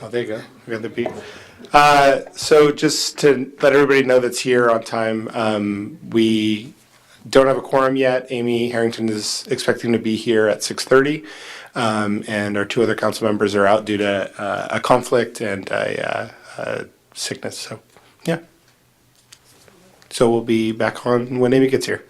Oh, there you go. We got the beat. So just to let everybody know that's here on time, we don't have a quorum yet. Amy Harrington is expecting to be here at 6:30, and our two other council members are out due to a conflict and a sickness. So, yeah. So we'll be back on when Amy gets here.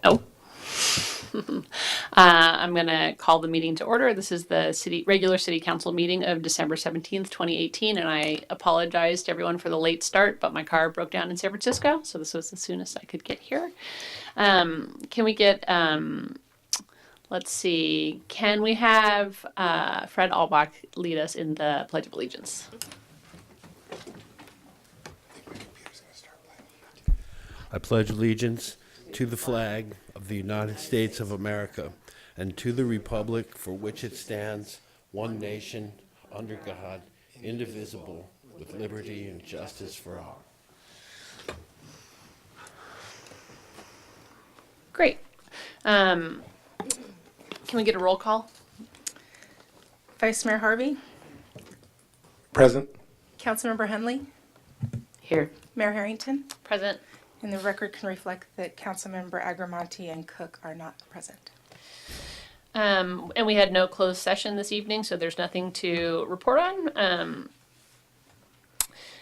Oh. I'm going to call the meeting to order. This is the regular city council meeting of December 17th, 2018, and I apologize to everyone for the late start, but my car broke down in San Francisco, so this was the soonest I could get here. Can we get, let's see, can we have Fred Albach lead us in the Pledge of Allegiance? I pledge allegiance to the flag of the United States of America and to the republic for which it stands, one nation, under God, indivisible, with liberty and justice for all. Great. Can we get a roll call? Vice Mayor Harvey, Present. Councilmember Henley, Here. Mayor Harrington, Present. and the record can reflect that Councilmember Agramonte and Cook are not present. And we had no closed session this evening, so there's nothing to report on.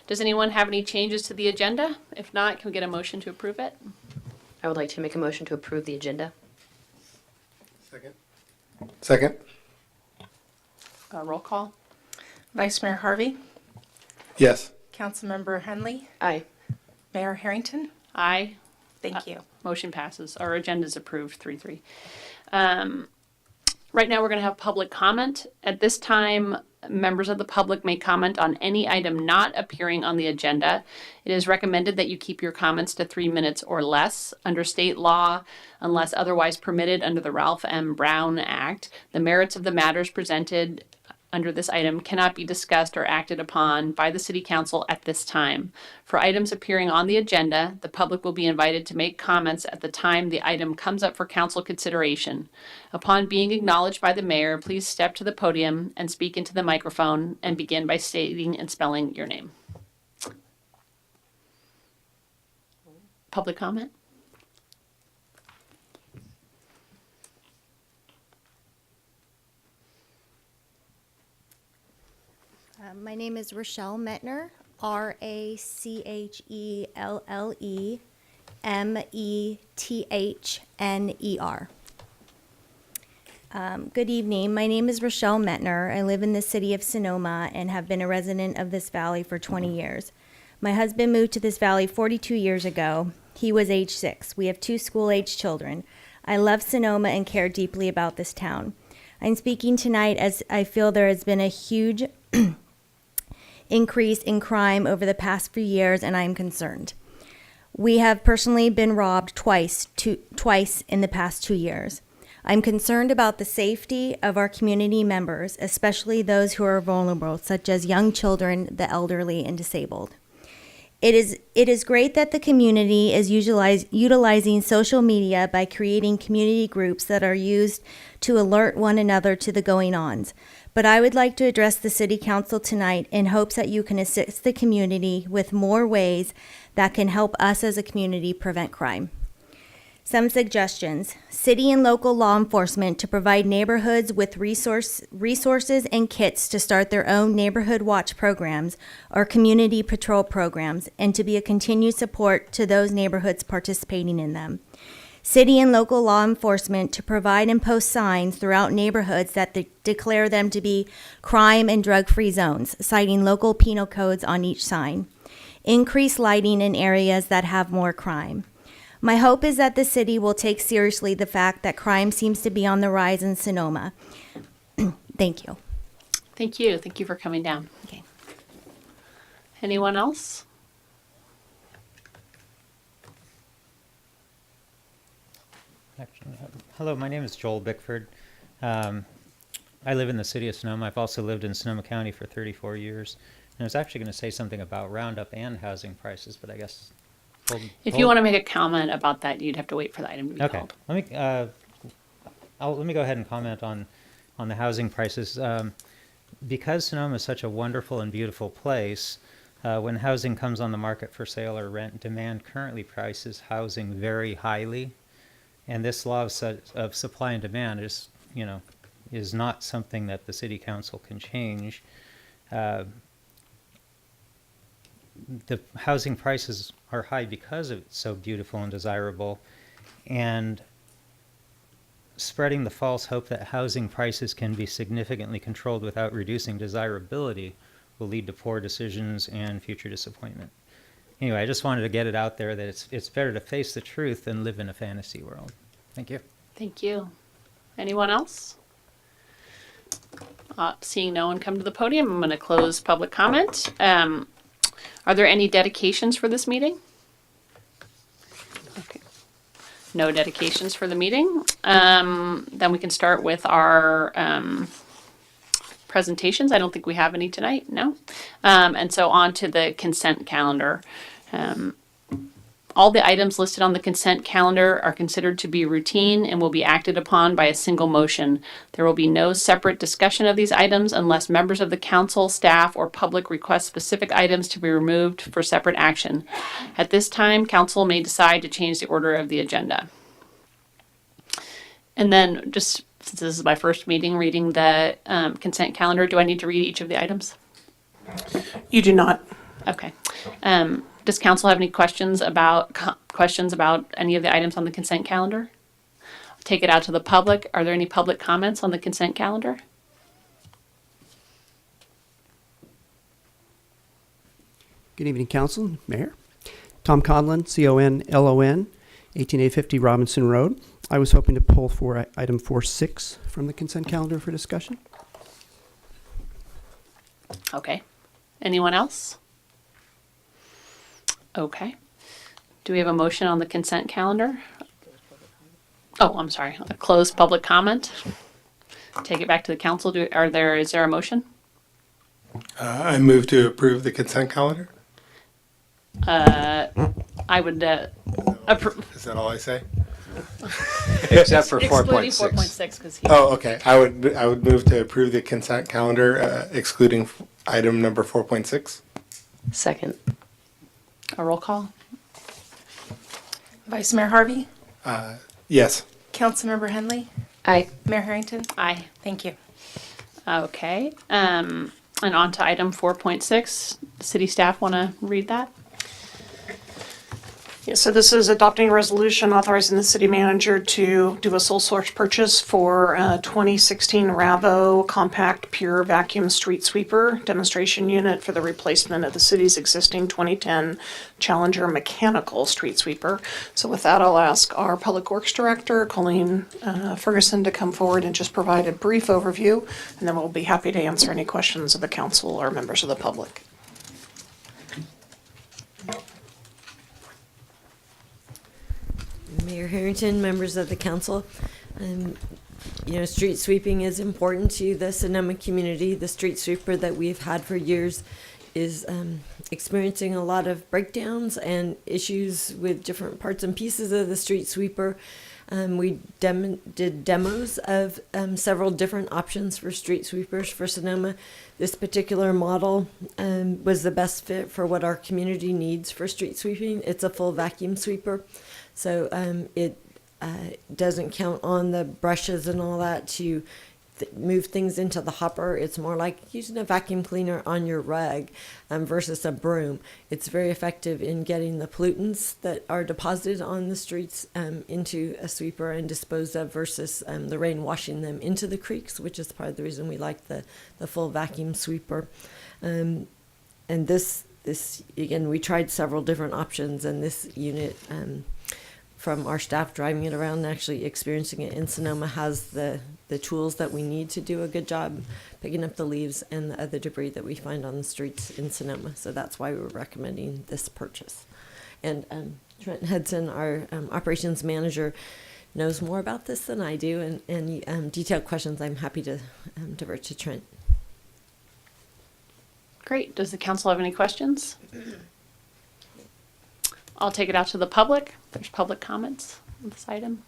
Does anyone have any changes to the agenda? If not, can we get a motion to approve it? I would like to make a motion to approve the agenda. Second. Roll call. Vice Mayor Harvey, Yes. Councilmember Henley, Aye. Mayor Harrington, Aye. thank you. Motion passes. Our agenda is approved 3-3. Right now, we're going to have public comment. At this time, members of the public may comment on any item not appearing on the agenda. It is recommended that you keep your comments to 3 minutes or less. Under state law, unless otherwise permitted under the Ralph M. Brown Act, the merits of the matters presented under this item cannot be discussed or acted upon by the City Council at this time. For items appearing on the agenda, the public will be invited to make comments at the time the item comes up for council consideration. Upon being acknowledged by the mayor, please step to the podium and speak into the microphone and begin by stating and spelling your name. Public comment? My name is Rochelle Metner, RACHELLEMETHNER. Good evening. My name is Rochelle Metner. I live in the city of Sonoma and have been a resident of this valley for 20 years. My husband moved to this valley 42 years ago. He was age 6. We have 2 school-age children. I love Sonoma and care deeply about this town. I'm speaking tonight as I feel there has been a huge increase in crime over the past few years, and I am concerned. We have personally been robbed twice in the past 2 years. I'm concerned about the safety of our community members, especially those who are vulnerable, such as young children, the elderly, and disabled. It is great that the community is utilizing social media by creating community groups that are used to alert one another to the going-ons. But I would like to address the City Council tonight in hopes that you can assist the community with more ways that can help us as a community prevent crime. Some suggestions: city and local law enforcement to provide neighborhoods with resources and kits to start their own neighborhood watch programs or community patrol programs, and to be a continued support to those neighborhoods participating in them. City and local law enforcement to provide and post signs throughout neighborhoods that declare them to be crime and drug-free zones, citing local penal codes on each sign. Increase lighting in areas that have more crime. My hope is that the city will take seriously the fact that crime seems to be on the rise in Sonoma. Thank you. Thank you. Thank you for coming down. Okay. Anyone else? Hello, my name is Joel Bickford. I live in the city of Sonoma. I've also lived in Sonoma County for 34 years. And I was actually going to say something about Roundup and housing prices, but I guess... If you want to make a comment about that, you'd have to wait for the item to be Okay. called. Let me go ahead and comment on the housing prices. Because Sonoma is such a wonderful and beautiful place, when housing comes on the market for sale or rent, demand currently prices housing very highly. And this law of supply and demand is not something that the city council can change. the housing prices are high because it's so beautiful and desirable, and spreading the false hope that housing prices can be significantly controlled without reducing desirability will lead to poor decisions and future disappointment. Anyway, I just wanted to get it out there that it's better to face the truth than live in a fantasy world. Thank you. Thank you. Anyone else? Seeing no one come to the podium, I'm going to close public comment. Are there any dedications for this meeting? Okay. No dedications for the meeting. Then we can start with our presentations. I don't think we have any tonight, no. And so on to the consent calendar. All the items listed on the consent calendar are considered to be routine and will be acted upon by a single motion. There will be no separate discussion of these items unless members of the council, staff, or public request specific items to be removed for separate action. At this time, council may decide to change the order of the agenda. And then, just since this is my first meeting reading the consent calendar, do I need to read each of the items? You do not. Okay. Does council have any questions about any of the items on the consent calendar? Take it out to the public. Are there any public comments on the consent calendar? Good evening, Council, Mayor. Tom Conlon, C-O-N-L-O-N, 18850 Robinson Road. I was hoping to pull for item 4.6 from the consent calendar for discussion. Okay. Anyone else? Okay. Do we have a motion on the consent calendar? Oh, I'm sorry. A closed public comment. Take it back to the council. Is there a motion? I move to approve the consent calendar. I would approve. Is that all I say? Except for Excluding 4.6. 4.6 because he. Oh, okay. I would move to approve the consent calendar, excluding item number 4.6. Second. A roll call. Vice Mayor Harvey, Yes. Councilmember Henley, Aye. Mayor Harrington. Aye. Thank you. Okay. And on to item 4.6. City staff want to read that? Yeah, so this is adopting a resolution authorizing the city manager to do a sole source purchase for a 2016 Ravo Compact Pure Vacuum Street Sweeper demonstration unit for the replacement of the city's existing 2010 Challenger mechanical street sweeper. So with that, I'll ask our Public Works Director, Colleen Ferguson, to come forward and just provide a brief overview, and then we'll be happy to answer any questions of the council or members of the public. Mayor Harrington, members of the council. Street sweeping is important to the Sonoma community. The street sweeper that we've had for years is experiencing a lot of breakdowns and issues with different parts and pieces of the street sweeper. We did demos of several different options for street sweepers for Sonoma. This particular model was the best fit for what our community needs for street sweeping. It's a full vacuum sweeper. So it doesn't count on the brushes and all that to move things into the hopper. It's more like using a vacuum cleaner on your rug versus a broom. It's very effective in getting the pollutants that are deposited on the streets into a sweeper and disposed of versus the rain washing them into the creeks, which is part of the reason we like the full vacuum sweeper. And this again, we tried several different options, and this unit from our staff driving it around and actually experiencing it in Sonoma has the tools that we need to do a good job picking up the leaves and the other debris that we find on the streets in Sonoma. So that's why we're recommending this purchase. And Trent Hudson, our operations manager, knows more about this than I do, and detailed questions I'm happy to divert to Trent. Great. Does the council have any questions? I'll take it out to the public. There's public comments on this item.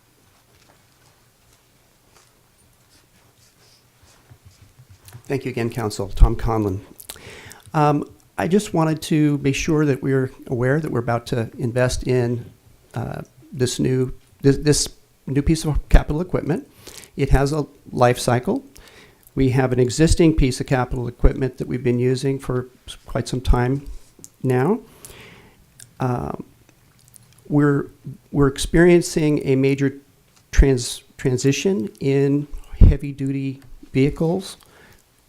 Thank you again, Council. Tom Conlon. I just wanted to be sure that we're aware that we're about to invest in this new piece of capital equipment. It has a life cycle. We have an existing piece of capital equipment that we've been using for quite some time now. We're experiencing a major transition in heavy-duty vehicles,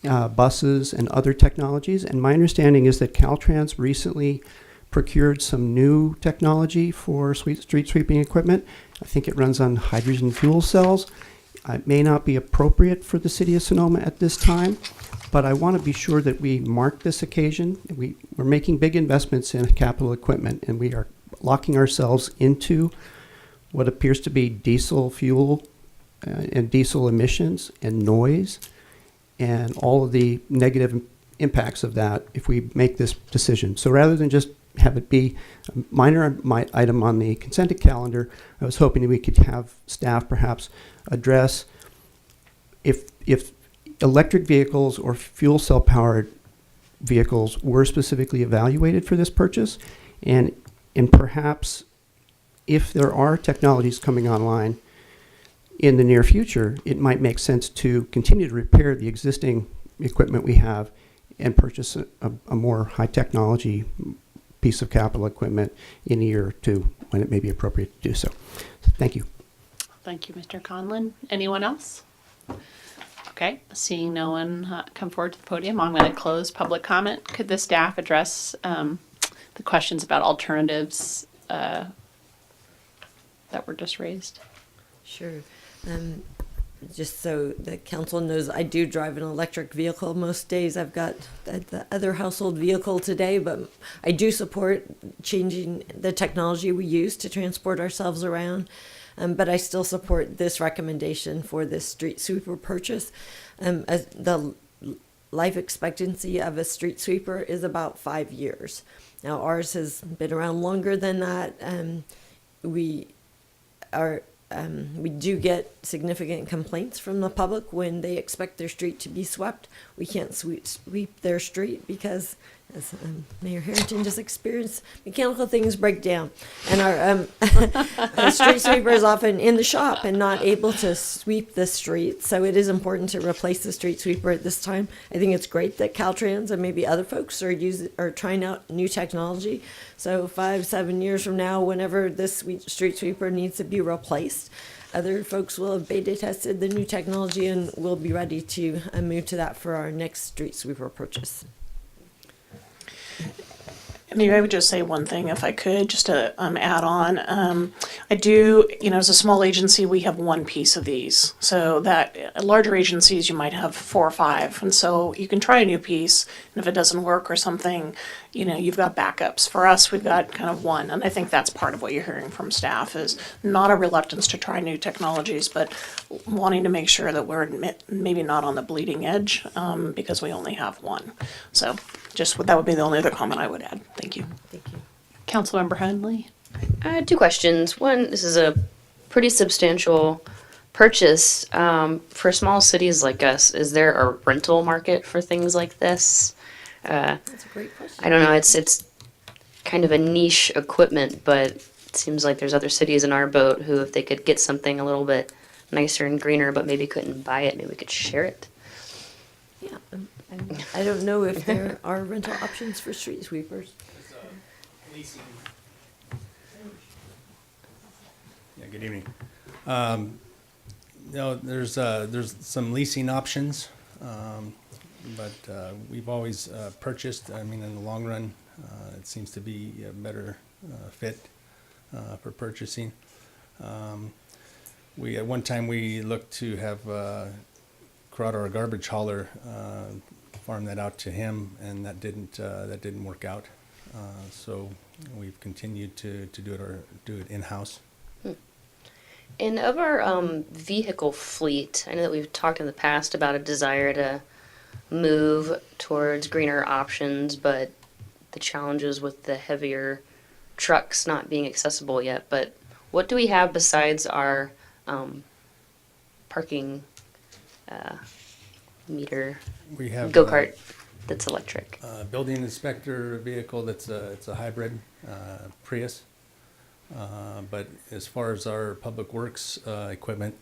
buses, and other technologies. And my understanding is that Caltrans recently procured some new technology for street sweeping equipment. I think it runs on hydrogen fuel cells. It may not be appropriate for the city of Sonoma at this time, but I want to be sure that we mark this occasion. We're making big investments in capital equipment, and we are locking ourselves into what appears to be diesel fuel and diesel emissions and noise and all of the negative impacts of that if we make this decision. So rather than just have it be a minor item on the consent calendar, I was hoping that we could have staff perhaps address if electric vehicles or fuel cell powered vehicles were specifically evaluated for this purchase, and perhaps if there are technologies coming online in the near future, it might make sense to continue to repair the existing equipment we have and purchase a more high technology piece of capital equipment in a year or two when it may be appropriate to do so. Thank you. Thank you, Mr. Conlon. Anyone else? Okay, seeing no one come forward to the podium, I'm going to close public comment. Could the staff address the questions about alternatives that were just raised? Sure. Just so the council knows, I do drive an electric vehicle most days. I've got the other household vehicle today, but I do support changing the technology we use to transport ourselves around. But I still support this recommendation for this street sweeper purchase. As the life expectancy of a street sweeper is about 5 years. Now ours has been around longer than that. We do get significant complaints from the public when they expect their street to be swept. We can't sweep their street because, as Mayor Harrington just experienced, mechanical things break down. And our street sweeper is often in the shop and not able to sweep the street. So it is important to replace the street sweeper at this time. I think it's great that Caltrans and maybe other folks are trying out new technology. So 5-7 years from now, whenever this street sweeper needs to be replaced, other folks will have beta tested the new technology and we'll be ready to move to that for our next street sweeper purchase. Maybe I would just say one thing, if I could, just to add on. I do, as a small agency, we have one piece of these. So that at larger agencies, you might have 4 or 5. And so you can try a new piece, and if it doesn't work or something, you've got backups. For us, we've got kind of one. And I think that's part of what you're hearing from staff is not a reluctance to try new technologies, but wanting to make sure that we're maybe not on the bleeding edge because we only have one. So that would be the only other comment I would add. Thank you. Thank you. Councilmember Hunley? 2 questions. One, this is a pretty substantial purchase. For small cities like us, is there a rental market for things like this? That's a great question. I don't know. It's kind of a niche equipment, but it seems like there's other cities in our boat who, if they could get something a little bit nicer and greener, but maybe couldn't buy it, maybe we could share it. Yeah, I don't know if there are rental options for street sweepers. Yeah, good evening. There's some leasing options, but we've always purchased. I mean, in the long run, it seems to be a better fit for purchasing. At one time we looked to have Corrado, our garbage hauler, farm that out to him, and that didn't work out. So we've continued to do it in-house. And of our vehicle fleet, I know that we've talked in the past about a desire to move towards greener options, but the challenges with the heavier trucks not being accessible yet. But what do we have besides our parking meter We have go-kart that's electric? building inspector vehicle that's it's a hybrid Prius. But as far as our public works equipment,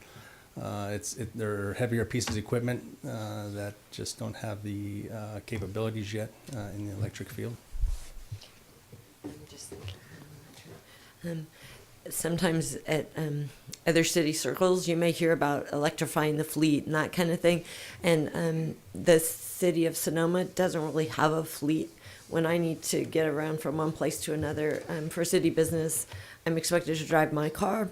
they're heavier pieces of equipment that just don't have the capabilities yet in the electric field. Sometimes at other city circles, you may hear about electrifying the fleet and that kind of thing. And the city of Sonoma doesn't really have a fleet. When I need to get around from one place to another for city business, I'm expected to drive my car.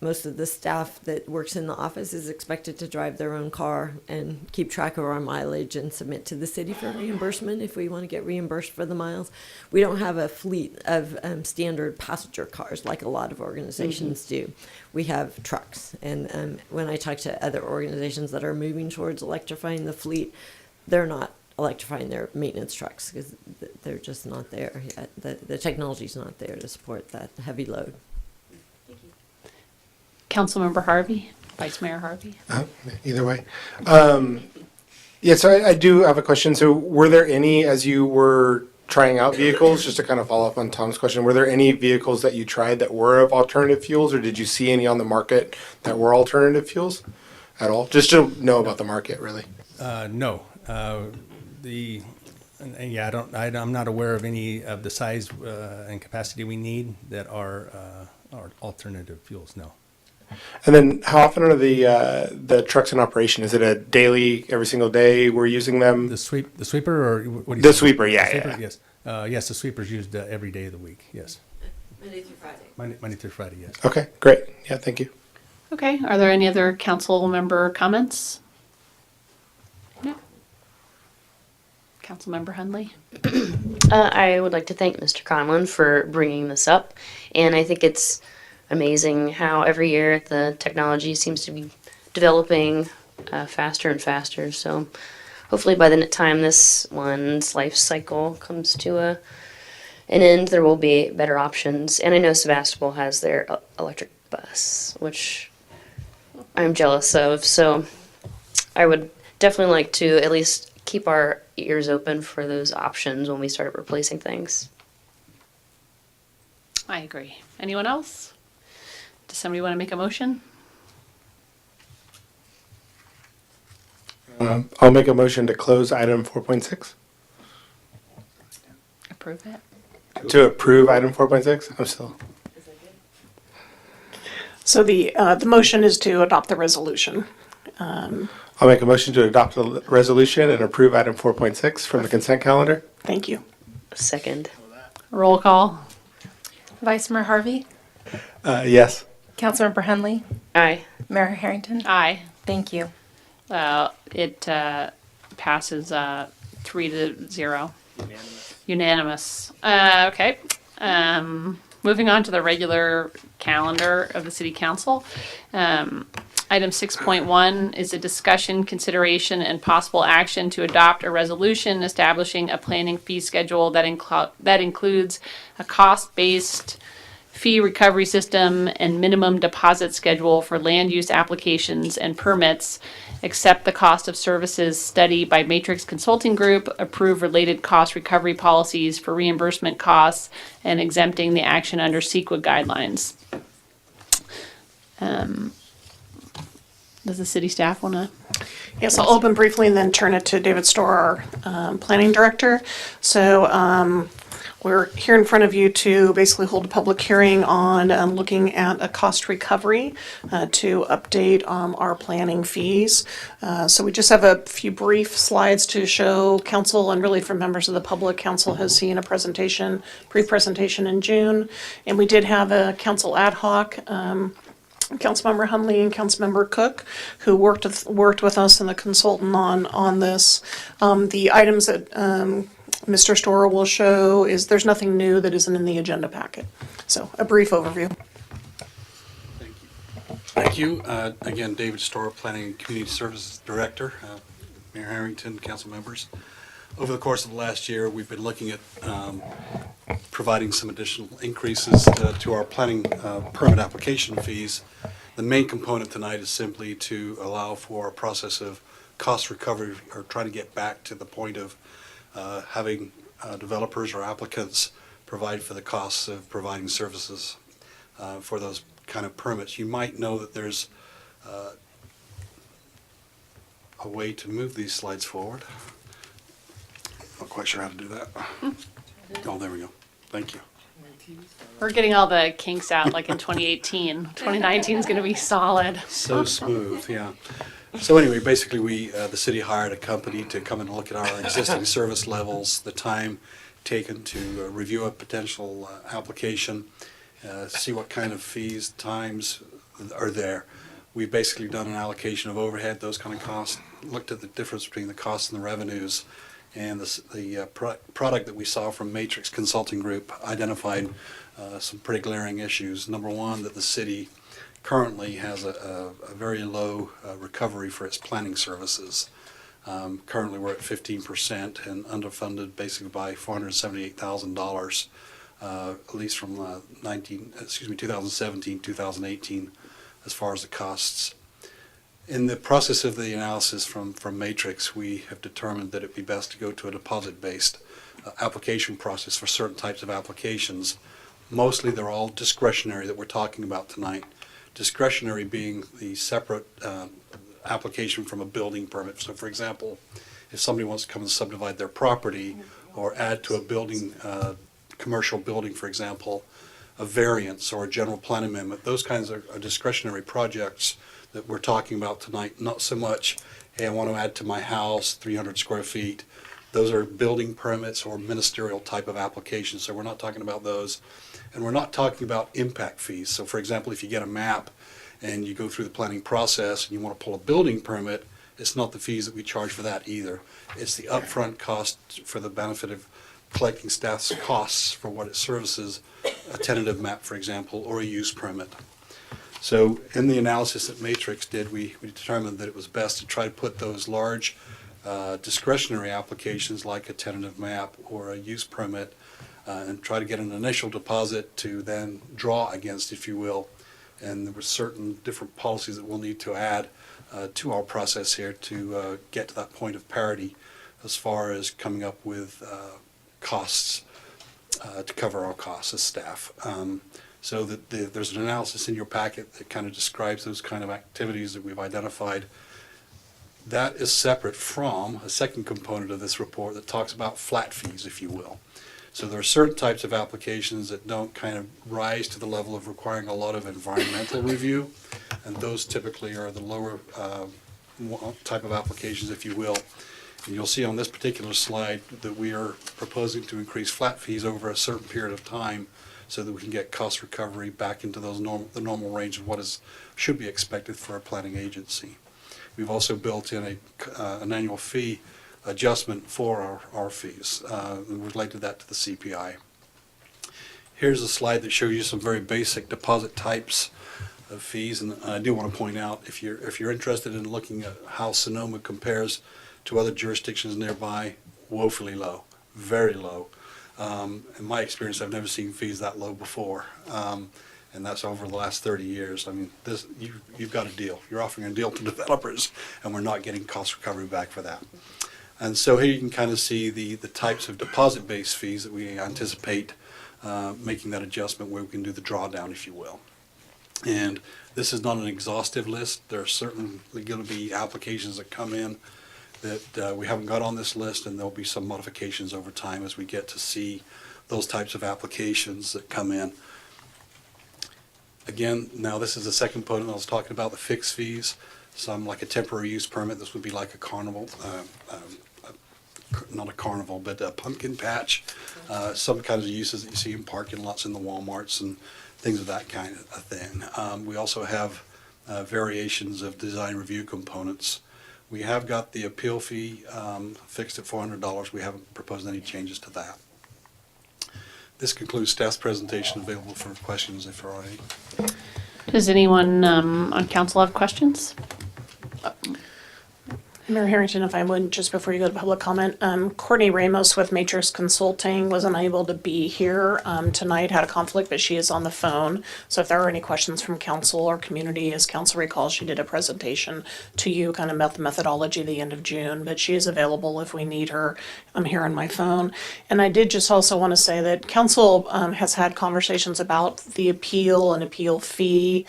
Most of the staff that works in the office is expected to drive their own car and keep track of our mileage and submit to the city for reimbursement if we want to get reimbursed for the miles. We don't have a fleet of standard passenger cars like a lot of organizations do. We have trucks. And when I talk to other organizations that are moving towards electrifying the fleet, they're not electrifying their maintenance trucks because they're just not there yet. The technology's not there to support that heavy load. Councilmember Harvey, Vice Mayor Harvey. Either way. Yeah, so I do have a question. So were there any, as you were trying out vehicles, just to kind of follow up on Tom's question, were there any vehicles that you tried that were of alternative fuels, or did you see any on the market that were alternative fuels at all? Just to know about the market, really. No. I'm not aware of any of the size and capacity we need that are alternative fuels, no. And then how often are the trucks in operation? Is it a daily, every single day we're using them? The sweeper, or what do you The say? sweeper, yeah, The sweeper, yeah. Yes. Yes, the sweeper's used every day of the week, yes. Monday through Friday. Monday through Friday, yes. Okay, great. Yeah, thank you. Okay, are there any other council member comments? No. Councilmember Hundley? I would like to thank Mr. Conlon for bringing this up, and I think it's amazing how every year the technology seems to be developing faster and faster. So hopefully by the time this one's life cycle comes to an end, there will be better options. And I know Sebastopol has their electric bus, which I'm jealous of. So I would definitely like to at least keep our ears open for those options when we start replacing things. I agree. Anyone else? Does somebody want to make a motion? I'll make a motion to close item 4.6. Approve it. To approve item 4.6? I'm still. So the motion is to adopt the resolution. I'll make a motion to adopt the resolution and approve item 4.6 from the consent calendar. Thank you. Second. Roll call. Vice Mayor Harvey, Yes. Councilmember Henley, Aye. Mayor Harrington. Aye. Thank you. It passes 3-0. Unanimous. Okay. Moving on to the regular calendar of the City Council. Item 6.1 is a discussion, consideration, and possible action to adopt a resolution establishing a planning fee schedule that includes a cost-based fee recovery system and minimum deposit schedule for land use applications and permits, accept the cost of services study by Matrix Consulting Group, approve related cost recovery policies for reimbursement costs, and exempting the action under CEQA guidelines. Does the city staff want to? Yes, I'll open briefly and then turn it to David Storr, our planning director. So we're here in front of you to basically hold a public hearing on looking at a cost recovery to update our planning fees. So we just have a few brief slides to show council, and really for members of the public. Council has seen a presentation, pre-presentation in June, and we did have a council ad hoc, Councilmember Hundley and Councilmember Cook, who worked with us and the consultant on this. The items that Mr. Storer will show is there's nothing new that isn't in the agenda packet. So a brief overview. Thank you. Again, David Storer, Planning and Community Services Director, Mayor Harrington, council members. Over the course of the last year, we've been looking at providing some additional increases to our planning permit application fees. The main component tonight is simply to allow for a process of cost recovery, or try to get back to the point of having developers or applicants provide for the costs of providing services for those kind of permits. You might know that there's a way to move these slides forward. Not quite sure how to do that. Oh, there we go. Thank you. We're getting all the kinks out like in 2018. 2019 is going to be solid. So smooth, yeah. So anyway, basically, the city hired a company to come and look at our existing service levels, the time taken to review a potential application, see what kind of fees, times are there. We've basically done an allocation of overhead, those kind of costs, looked at the difference between the costs and the revenues, and the product that we saw from Matrix Consulting Group identified some pretty glaring issues. Number one, that the city currently has a very low recovery for its planning services. Currently, we're at 15% and underfunded basically by $478,000, at least from 2017, 2018, as far as the costs. In the process of the analysis from Matrix, we have determined that it would be best to go to a deposit-based application process for certain types of applications. Mostly, they're all discretionary that we're talking about tonight. Discretionary being the separate application from a building permit. So for example, if somebody wants to come and subdivide their property or add to a building, commercial building, for example, a variance or a general plan amendment, those kinds are discretionary projects that we're talking about tonight. Not so much, hey, I want to add to my house 300 square feet. Those are building permits or ministerial type of applications, so we're not talking about those. And we're not talking about impact fees. So for example, if you get a map and you go through the planning process and you want to pull a building permit, it's not the fees that we charge for that either. It's the upfront cost for the benefit of collecting staff's costs for what it services, a tentative map, for example, or a use permit. So in the analysis that Matrix did, we determined that it was best to try to put those large discretionary applications like a tentative map or a use permit and try to get an initial deposit to then draw against, if you will. And there were certain different policies that we'll need to add to our process here to get to that point of parity as far as coming up with costs to cover our costs as staff. So that there's an analysis in your packet that kind of describes those kind of activities that we've identified. That is separate from a second component of this report that talks about flat fees, if you will. So there are certain types of applications that don't kind of rise to the level of requiring a lot of environmental review, and those typically are the lower type of applications, if you will. And you'll see on this particular slide that we are proposing to increase flat fees over a certain period of time so that we can get cost recovery back into those the normal range of what should be expected for a planning agency. We've also built in an annual fee adjustment for our fees. We related that to the CPI. Here's a slide that shows you some very basic deposit types of fees, and I do want to point out, if you're interested in looking at how Sonoma compares to other jurisdictions nearby, woefully low, very low. In my experience, I've never seen fees that low before, and that's over the last 30 years. I mean, you've got a deal. You're offering a deal to developers, and we're not getting cost recovery back for that. And so here you can kind of see the types of deposit-based fees that we anticipate making that adjustment where we can do the drawdown, if you will. And this is not an exhaustive list. There are certainly going to be applications that come in that we haven't got on this list, and there'll be some modifications over time as we get to see those types of applications that come in. Again, now this is the second component I was talking about, the fixed fees. Some like a temporary use permit, this would be like a carnival, not a carnival, but a pumpkin patch. Some kinds of uses that you see in parking lots in the Walmarts and things of that kind of thing. We also have variations of design review components. We have got the appeal fee fixed at $400. We haven't proposed any changes to that. This concludes staff's presentation, available for questions if there are any. Does anyone on council have questions? Mayor Harrington, if I would, just before you go to public comment, Courtney Ramos with Matrix Consulting was unable to be here tonight, had a conflict, but she is on the phone. So if there are any questions from council or community, as council recalls, she did a presentation to you kind of about the methodology at the end of June, but she is available if we need her. I'm here on my phone. And I did just also want to say that council has had conversations about the appeal and appeal fee.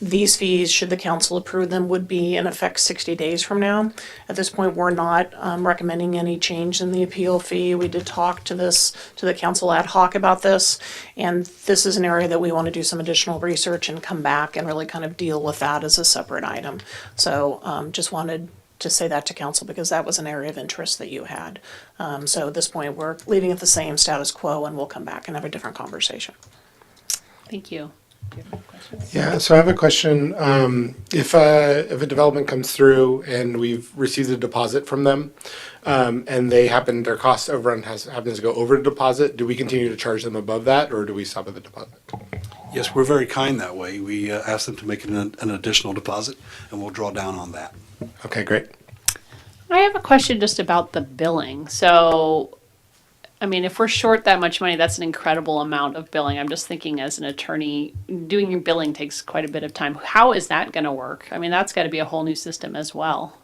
These fees, should the council approve them, would be in effect 60 days from now. At this point, we're not recommending any change in the appeal fee. We did talk to the council ad hoc about this, and this is an area that we want to do some additional research and come back and really kind of deal with that as a separate item. So just wanted to say that to council because that was an area of interest that you had. So at this point, we're leaving it the same status quo, and we'll come back and have a different conversation. Thank you. Do you have any questions? Yeah, so I have a question. If a development comes through and we've received a deposit from them, and their cost overrun happens to go over the deposit, do we continue to charge them above that, or do we stop at the deposit? Yes, we're very kind that way. We ask them to make an additional deposit, and we'll draw down on that. Okay, great. I have a question just about the billing. So, I mean, if we're short that much money, that's an incredible amount of billing. I'm just thinking as an attorney, doing your billing takes quite a bit of time. How is that going to work? I mean, that's got to be a whole new system as well.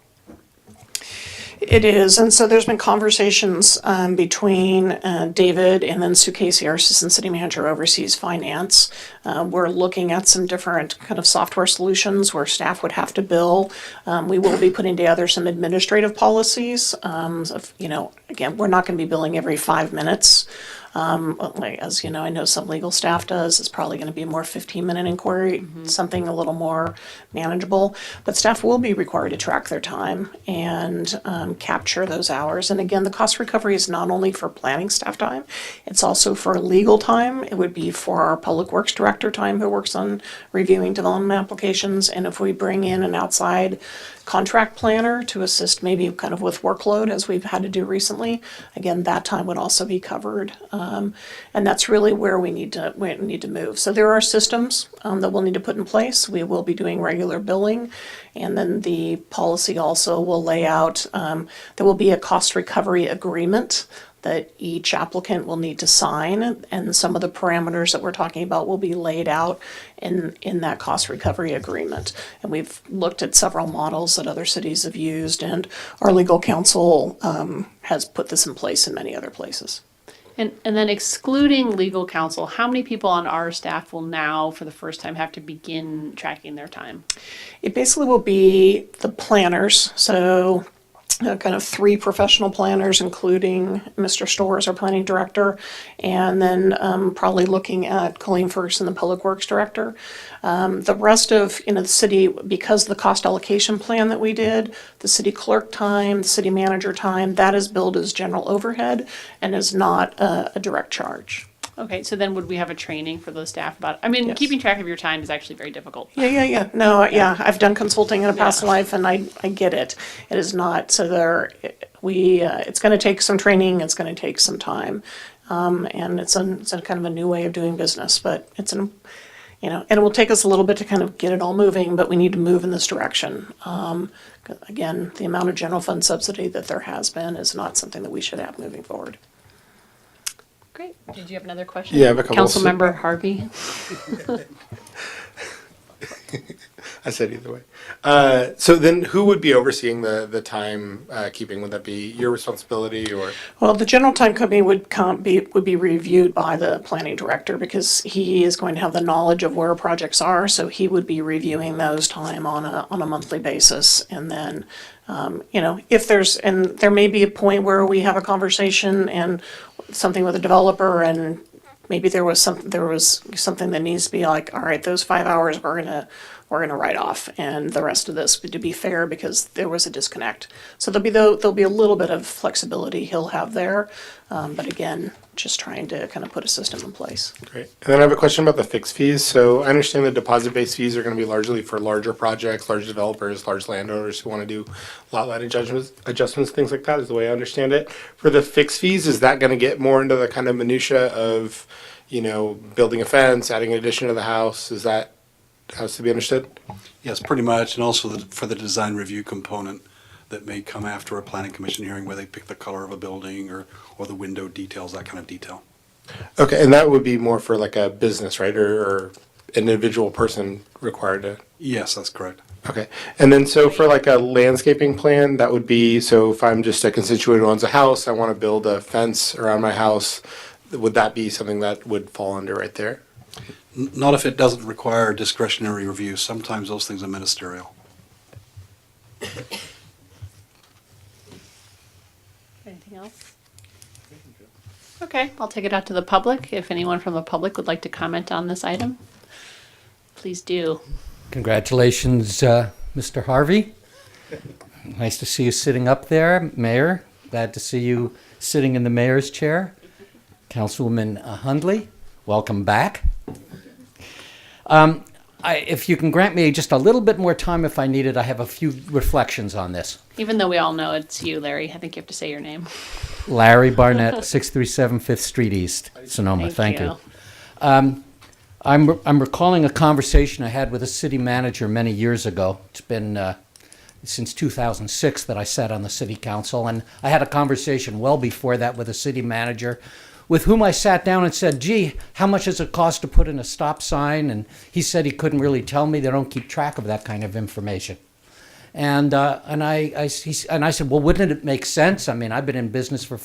It is, and so there's been conversations between David and then Sue Casey, our assistant city manager, oversees finance. We're looking at some different kind of software solutions where staff would have to bill. We will be putting together some administrative policies. Again, we're not going to be billing every 5 minutes. As you know, I know some legal staff does. It's probably going to be a more 15-minute inquiry, something a little more manageable. But staff will be required to track their time and capture those hours. And again, the cost recovery is not only for planning staff time, it's also for legal time. It would be for our public works director time who works on reviewing development applications. And if we bring in an outside contract planner to assist maybe kind of with workload as we've had to do recently, again, that time would also be covered. And that's really where we need to move. So there are systems that we'll need to put in place. We will be doing regular billing. And then the policy also will lay out, there will be a cost recovery agreement that each applicant will need to sign, and some of the parameters that we're talking about will be laid out in that cost recovery agreement. And we've looked at several models that other cities have used, and our legal counsel has put this in place in many other places. And then excluding legal counsel, how many people on our staff will now, for the first time, have to begin tracking their time? It basically will be the planners, so kind of 3 professional planners, including Mr. Storrs, our planning director, and then probably looking at Colleen Ferguson, the public works director. The rest of the city, because of the cost allocation plan that we did, the city clerk time, the city manager time, that is billed as general overhead and is not a direct charge. Okay, so then would we have a training for those staff about, I mean, Yes. keeping track of your time is actually very difficult. Yeah. No, yeah, I've done consulting in a past life, and I get it. It is not, so it's gonna take some training, it's gonna take some time. And it's a kind of a new way of doing business, but and it will take us a little bit to kind of get it all moving, but we need to move in this direction. Again, the amount of general fund subsidy that there has been is not something that we should have moving forward. Great. Did you have another question? Yeah, I have a couple. Councilmember Harvey? I said either way. So then who would be overseeing the time keeping? Would that be your responsibility or? Well, the general time company would be reviewed by the planning director because he is going to have the knowledge of where projects are, so he would be reviewing those time on a monthly basis. And then, if there may be a point where we have a conversation and something with a developer and maybe there was something that needs to be like, all right, those 5 hours we're gonna write off, and the rest of this to be fair because there was a disconnect. So there'll be a little bit of flexibility he'll have there, but again, just trying to kind of put a system in place. Great. And then I have a question about the fixed fees. So I understand the deposit-based fees are going to be largely for larger projects, large developers, large landowners who want to do lot line adjustments, things like that is the way I understand it. For the fixed fees, is that going to get more into the kind of minutia of, building a fence, adding an addition to the house? Is that how it's to be understood? Yes, pretty much, and also for the design review component that may come after a planning commission hearing where they pick the color of a building or the window details, that kind of detail. Okay, and that would be more for like a business, right, or an individual person required to? Yes, that's correct. Okay, and then so for like a landscaping plan, that would be, so if I'm just a constituent who owns a house, I want to build a fence around my house, would that be something that would fall under right there? Not if it doesn't require discretionary review. Sometimes those things are ministerial. Anything else? Okay, I'll take it out to the public. If anyone from the public would like to comment on this item, please do. Congratulations, Mr. Harvey. Nice to see you sitting up there, Mayor. Glad to see you sitting in the mayor's chair. Councilwoman Hundley, welcome back. If you can grant me just a little bit more time if I need it, I have a few reflections on this. Even though we all know it's you, Larry, I think you have to say your name. Larry Barnett, 637 5th Street East, Sonoma. Thank you. I'm recalling a conversation I had with a city manager many years ago. It's been since 2006 that I sat on the city council, and I had a conversation well before that with a city manager with whom I sat down and said, gee, how much does it cost to put in a stop sign? And he said he couldn't really tell me. They don't keep track of that kind of information. And I said, well, wouldn't it make sense? I mean, I've been in business for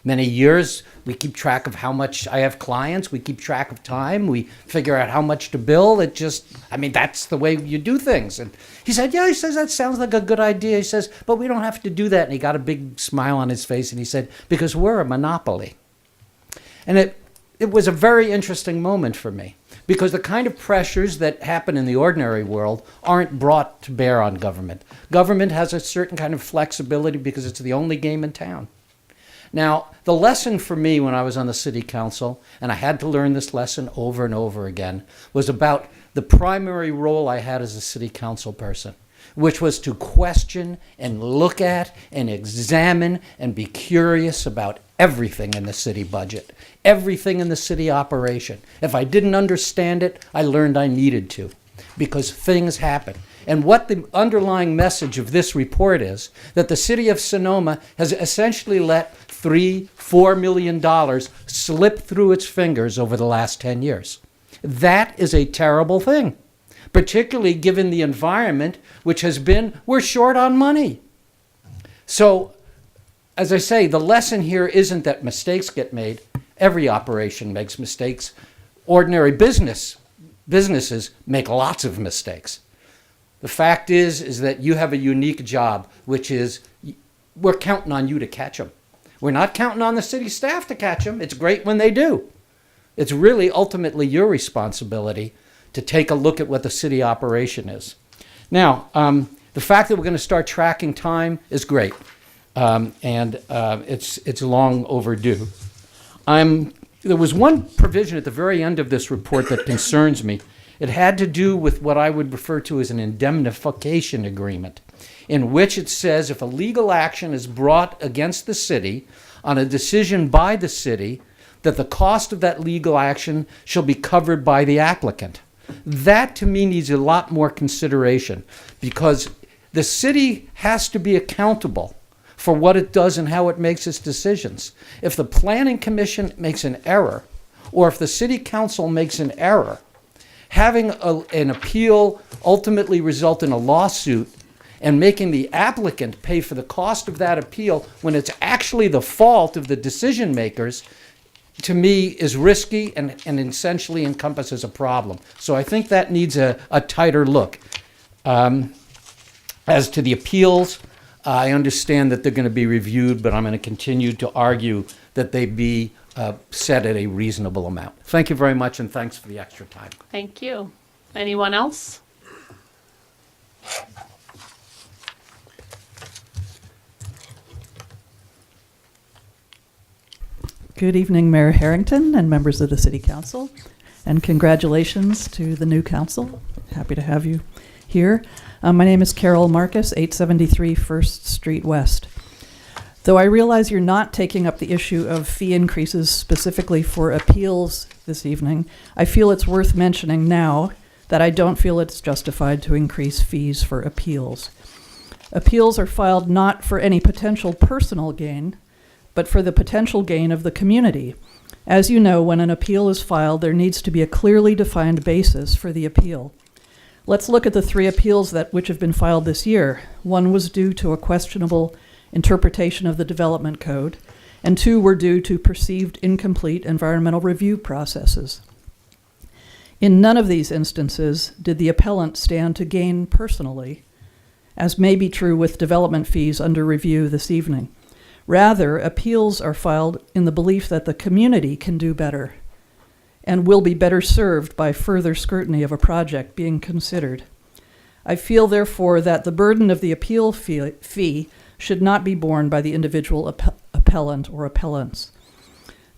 many years. We keep track of how much I have clients. We keep track of time. We figure out how much to bill. That's the way you do things. And he said, yeah, he says, that sounds like a good idea. He says, but we don't have to do that. And he got a big smile on his face and he said, because we're a monopoly. And it was a very interesting moment for me, because the kind of pressures that happen in the ordinary world aren't brought to bear on government. Government has a certain kind of flexibility because it's the only game in town. Now, the lesson for me when I was on the city council, and I had to learn this lesson over and over again, was about the primary role I had as a city council person, which was to question and look at and examine and be curious about everything in the city budget, everything in the city operation. If I didn't understand it, I learned I needed to, because things happen. And what the underlying message of this report is, that the city of Sonoma has essentially let $3-4 million slip through its fingers over the last 10 years. That is a terrible thing, particularly given the environment, which has been, we're short on money. So, as I say, the lesson here isn't that mistakes get made. Every operation makes mistakes. Ordinary businesses make lots of mistakes. The fact is that you have a unique job, which is we're counting on you to catch them. We're not counting on the city staff to catch them. It's great when they do. It's really ultimately your responsibility to take a look at what the city operation is. Now, the fact that we're going to start tracking time is great. It's long overdue. There was one provision at the very end of this report that concerns me. It had to do with what I would refer to as an indemnification agreement, in which it says if a legal action is brought against the city on a decision by the city, that the cost of that legal action shall be covered by the applicant. That, to me, needs a lot more consideration, because the city has to be accountable for what it does and how it makes its decisions. If the Planning Commission makes an error, or if the City Council makes an error, having an appeal ultimately result in a lawsuit and making the applicant pay for the cost of that appeal when it's actually the fault of the decision makers, to me, is risky and essentially encompasses a problem. So I think that needs a tighter look. As to the appeals, I understand that they're going to be reviewed, but I'm going to continue to argue that they be set at a reasonable amount. Thank you very much, and thanks for the extra time. Thank you. Anyone else? Good evening, Mayor Harrington and members of the City Council, and congratulations to the new council. Happy to have you here. My name is Carol Marcus, 873 First Street West. Though I realize you're not taking up the issue of fee increases specifically for appeals this evening, I feel it's worth mentioning now that I don't feel it's justified to increase fees for appeals. Appeals are filed not for any potential personal gain, but for the potential gain of the community. As you know, when an appeal is filed, there needs to be a clearly defined basis for the appeal. Let's look at the 3 appeals which have been filed this year. One was due to a questionable interpretation of the development code, and 2 were due to perceived incomplete environmental review processes. In none of these instances did the appellant stand to gain personally, as may be true with development fees under review this evening. Rather, appeals are filed in the belief that the community can do better and will be better served by further scrutiny of a project being considered. I feel, therefore, that the burden of the appeal fee should not be borne by the individual appellant or appellants.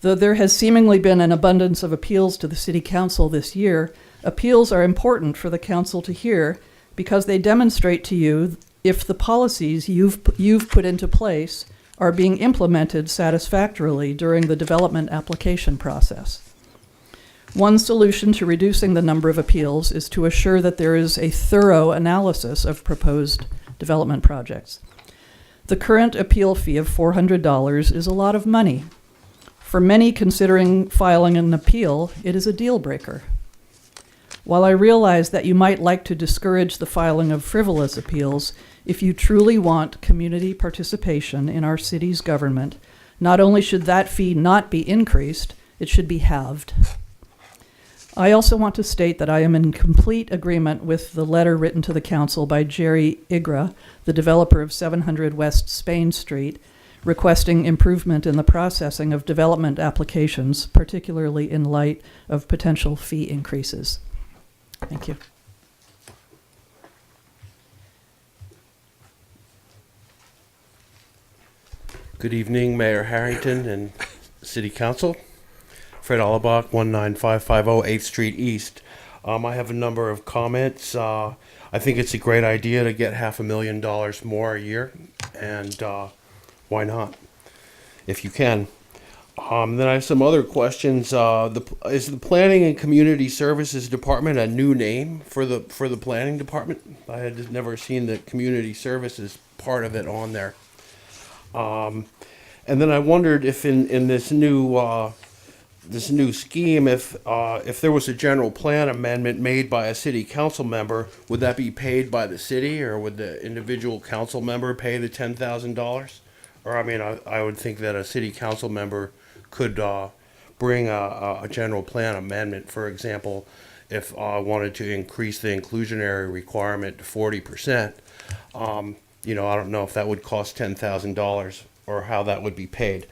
Though there has seemingly been an abundance of appeals to the City Council this year, appeals are important for the Council to hear because they demonstrate to you if the policies you've put into place are being implemented satisfactorily during the development application process. One solution to reducing the number of appeals is to assure that there is a thorough analysis of proposed development projects. The current appeal fee of $400 is a lot of money. For many considering filing an appeal, it is a deal breaker. While I realize that you might like to discourage the filing of frivolous appeals, if you truly want community participation in our city's government, not only should that fee not be increased, it should be halved. I also want to state that I am in complete agreement with the letter written to the council by Jerry Igra, the developer of 700 West Spain Street, requesting improvement in the processing of development applications, particularly in light of potential fee increases. Thank you. Good evening, Mayor Harrington and City Council. Fred Allebach, 19550 8th Street East. I have a number of comments. I think it's a great idea to get $500,000 more a year, and why not, if you can. Then I have some other questions. Is the Planning and Community Services Department a new name for the Planning Department? I had never seen the Community Services part of it on there. And then I wondered if in this new scheme, if there was a general plan amendment made by a city council member, would that be paid by the city, or would the individual council member pay the $10,000? Or, I mean, I would think that a city council member could bring a general plan amendment. For example, if I wanted to increase the inclusionary requirement to 40%, I don't know if that would cost $10,000 or how that would be paid.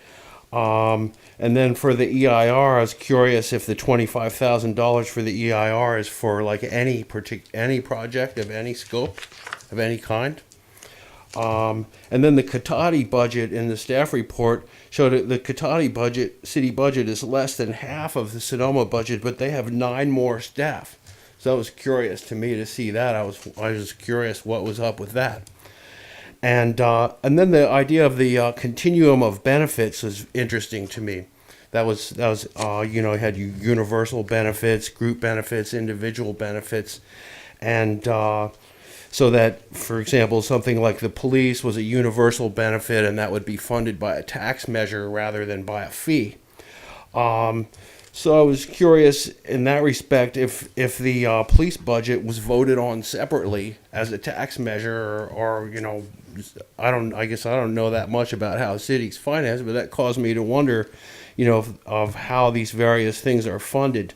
And then for the EIR, I was curious if the $25,000 for the EIR is for like any project of any scope, of any kind. And then the Cotati budget in the staff report showed that the Cotati budget, city budget, is less than half of the Sonoma budget, but they have 9 more staff. So it was curious to me to see that. I was curious what was up with that. And then the idea of the continuum of benefits was interesting to me. That was you had universal benefits, group benefits, individual benefits, and so that, for example, something like the police was a universal benefit, and that would be funded by a tax measure rather than by a fee. So I was curious in that respect if the police budget was voted on separately as a tax measure, or I guess I don't know that much about how cities finance, but that caused me to wonder, of how these various things are funded.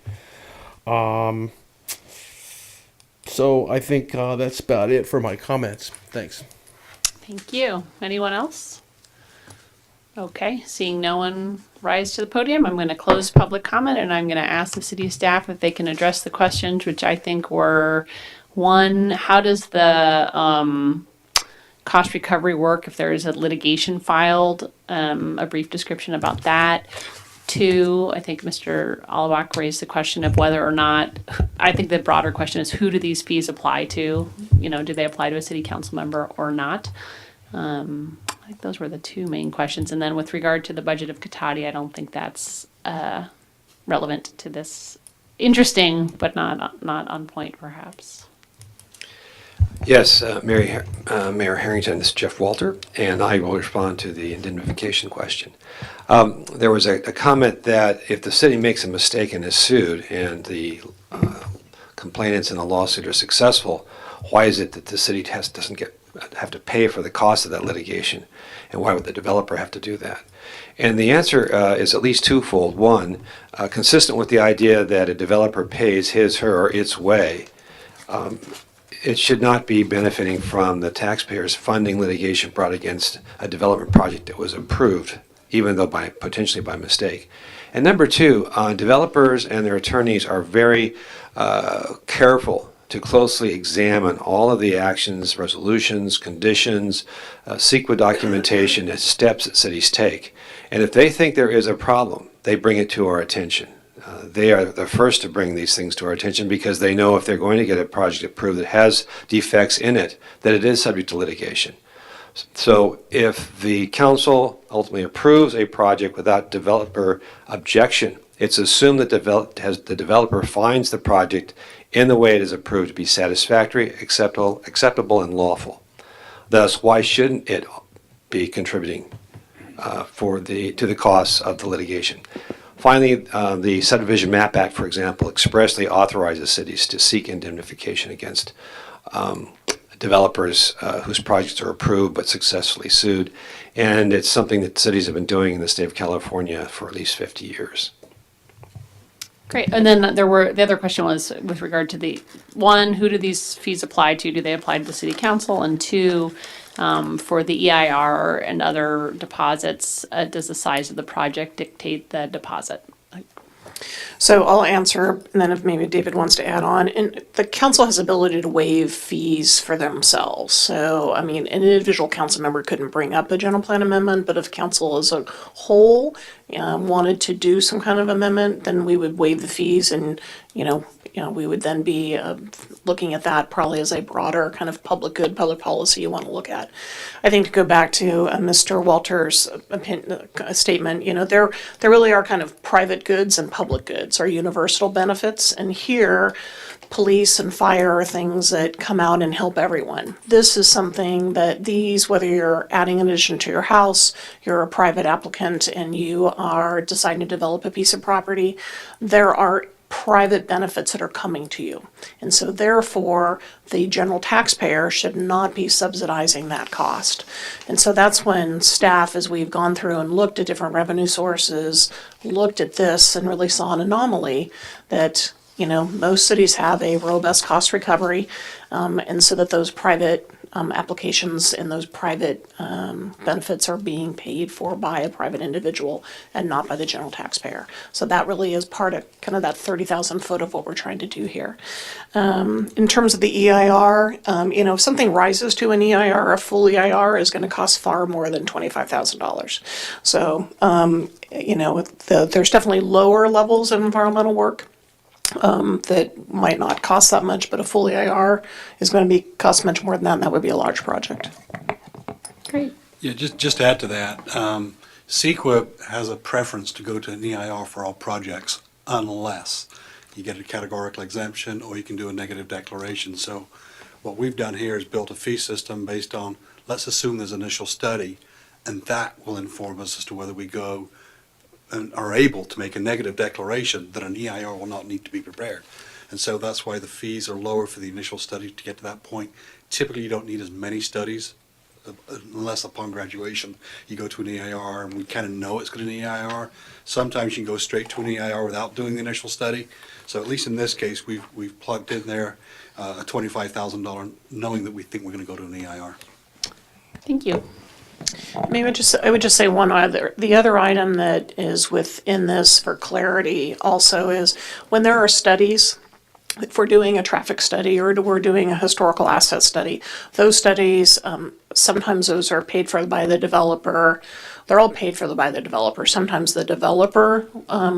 So I think that's about it for my comments. Thanks. Thank you. Anyone else? Okay, seeing no one rise to the podium, I'm going to close public comment, and I'm going to ask the city staff if they can address the questions, which I think were, one, how does the cost recovery work if there is a litigation filed? A brief description about that. 2, I think Mr. Allebach raised the question of whether or not, I think the broader question is, who do these fees apply to? Do they apply to a city council member or not? I think those were the 2 main questions. And then with regard to the budget of Cotati, I don't think that's relevant to this. Interesting, but not on point, perhaps. Yes, Mayor Harrington, this is Jeff Walter, and I will respond to the indemnification question. There was a comment that if the city makes a mistake and is sued, and the complainants in the lawsuit are successful, why is it that the city doesn't have to pay for the cost of that litigation, and why would the developer have to do that? And the answer is at least twofold. One, consistent with the idea that a developer pays his, her, or its way, it should not be benefiting from the taxpayers funding litigation brought against a development project that was approved, even though potentially by mistake. And number two, developers and their attorneys are very careful to closely examine all of the actions, resolutions, conditions, CEQA documentation, and steps that cities take. And if they think there is a problem, they bring it to our attention. They are the first to bring these things to our attention because they know if they're going to get a project approved that has defects in it, that it is subject to litigation. So if the council ultimately approves a project without developer objection, it's assumed that the developer finds the project in the way it is approved to be satisfactory, acceptable, and lawful. Thus, why shouldn't it be contributing to the costs of the litigation? Finally, the Subdivision Map Act, for example, expressly authorizes cities to seek indemnification against developers whose projects are approved but successfully sued. And it's something that cities have been doing in the state of California for at least 50 years. Great. And then the other question was with regard to the, one, who do these fees apply to? Do they apply to the city council? And two, for the EIR and other deposits, does the size of the project dictate the deposit? So I'll answer, and then if maybe David wants to add on. And the council has ability to waive fees for themselves. So, I mean, an individual council member couldn't bring up a general plan amendment, but if council as a whole wanted to do some kind of amendment, then we would waive the fees, and we would then be looking at that probably as a broader kind of public good, public policy you want to look at. I think to go back to Mr. Walter's statement, there really are kind of private goods and public goods, are universal benefits, and here police and fire are things that come out and help everyone. This is something that whether you're adding an addition to your house, you're a private applicant, and you are deciding to develop a piece of property, there are private benefits that are coming to you. And so therefore, the general taxpayer should not be subsidizing that cost. And so that's when staff, as we've gone through and looked at different revenue sources, looked at this and really saw an anomaly that most cities have a robust cost recovery, and so that those private applications and those private benefits are being paid for by a private individual and not by the general taxpayer. So that really is part of kind of that 30,000 foot of what we're trying to do here. In terms of the EIR, if something rises to an EIR, a full EIR is going to cost far more than $25,000. So, there's definitely lower levels of environmental work that might not cost that much, but a full EIR is going to cost much more than that, and that would be a large project. Great. Yeah, just to add to that, CEQA has a preference to go to an EIR for all projects unless you get a categorical exemption or you can do a negative declaration. So what we've done here is built a fee system based on, let's assume there's an initial study, and that will inform us as to whether we go and are able to make a negative declaration that an EIR will not need to be prepared. And so that's why the fees are lower for the initial study to get to that point. Typically, you don't need as many studies unless upon graduation you go to an EIR, and we kind of know it's going to be an EIR. Sometimes you can go straight to an EIR without doing the initial study. So at least in this case, we've plugged in there a $25,000 knowing that we think we're going to go to an EIR. Thank you. Maybe I would just say one other. The other item that is within this for clarity also is when there are studies, if we're doing a traffic study or we're doing a historical asset study, those studies, sometimes those are paid for by the developer. They're all paid for by the developer. Sometimes the developer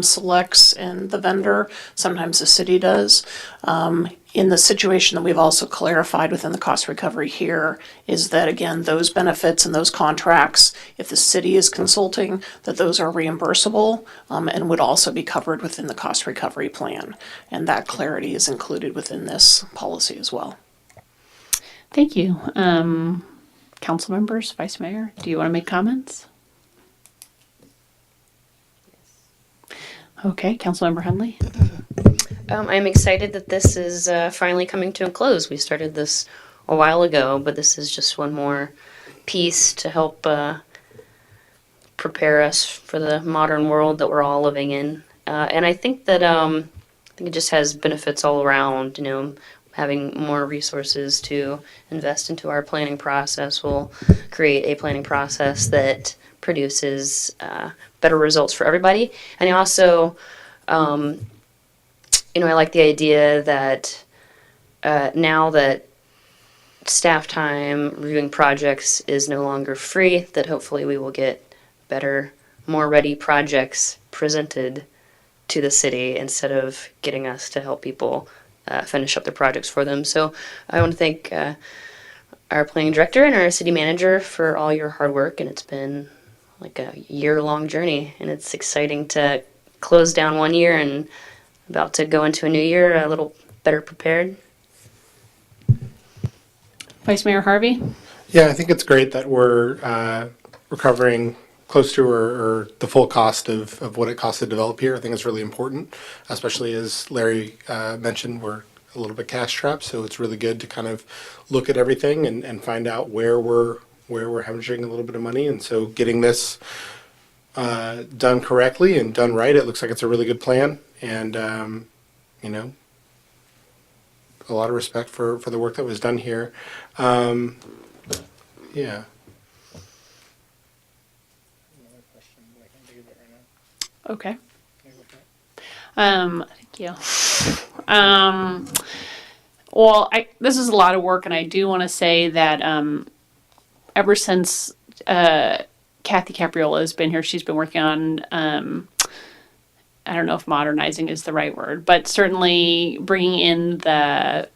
selects and the vendor, sometimes the city does. In the situation that we've also clarified within the cost recovery here is that, again, those benefits and those contracts, if the city is consulting, that those are reimbursable and would also be covered within the cost recovery plan. And that clarity is included within this policy as well. Thank you. Council members, Vice Mayor, do you want to make comments? Okay, Councilmember Hundley. I'm excited that this is finally coming to a close. We started this a while ago, but this is just one more piece to help prepare us for the modern world that we're all living in. And I think that I think it just has benefits all around. You know, having more resources to invest into our planning process will create a planning process that produces better results for everybody. And also, you know, I like the idea that now that staff time reviewing projects is no longer free, that hopefully we will get better, more ready projects presented to the city instead of getting us to help people finish up their projects for them. So I want to thank our planning director and our city manager for all your hard work, and it's been like a year-long journey, and it's exciting to close down one year and about to go into a new year a little better prepared. Vice Mayor Harvey? Yeah, I think it's great that we're recovering close to or the full cost of what it costs to develop here. I think it's really important, especially as Larry mentioned, we're a little bit cash strapped, so it's really good to kind of look at everything and find out where we're hemorrhaging a little bit of money. And so getting this done correctly and done right, it looks like it's a really good plan. And, you know, a lot of respect for the work that was done here. Yeah. Okay. Thank you. Well, this is a lot of work, and I do want to say that ever since Kathy Capriola has been here, she's been working on, I don't know if modernizing is the right word, but certainly bringing in the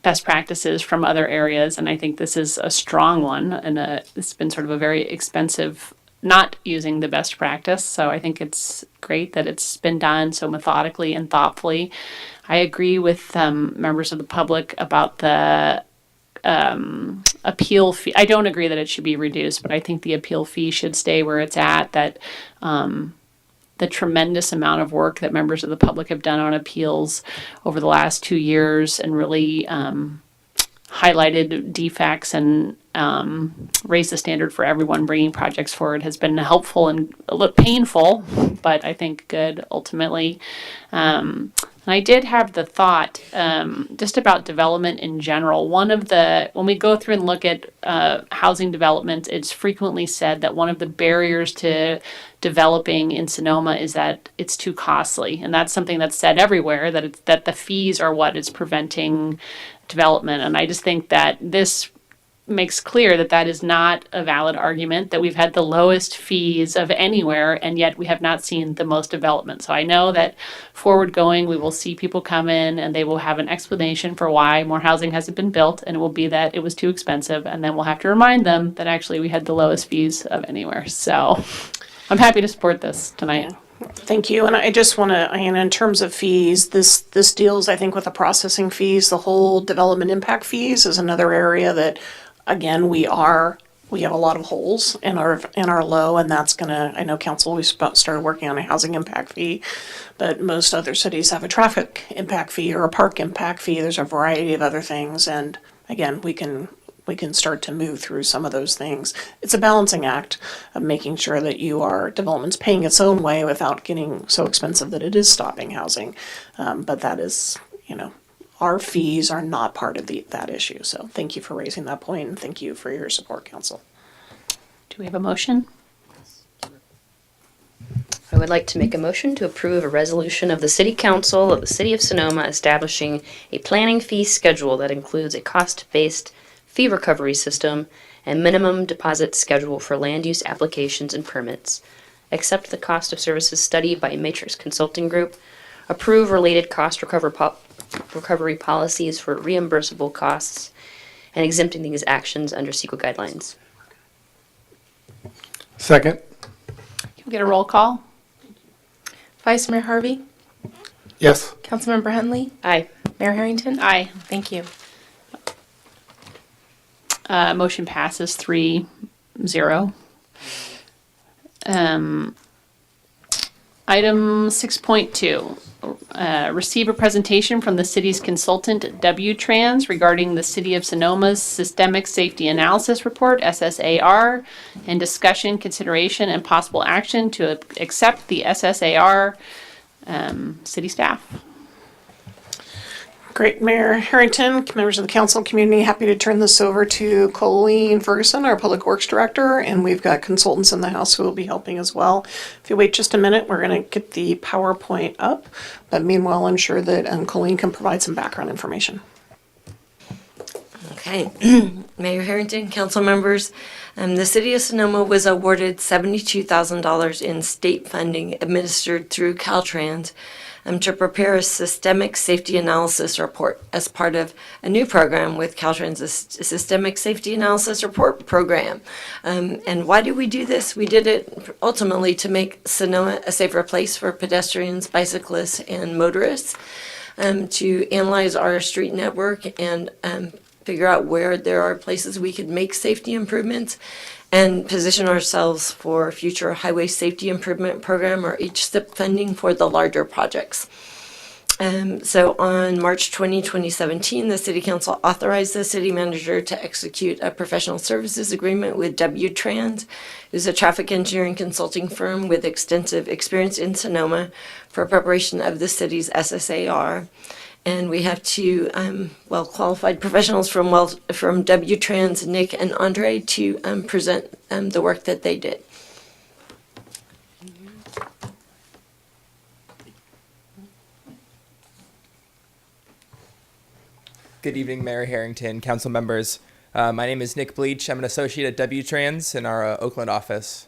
best practices from other areas, and I think this is a strong one, and it's been sort of a very expensive not using the best practice. So I think it's great that it's been done so methodically and thoughtfully. I agree with members of the public about the appeal fee. I don't agree that it should be reduced, but I think the appeal fee should stay where it's at. That the tremendous amount of work that members of the public have done on appeals over the last 2 years and really highlighted defects and raised the standard for everyone bringing projects forward has been helpful and a little painful, but I think good ultimately. And I did have the thought just about development in general. When we go through and look at housing development, it's frequently said that one of the barriers to developing in Sonoma is that it's too costly. And that's something that's said everywhere, that the fees are what is preventing development. And I just think that this makes clear that that is not a valid argument, that we've had the lowest fees of anywhere, and yet we have not seen the most development. So I know that forward going, we will see people come in and they will have an explanation for why more housing hasn't been built, and it will be that it was too expensive, and then we'll have to remind them that actually we had the lowest fees of anywhere. So I'm happy to support this tonight. Thank you. And I just want to, in terms of fees, this deals, I think, with the processing fees. The whole development impact fees is another area that, again, we have a lot of holes in our low, and that's gonna, I know council, we started working on a housing impact fee, but most other cities have a traffic impact fee or a park impact fee. There's a variety of other things, and again, we can start to move through some of those things. It's a balancing act of making sure that development's paying its own way without getting so expensive that it is stopping housing. But that is, our fees are not part of that issue. So thank you for raising that point, and thank you for your support, council. Do we have a motion? I would like to make a motion to approve a resolution of the City Council of the City of Sonoma establishing a planning fee schedule that includes a cost-based fee recovery system and minimum deposit schedule for land use applications and permits. Accept the cost of services study by Matrix Consulting Group. Approve related cost recovery policies for reimbursable costs and exempting these actions under CEQA guidelines. Second. Can we get a roll call? Vice Mayor Harvey? Yes. Councilmember Henley? Aye. Mayor Harrington? Aye. Thank you. Motion passes 3-0. Item 6.2, receive a presentation from the city's consultant, W-Trans, regarding the City of Sonoma's Systemic Safety Analysis Report, SSAR, and discussion, consideration, and possible action to accept the SSAR. City staff. Great. Mayor Harrington, members of the council community, happy to turn this over to Colleen Ferguson, our Public Works Director, and we've got consultants in the house who will be helping as well. If you wait just a minute, we're going to get the PowerPoint up, but meanwhile, I'm sure that Colleen can provide some background information. Okay, Mayor Harrington, council members, the City of Sonoma was awarded $72,000 in state funding administered through Caltrans to prepare a systemic safety analysis report as part of a new program with Caltrans' Systemic Safety Analysis Report program. And why did we do this? We did it ultimately to make Sonoma a safer place for pedestrians, bicyclists, and motorists, to analyze our street network and figure out where there are places we could make safety improvements and position ourselves for future highway safety improvement program or HSIP funding for the larger projects. So on March 20, 2017, the City Council authorized the City Manager to execute a professional services agreement with W-Trans, who's a traffic engineering consulting firm with extensive experience in Sonoma for preparation of the city's SSAR. And we have two well-qualified professionals from W-Trans, Nick and Andre, to present the work that they did. Good evening, Mayor Harrington, council members. My name is Nick Bleach. I'm an associate at W-Trans in our Oakland office.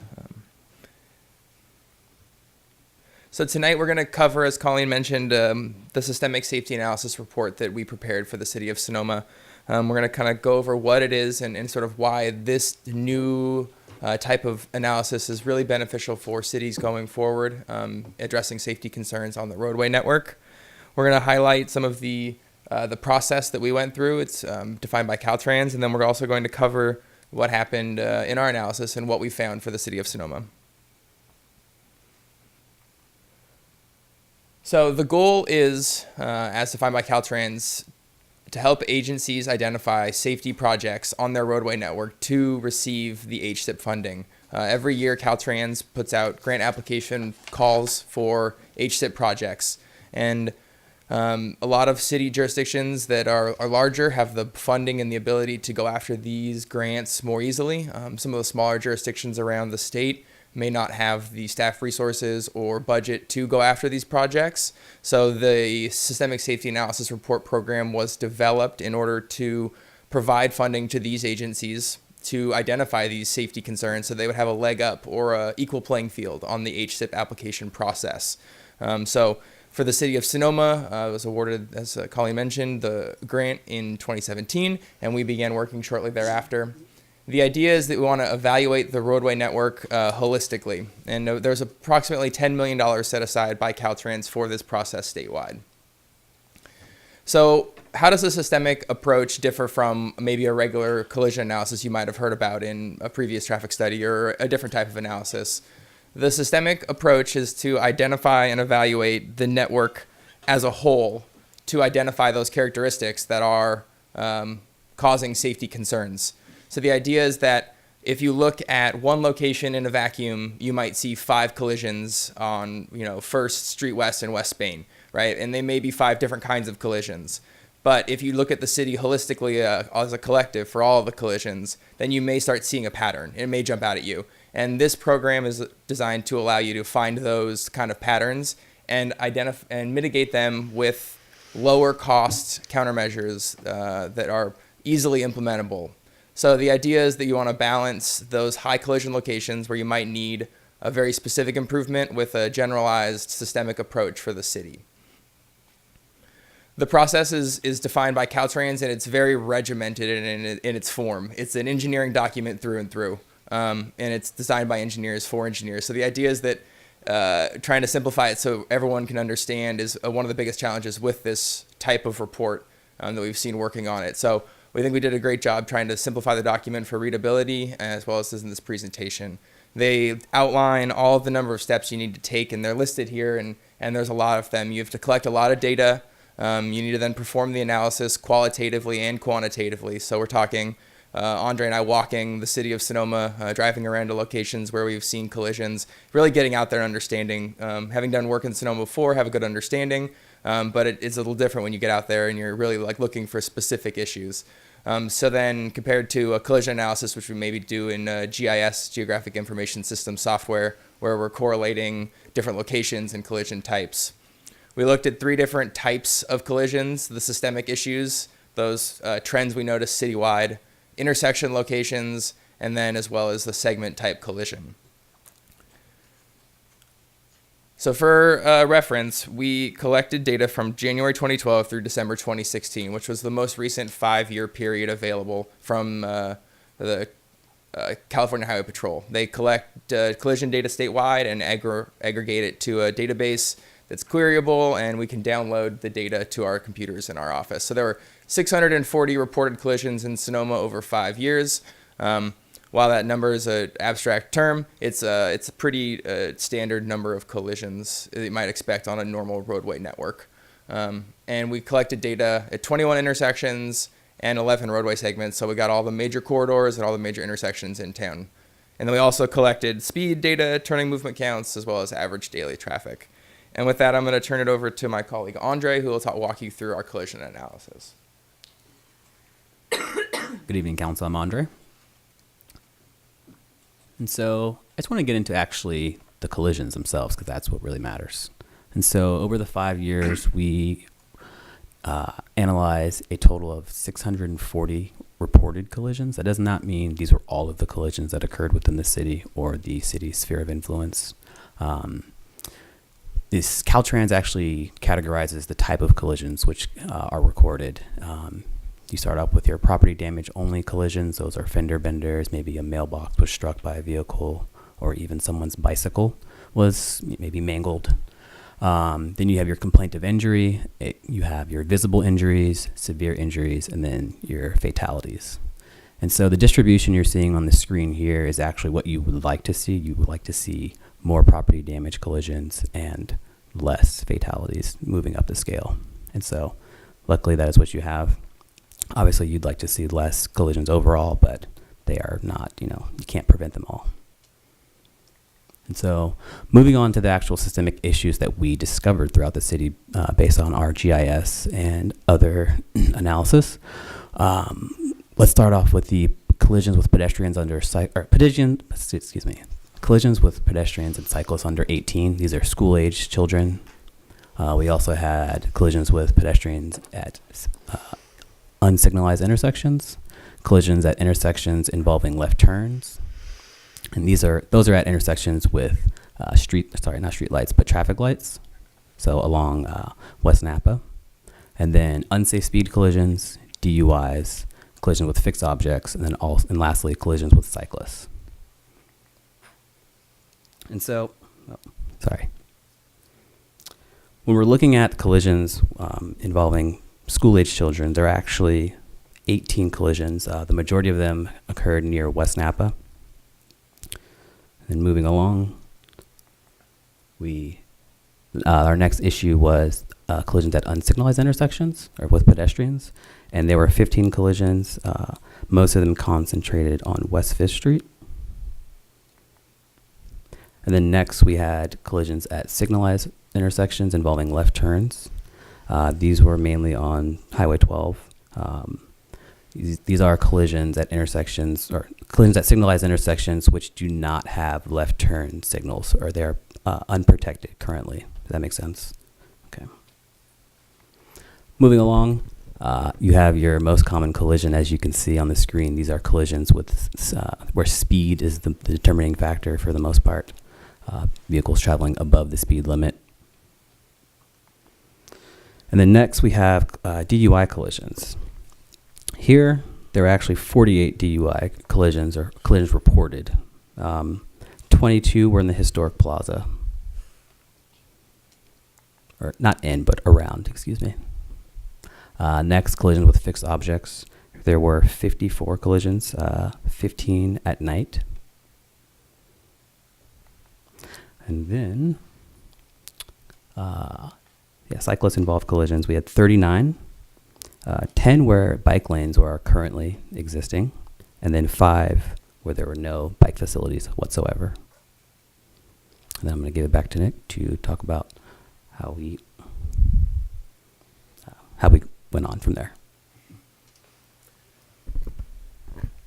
So tonight we're going to cover, as Colleen mentioned, the Systemic Safety Analysis Report that we prepared for the City of Sonoma. We're going to kind of go over what it is and sort of why this new type of analysis is really beneficial for cities going forward, addressing safety concerns on the roadway network. We're going to highlight some of the process that we went through. It's defined by Caltrans, and then we're also going to cover what happened in our analysis and what we found for the City of Sonoma. So the goal is, as defined by Caltrans, to help agencies identify safety projects on their roadway network to receive the HSIP funding. Every year, Caltrans puts out grant application calls for HSIP projects. And a lot of city jurisdictions that are larger have the funding and the ability to go after these grants more easily. Some of the smaller jurisdictions around the state may not have the staff resources or budget to go after these projects. So the Systemic Safety Analysis Report program was developed in order to provide funding to these agencies to identify these safety concerns so they would have a leg up or an equal playing field on the HSIP application process. So for the City of Sonoma, it was awarded, as Colleen mentioned, the grant in 2017, and we began working shortly thereafter. The idea is that we want to evaluate the roadway network holistically, and there's approximately $10 million set aside by Caltrans for this process statewide. So how does a systemic approach differ from maybe a regular collision analysis you might have heard about in a previous traffic study or a different type of analysis? The systemic approach is to identify and evaluate the network as a whole to identify those characteristics that are causing safety concerns. So the idea is that if you look at one location in a vacuum, you might see 5 collisions on, First Street West and West Spain, right? And they may be 5 different kinds of collisions. But if you look at the city holistically as a collective for all of the collisions, then you may start seeing a pattern. It may jump out at you. And this program is designed to allow you to find those kind of patterns and identify and mitigate them with lower cost countermeasures that are easily implementable. So the idea is that you want to balance those high collision locations where you might need a very specific improvement with a generalized systemic approach for the city. The process is defined by Caltrans, and it's very regimented in its form. It's an engineering document through and through, and it's designed by engineers for engineers. So the idea is that trying to simplify it so everyone can understand is one of the biggest challenges with this type of report that we've seen working on it. So we think we did a great job trying to simplify the document for readability as well as in this presentation. They outline all of the number of steps you need to take, and they're listed here, and there's a lot of them. You have to collect a lot of data. You need to then perform the analysis qualitatively and quantitatively. So we're talking Andre and I walking the city of Sonoma, driving around to locations where we've seen collisions, really getting out there and understanding. Having done work in Sonoma before, have a good understanding, but it's a little different when you get out there and you're really like looking for specific issues. So then compared to a collision analysis, which we maybe do in GIS, Geographic Information System software, where we're correlating different locations and collision types. We looked at 3 different types of collisions: the systemic issues, those trends we noticed citywide, intersection locations, and then as well as the segment type collision. So for reference, we collected data from January 2012 through December 2016, which was the most recent 5-year period available from the California Highway Patrol. They collect collision data statewide and aggregate it to a database that's queryable, and we can download the data to our computers in our office. So there were 640 reported collisions in Sonoma over 5 years. While that number is an abstract term, it's a pretty standard number of collisions that you might expect on a normal roadway network. And we collected data at 21 intersections and 11 roadway segments, so we got all the major corridors and all the major intersections in town. And then we also collected speed data, turning movement counts, as well as average daily traffic. And with that, I'm going to turn it over to my colleague Andre, who will walk you through our collision analysis. Good evening, Council. I'm Andre. And so I just want to get into actually the collisions themselves, because that's what really matters. And so over the 5 years, we analyzed a total of 640 reported collisions. That does not mean these were all of the collisions that occurred within the city or the city's sphere of influence. This Caltrans actually categorizes the type of collisions which are recorded. You start off with your property damage only collisions. Those are fender benders, maybe a mailbox was struck by a vehicle, or even someone's bicycle was maybe mangled. Then you have your complaint of injury. You have your visible injuries, severe injuries, and then your fatalities. And so the distribution you're seeing on the screen here is actually what you would like to see. You would like to see more property damage collisions and less fatalities, moving up the scale. And so luckily that is what you have. Obviously you'd like to see less collisions overall, but they are not, you can't prevent them all. And so moving on to the actual systemic issues that we discovered throughout the city based on our GIS and other analysis. Let's start off with the collisions with pedestrians collisions with pedestrians and cyclists under 18. These are school-age children. We also had collisions with pedestrians at unsignalized intersections, collisions at intersections involving left turns, and those are at intersections with not street lights, but traffic lights. So along West Napa, and then unsafe speed collisions, DUIs, collisions with fixed objects, and then lastly collisions with cyclists. And so, when we're looking at collisions involving school-age children, there are actually 18 collisions. The majority of them occurred near West Napa. And moving along, our next issue was collisions at unsignalized intersections or with pedestrians, and there were 15 collisions, most of them concentrated on West 5th Street. And then next we had collisions at signalized intersections involving left turns. These were mainly on Highway 12. These are collisions at intersections or collisions at signalized intersections which do not have left turn signals, or they're unprotected currently. Does that make sense? Okay. Moving along, you have your most common collision, as you can see on the screen. These are collisions with where speed is the determining factor for the most part. Vehicles traveling above the speed limit. And then next we have DUI collisions. Here, there are actually 48 DUI collisions or collisions reported. 22 were in the historic plaza. Or not in, but around, excuse me. Next, collisions with fixed objects. There were 54 collisions, 15 at night. And then, cyclist involved collisions. We had 39, 10 where bike lanes were currently existing, and then 5 where there were no bike facilities whatsoever. And then I'm going to give it back to Nick to talk about how we went on from there.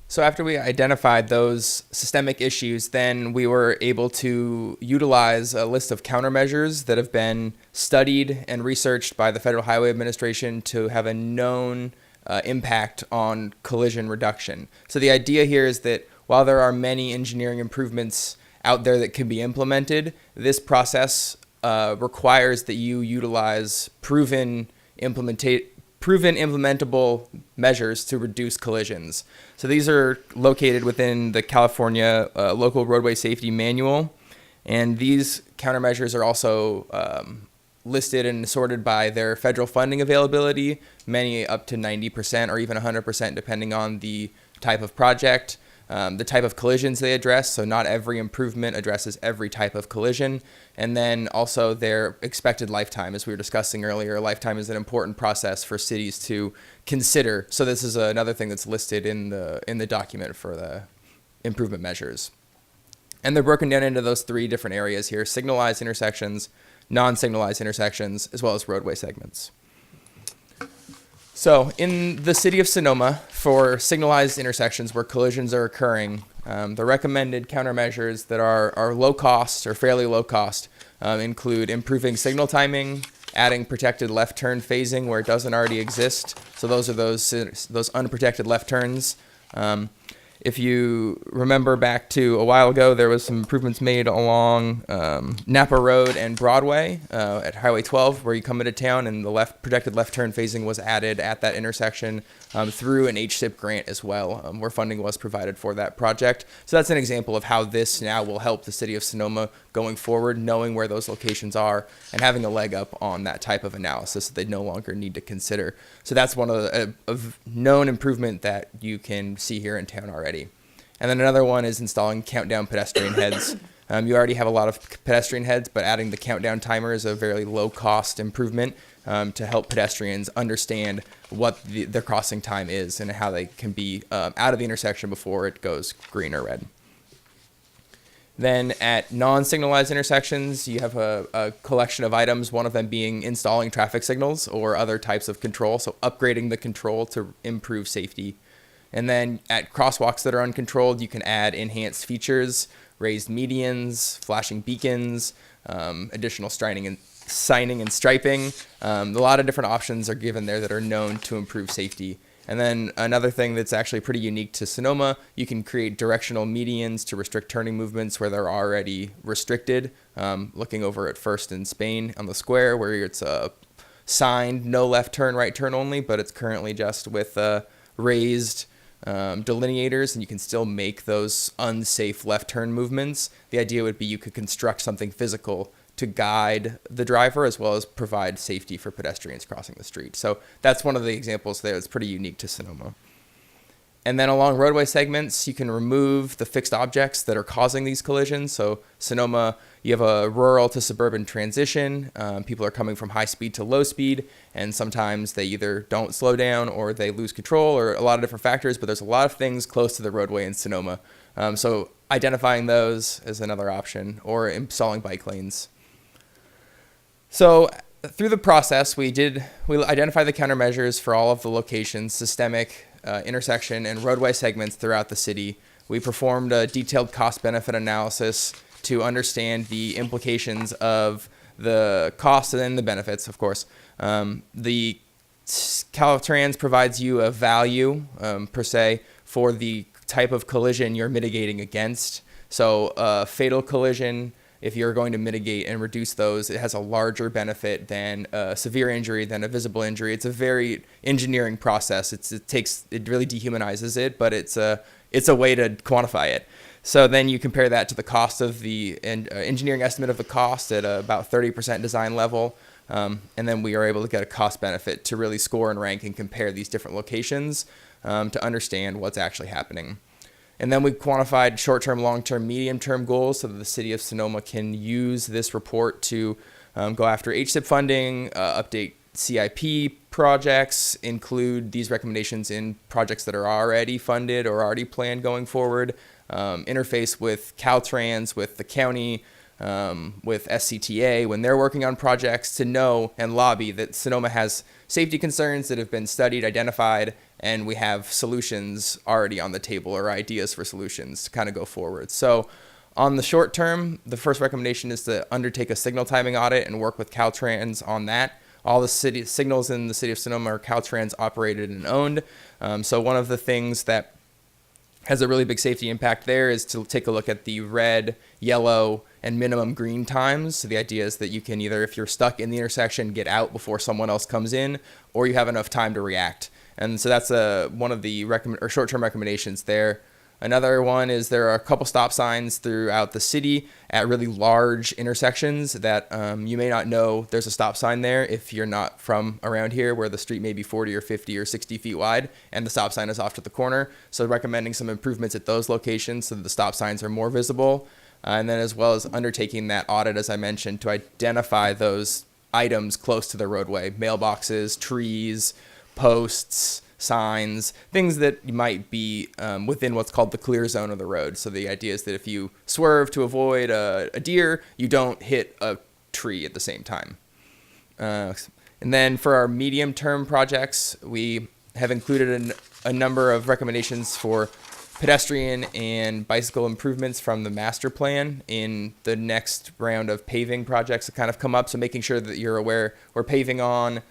So after we identified those systemic issues, then we were able to utilize a list of countermeasures that have been studied and researched by the Federal Highway Administration to have a known impact on collision reduction. So the idea here is that while there are many engineering improvements out there that can be implemented, this process requires that you utilize proven implementable measures to reduce collisions. So these are located within the California Local Roadway Safety Manual, and these countermeasures are also listed and sorted by their federal funding availability, many up to 90% or even 100% depending on the type of project, the type of collisions they address. So not every improvement addresses every type of collision. And then also their expected lifetime, as we were discussing earlier. Lifetime is an important process for cities to consider. So this is another thing that's listed in the document for the improvement measures. And they're broken down into those 3 different areas here: signalized intersections, non-signalized intersections, as well as roadway segments. So in the city of Sonoma, for signalized intersections where collisions are occurring, the recommended countermeasures that are low cost or fairly low cost include improving signal timing, adding protected left turn phasing where it doesn't already exist. So those are those unprotected left turns. If you remember back to a while ago, there was some improvements made along Napa Road and Broadway at Highway 12, where you come into town, and the protected left turn phasing was added at that intersection through an HSIP grant as well, where funding was provided for that project. So that's an example of how this now will help the city of Sonoma going forward, knowing where those locations are and having a leg up on that type of analysis that they no longer need to consider. So that's one of the known improvement that you can see here in town already. And then another one is installing countdown pedestrian heads. You already have a lot of pedestrian heads, but adding the countdown timer is a very low cost improvement to help pedestrians understand what their crossing time is and how they can be out of the intersection before it goes green or red. Then at non-signalized intersections, you have a collection of items, one of them being installing traffic signals or other types of control, so upgrading the control to improve safety. And then at crosswalks that are uncontrolled, you can add enhanced features, raised medians, flashing beacons, additional signing and striping. A lot of different options are given there that are known to improve safety. And then another thing that's actually pretty unique to Sonoma, you can create directional medians to restrict turning movements where they're already restricted. Looking over at First in Spain on the square, where it's a signed no left turn, right turn only, but it's currently just with raised delineators, and you can still make those unsafe left turn movements. The idea would be you could construct something physical to guide the driver as well as provide safety for pedestrians crossing the street. So that's one of the examples there that's pretty unique to Sonoma. And then along roadway segments, you can remove the fixed objects that are causing these collisions. So Sonoma, you have a rural to suburban transition. People are coming from high speed to low speed, and sometimes they either don't slow down or they lose control, or a lot of different factors, but there's a lot of things close to the roadway in Sonoma. So identifying those is another option, or installing bike lanes. So through the process, we identified the countermeasures for all of the locations, systemic, intersection, and roadway segments throughout the city. We performed a detailed cost-benefit analysis to understand the implications of the costs and then the benefits, of course. The Caltrans provides you a value, per se, for the type of collision you're mitigating against. So a fatal collision, if you're going to mitigate and reduce those, it has a larger benefit than a severe injury, than a visible injury. It's a very engineering process. It really dehumanizes it, but it's a way to quantify it. So then you compare that to the cost of the engineering estimate of the cost at about 30% design level. And then we are able to get a cost benefit to really score and rank and compare these different locations to understand what's actually happening. And then we quantified short-term, long-term, medium-term goals so that the city of Sonoma can use this report to go after HSIP funding, update CIP projects, include these recommendations in projects that are already funded or already planned going forward, interface with Caltrans, with the county, with SCTA when they're working on projects, to know and lobby that Sonoma has safety concerns that have been studied, identified, and we have solutions already on the table or ideas for solutions to kind of go forward. So on the short term, the first recommendation is to undertake a signal timing audit and work with Caltrans on that. All the city signals in the city of Sonoma are Caltrans operated and owned. So one of the things that has a really big safety impact there is to take a look at the red, yellow, and minimum green times. So the idea is that you can either, if you're stuck in the intersection, get out before someone else comes in, or you have enough time to react. And so that's one of the short-term recommendations there. Another one is there are a couple stop signs throughout the city at really large intersections that you may not know there's a stop sign there if you're not from around here, where the street may be 40 or 50 or 60 feet wide and the stop sign is off to the corner. So recommending some improvements at those locations so that the stop signs are more visible. And then as well as undertaking that audit, as I mentioned, to identify those items close to the roadway, mailboxes, trees, posts, signs, things that might be within what's called the clear zone of the road. So the idea is that if you swerve to avoid a deer, you don't hit a tree at the same time. And then for our medium-term projects, we have included a number of recommendations for pedestrian and bicycle improvements from the master plan in the next round of paving projects that kind of come up. So making sure that you're aware we're paving on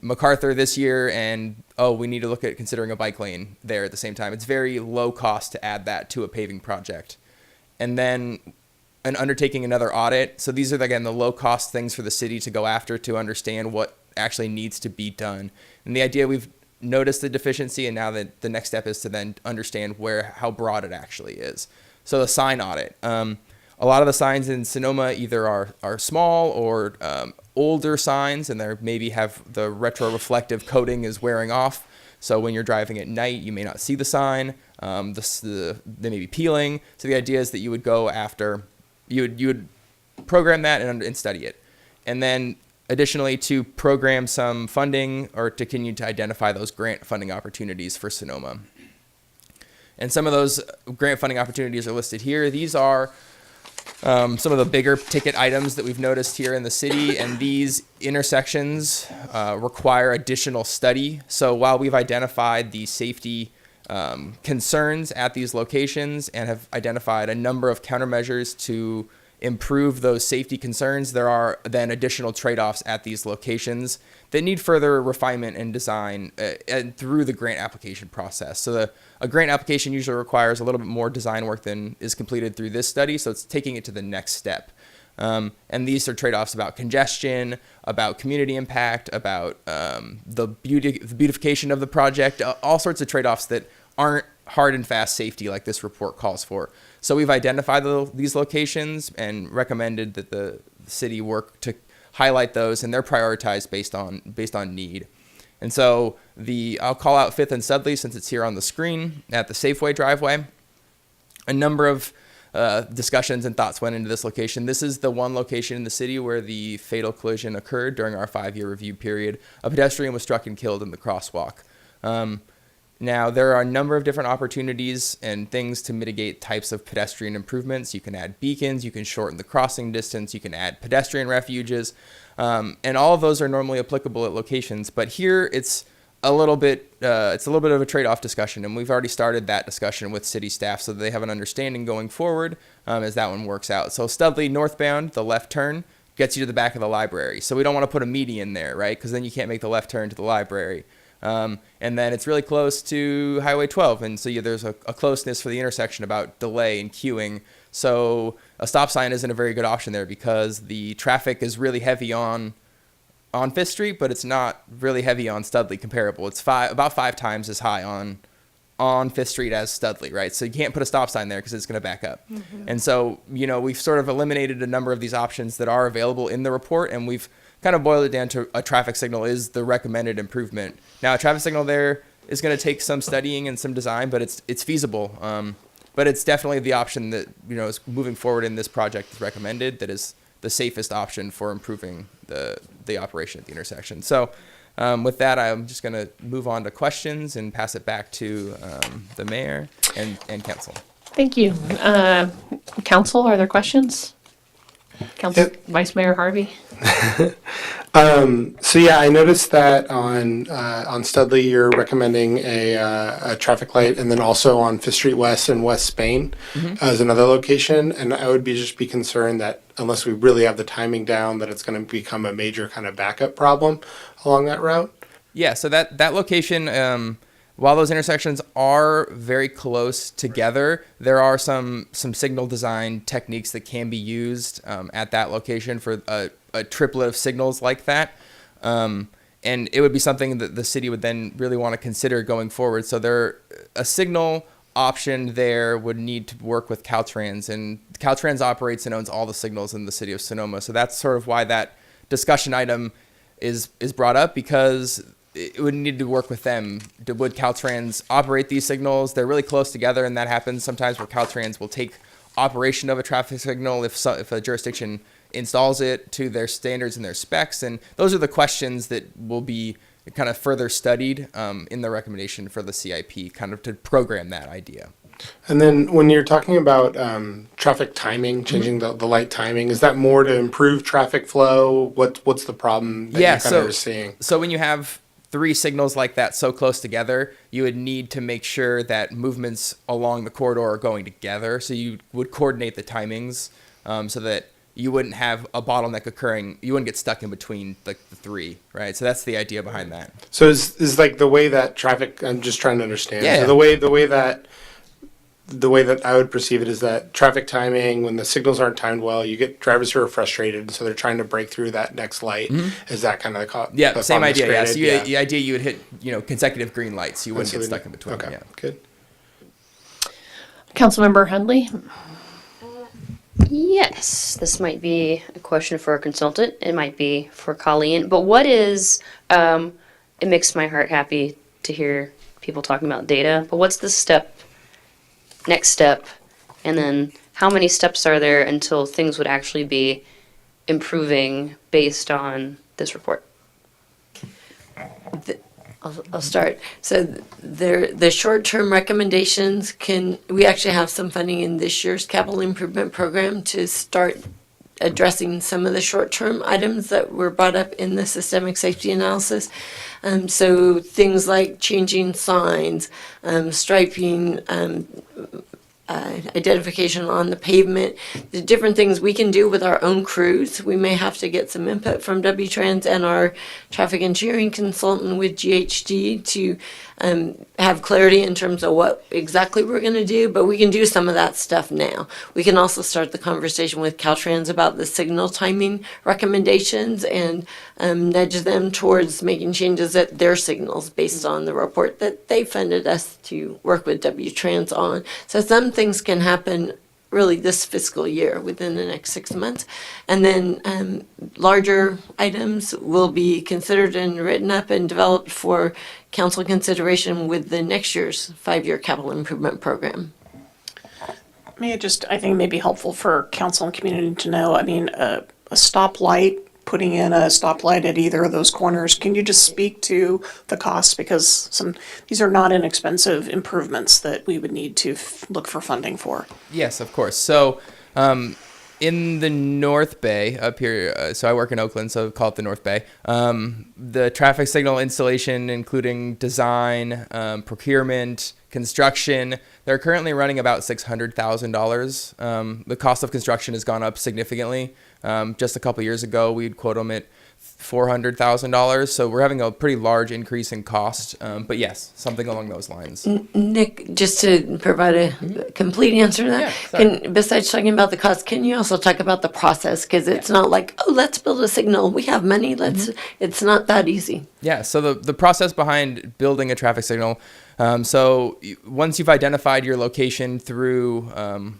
MacArthur this year, and we need to look at considering a bike lane there at the same time. It's very low cost to add that to a paving project. And then undertaking another audit. So these are, again, the low cost things for the city to go after to understand what actually needs to be done. And the idea, we've noticed the deficiency, and now that the next step is to then understand how broad it actually is. So the sign audit. A lot of the signs in Sonoma either are small or older signs, and they maybe have the retro-reflective coating is wearing off. So when you're driving at night, you may not see the sign. They may be peeling. So the idea is that you would go after, you would program that and study it. And then additionally, to program some funding or to continue to identify those grant funding opportunities for Sonoma. And some of those grant funding opportunities are listed here. These are some of the bigger ticket items that we've noticed here in the city, and these intersections require additional study. So while we've identified the safety concerns at these locations and have identified a number of countermeasures to improve those safety concerns, there are then additional trade-offs at these locations that need further refinement and design and through the grant application process. So a grant application usually requires a little bit more design work than is completed through this study, so it's taking it to the next step. And these are trade-offs about congestion, about community impact, about the beautification of the project, all sorts of trade-offs that aren't hard and fast safety like this report calls for. So we've identified these locations and recommended that the city work to highlight those, and they're prioritized based on need. And so I'll call out 5th and Sudley since it's here on the screen at the Safeway driveway. A number of discussions and thoughts went into this location. This is the one location in the city where the fatal collision occurred during our 5-year review period. A pedestrian was struck and killed in the crosswalk. Now, there are a number of different opportunities and things to mitigate types of pedestrian improvements. You can add beacons, you can shorten the crossing distance, you can add pedestrian refuges, and all of those are normally applicable at locations. But here, it's a little bit of a trade-off discussion, and we've already started that discussion with city staff so that they have an understanding going forward as that one works out. So Studley northbound, the left turn gets you to the back of the library. So we don't want to put a median there, right? Because then you can't make the left turn to the library. And then it's really close to Highway 12, and so there's a closeness for the intersection about delay and queuing. So a stop sign isn't a very good option there because the traffic is really heavy on 5th Street, but it's not really heavy on Studley comparable. It's about 5 times as high on 5th Street as Studley, right? So you can't put a stop sign there because it's going to back up. Mm-hmm. And so, we've sort of eliminated a number of these options that are available in the report, and we've kind of boiled it down to a traffic signal is the recommended improvement. Now, a traffic signal there is going to take some studying and some design, but it's feasible. But it's definitely the option that, is moving forward in this project is recommended, that is the safest option for improving the operation at the intersection. So with that, I'm just going to move on to questions and pass it back to the mayor and council. Thank you. Council, are there questions? Council Vice Mayor Harvey? So yeah, I noticed that on Studley, you're recommending a traffic light, and then also on Fifth Street West and West Spain as another location. And I would just be concerned that unless we really have the timing down, that it's going to become a major kind of backup problem along that route. Yeah, so that location, while those intersections are very close together, there are some signal design techniques that can be used at that location for a triplet of signals like that. And it would be something that the city would then really want to consider going forward. So a signal option there would need to work with Caltrans, and Caltrans operates and owns all the signals in the city of Sonoma. So that's sort of why that discussion item is brought up, because it would need to work with them. Would Caltrans operate these signals? They're really close together, and that happens sometimes where Caltrans will take operation of a traffic signal if a jurisdiction installs it to their standards and their specs. And those are the questions that will be kind of further studied in the recommendation for the CIP, kind of to program that idea. And then when you're talking about traffic timing, changing the light timing, is that more to improve traffic flow? What's the problem that you kind of are seeing? So when you have three signals like that so close together, you would need to make sure that movements along the corridor are going together. So you would coordinate the timings so that you wouldn't have a bottleneck occurring. You wouldn't get stuck in between the three, right? So that's the idea behind that. So is like the way that traffic, I'm just trying to understand. Yeah. So the way that I would perceive it is that traffic timing, when the signals aren't timed well, you get drivers who are frustrated, and so they're trying to break through that next light. Is that kind of the Same idea. Yeah. So created? the idea you would hit consecutive green lights. You wouldn't get stuck in between. Okay, Yeah. good. Councilmember Hundley? Yes, this might be a question for a consultant. It might be for Colleen. But what is, it makes my heart happy to hear people talking about data, but what's the next step, and then how many steps are there until things would actually be improving based on this report? I'll start. So the short-term recommendations we actually have some funding in this year's capital improvement program to start addressing some of the short-term items that were brought up in the systemic safety analysis. So things like changing signs, striping, identification on the pavement, the different things we can do with our own crews. We may have to get some input from W-Trans and our traffic engineering consultant with GHD to have clarity in terms of what exactly we're going to do, but we can do some of that stuff now. We can also start the conversation with Caltrans about the signal timing recommendations and nudge them towards making changes at their signals based on the report that they funded us to work with W-Trans on. So some things can happen really this fiscal year within the next 6 months. And then larger items will be considered and written up and developed for council consideration with the next year's 5-year capital improvement program. I think it may be helpful for council and community to know, a stoplight, putting in a stoplight at either of those corners, can you just speak to the cost? Because these are not inexpensive improvements that we would need to look for funding for. Yes, of course. So in the North Bay up here, so I work in Oakland, so call it the North Bay. The traffic signal installation, including design, procurement, construction, they're currently running about $600,000. The cost of construction has gone up significantly. Just a couple years ago, we'd quote them at $400,000. So we're having a pretty large increase in cost. But yes, something along those lines. Nick, just to provide a complete answer to that, besides talking about the cost, can you also talk about the process? Because it's not like, oh, let's build a signal. We have money. It's not that easy. Yeah, so the process behind building a traffic signal, so once you've identified your location through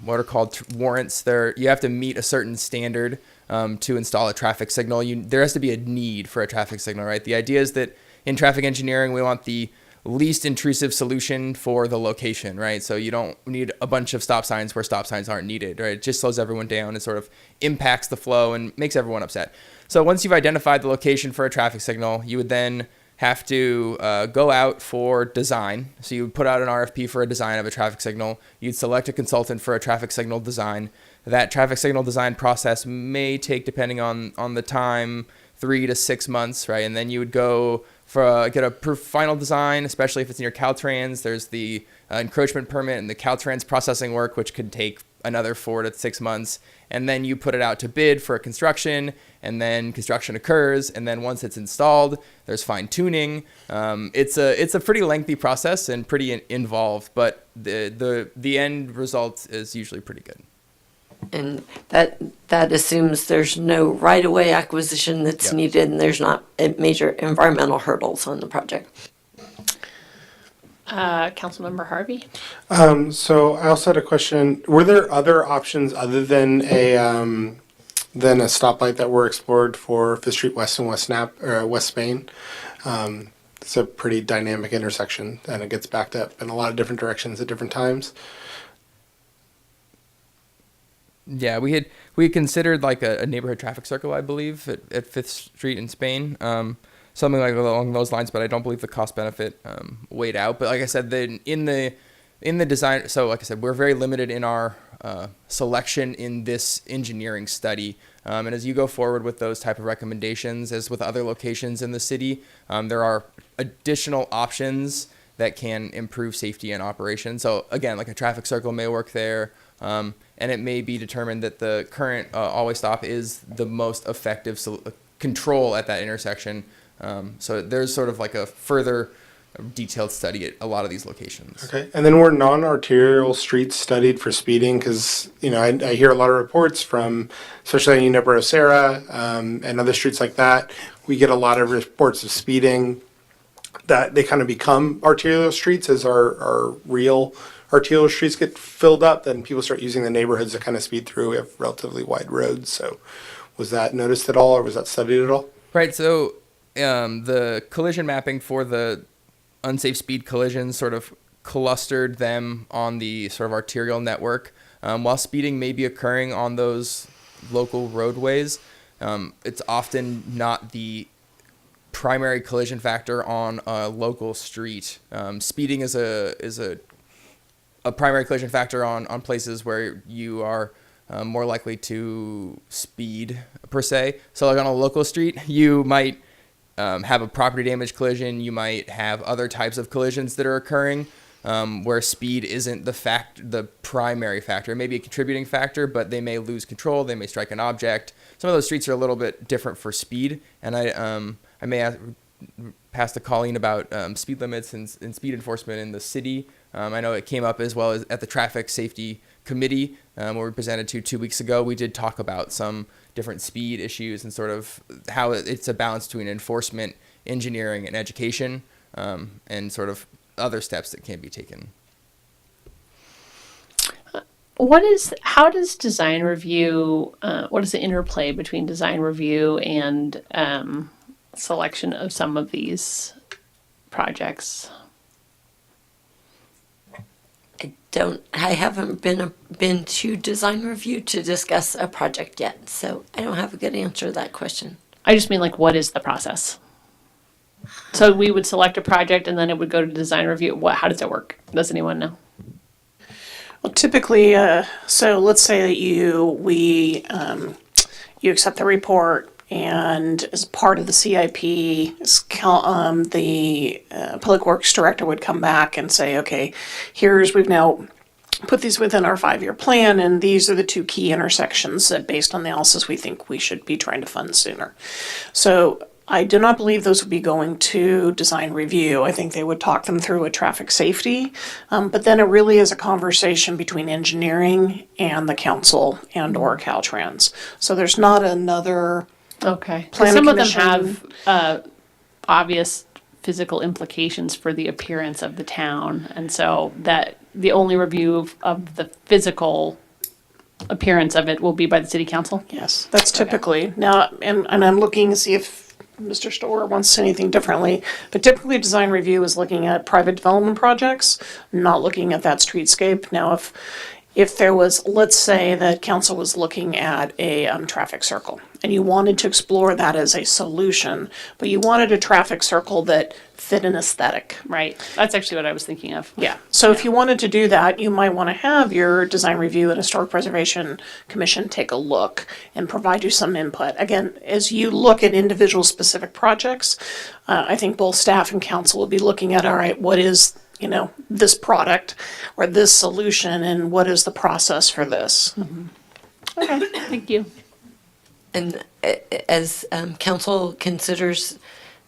what are called warrants, you have to meet a certain standard to install a traffic signal. There has to be a need for a traffic signal, right? The idea is that in traffic engineering, we want the least intrusive solution for the location, right? So you don't need a bunch of stop signs where stop signs aren't needed, right? It just slows everyone down and sort of impacts the flow and makes everyone upset. So once you've identified the location for a traffic signal, you would then have to go out for design. So you would put out an RFP for a design of a traffic signal. You'd select a consultant for a traffic signal design. That traffic signal design process may take, depending on the time, 3 to 6 months, right? And then you would go for get a final design, especially if it's near Caltrans. There's the encroachment permit and the Caltrans processing work, which could take another 4 to 6 months. And then you put it out to bid for construction, and then construction occurs. And then once it's installed, there's fine tuning. It's a pretty lengthy process and pretty involved, but the end result is usually pretty good. And that assumes there's no right-of-way acquisition that's needed, and there's not major environmental hurdles on the project. Councilmember Harvey? So I also had a question. Were there other options other than a stoplight that were explored for Fifth Street West and West Spain? It's a pretty dynamic intersection, and it gets backed up in a lot of different directions at different times. Yeah, we had considered like a neighborhood traffic circle, I believe, at Fifth Street in Spain, something like along those lines. But I don't believe the cost benefit weighed out. But like I said, in the design, so like I said, we're very limited in our selection in this engineering study. And as you go forward with those type of recommendations, as with other locations in the city, there are additional options that can improve safety and operation. So again, like a traffic circle may work there. And it may be determined that the current always stop is the most effective control at that intersection. So there's sort of like a further detailed study at a lot of these locations. Okay, and then were non-arterial streets studied for speeding? Because I hear a lot of reports from, especially in Unibro Serra and other streets like that. We get a lot of reports of speeding that they kind of become arterial streets as our real arterial streets get filled up, then people start using the neighborhoods to kind of speed through. We have relatively wide roads. So was that noticed at all, or was that studied at all? Right. So the collision mapping for the unsafe speed collisions sort of clustered them on the sort of arterial network. While speeding may be occurring on those local roadways, it's often not the primary collision factor on a local street. Speeding is a primary collision factor on places where you are more likely to speed per se. So like on a local street, you might have a property damage collision. You might have other types of collisions that are occurring where speed isn't the primary factor. It may be a contributing factor, but they may lose control. They may strike an object. Some of those streets are a little bit different for speed. And I may pass to Colleen about speed limits and speed enforcement in the city. I know it came up as well as at the Traffic Safety Committee where we presented 2 weeks ago. We did talk about some different speed issues and sort of how it's a balance between enforcement, engineering, and education, and sort of other steps that can be taken. How does design review, what is the interplay between design review and selection of some of these projects? I haven't been to design review to discuss a project yet, so I don't have a good answer to that question. I just mean, like, what is the process? So we would select a project and then it would go to design review. How does it work? Does anyone know? Well, typically, so let's say that you accept the report, and as part of the CIP, the Public Works Director would come back and say, okay, we've now put these within our 5-year plan, and these are the 2 key intersections that, based on the analysis, we think we should be trying to fund sooner. So I do not believe those would be going to design review. I think they would talk them through with traffic safety, but then it really is a conversation between engineering and the council and or Caltrans. So there's not another Okay. planning Some of them commission. have obvious physical implications for the appearance of the town, and so that the only review of the physical appearance of it will be by the city council. Yes, that's typically now, and I'm looking to see if Mr. Storer wants to say anything differently, but typically design review is looking at private development projects, not looking at that streetscape. Now, if there was, let's say that council was looking at a traffic circle and you wanted to explore that as a solution, but you wanted a traffic circle that fit an aesthetic. Right. That's actually what I was thinking of. Yeah. So if you wanted to do that, you might want to have your design review and historic preservation commission take a look and provide you some input. Again, as you look at individual specific projects, I think both staff and council will be looking at, all right, what is, this product or this solution, and what is the process for this? Okay, thank you. And as council considers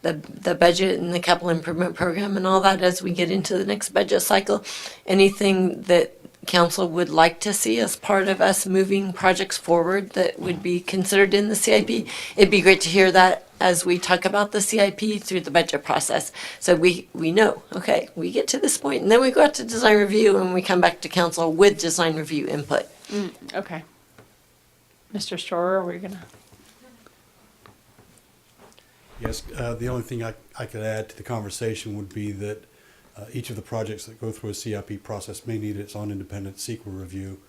the budget and the capital improvement program and all that as we get into the next budget cycle, anything that council would like to see as part of us moving projects forward that would be considered in the CIP, it'd be great to hear that as we talk about the CIP through the budget process. So we know, okay, we get to this point and then we go out to design review and we come back to council with design review input. Okay. Mr. Storer, we're gonna. Yes, the only thing I could add to the conversation would be that each of the projects that go through a CIP process may need its own independent CEQA review,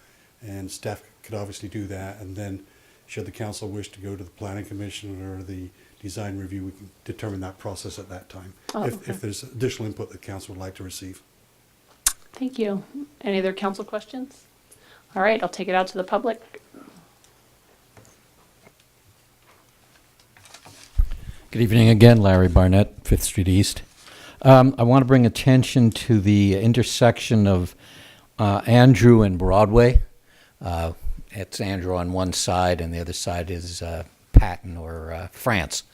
and staff could obviously do that. And then, should the council wish to go to the planning commission or the design review, we can determine that process at that time, if there's additional input that council would like to receive. Thank you. Any other council questions? All right, I'll take it out to the public. Good evening again, Larry Barnett, 5th Street East. I want to bring attention to the intersection of Andrew and Broadway. It's Andrew on one side, and the other side is Patton or France.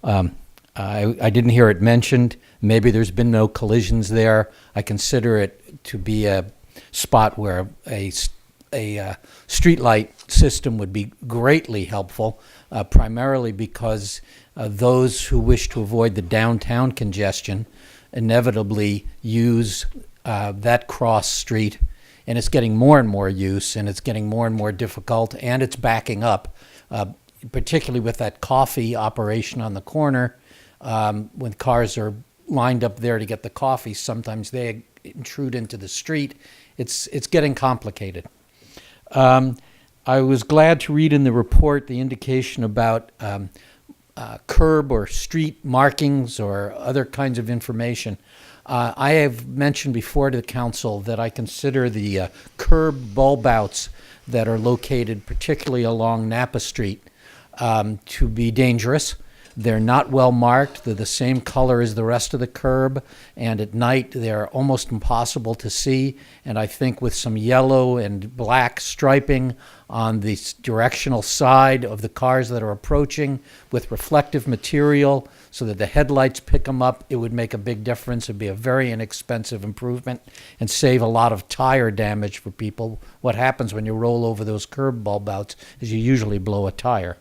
I didn't hear it mentioned. Maybe there's been no collisions there. I consider it to be a spot where a street light system would be greatly helpful, primarily because those who wish to avoid the downtown congestion inevitably use that cross street, and it's getting more and more use, and it's getting more and more difficult, and it's backing up, particularly with that coffee operation on the corner. When cars are lined up there to get the coffee, sometimes they intrude into the street. It's getting complicated. I was glad to read in the report the indication about curb or street markings or other kinds of information. I have mentioned before to the council that I consider the curb bulb outs that are located particularly along Napa Street to be dangerous. They're not well marked. They're the same color as the rest of the curb, and at night they're almost impossible to see. And I think with some yellow and black striping on the directional side of the cars that are approaching with reflective material so that the headlights pick them up, it would make a big difference. It'd be a very inexpensive improvement and save a lot of tire damage for people. What happens when you roll over those curb bulb outs is you usually blow a tire.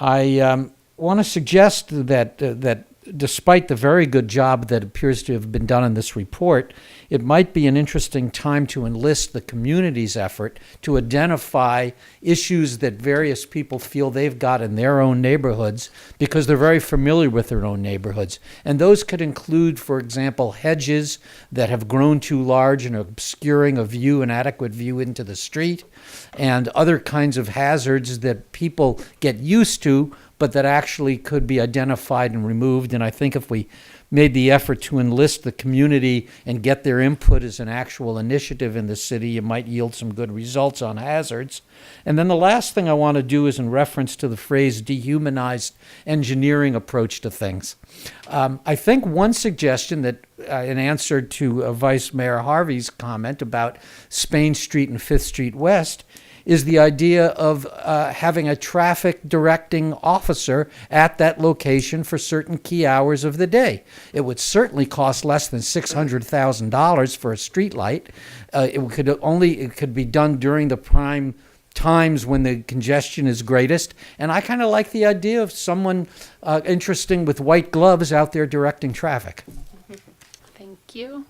I want to suggest that despite the very good job that appears to have been done in this report, it might be an interesting time to enlist the community's effort to identify issues that various people feel they've got in their own neighborhoods because they're very familiar with their own neighborhoods. And those could include, for example, hedges that have grown too large and are obscuring a view, an adequate view into the street, and other kinds of hazards that people get used to, but that actually could be identified and removed. And I think if we made the effort to enlist the community and get their input as an actual initiative in the city, it might yield some good results on hazards. And then the last thing I want to do is in reference to the phrase dehumanized engineering approach to things. I think one suggestion that, in answer to Vice Mayor Harvey's comment about Spain Street and 5th Street West, is the idea of having a traffic directing officer at that location for certain key hours of the day. It would certainly cost less than $600,000 for a street light. It could be done during the prime times when the congestion is greatest. And I kind of like the idea of someone interesting with white gloves out there directing traffic. Thank you.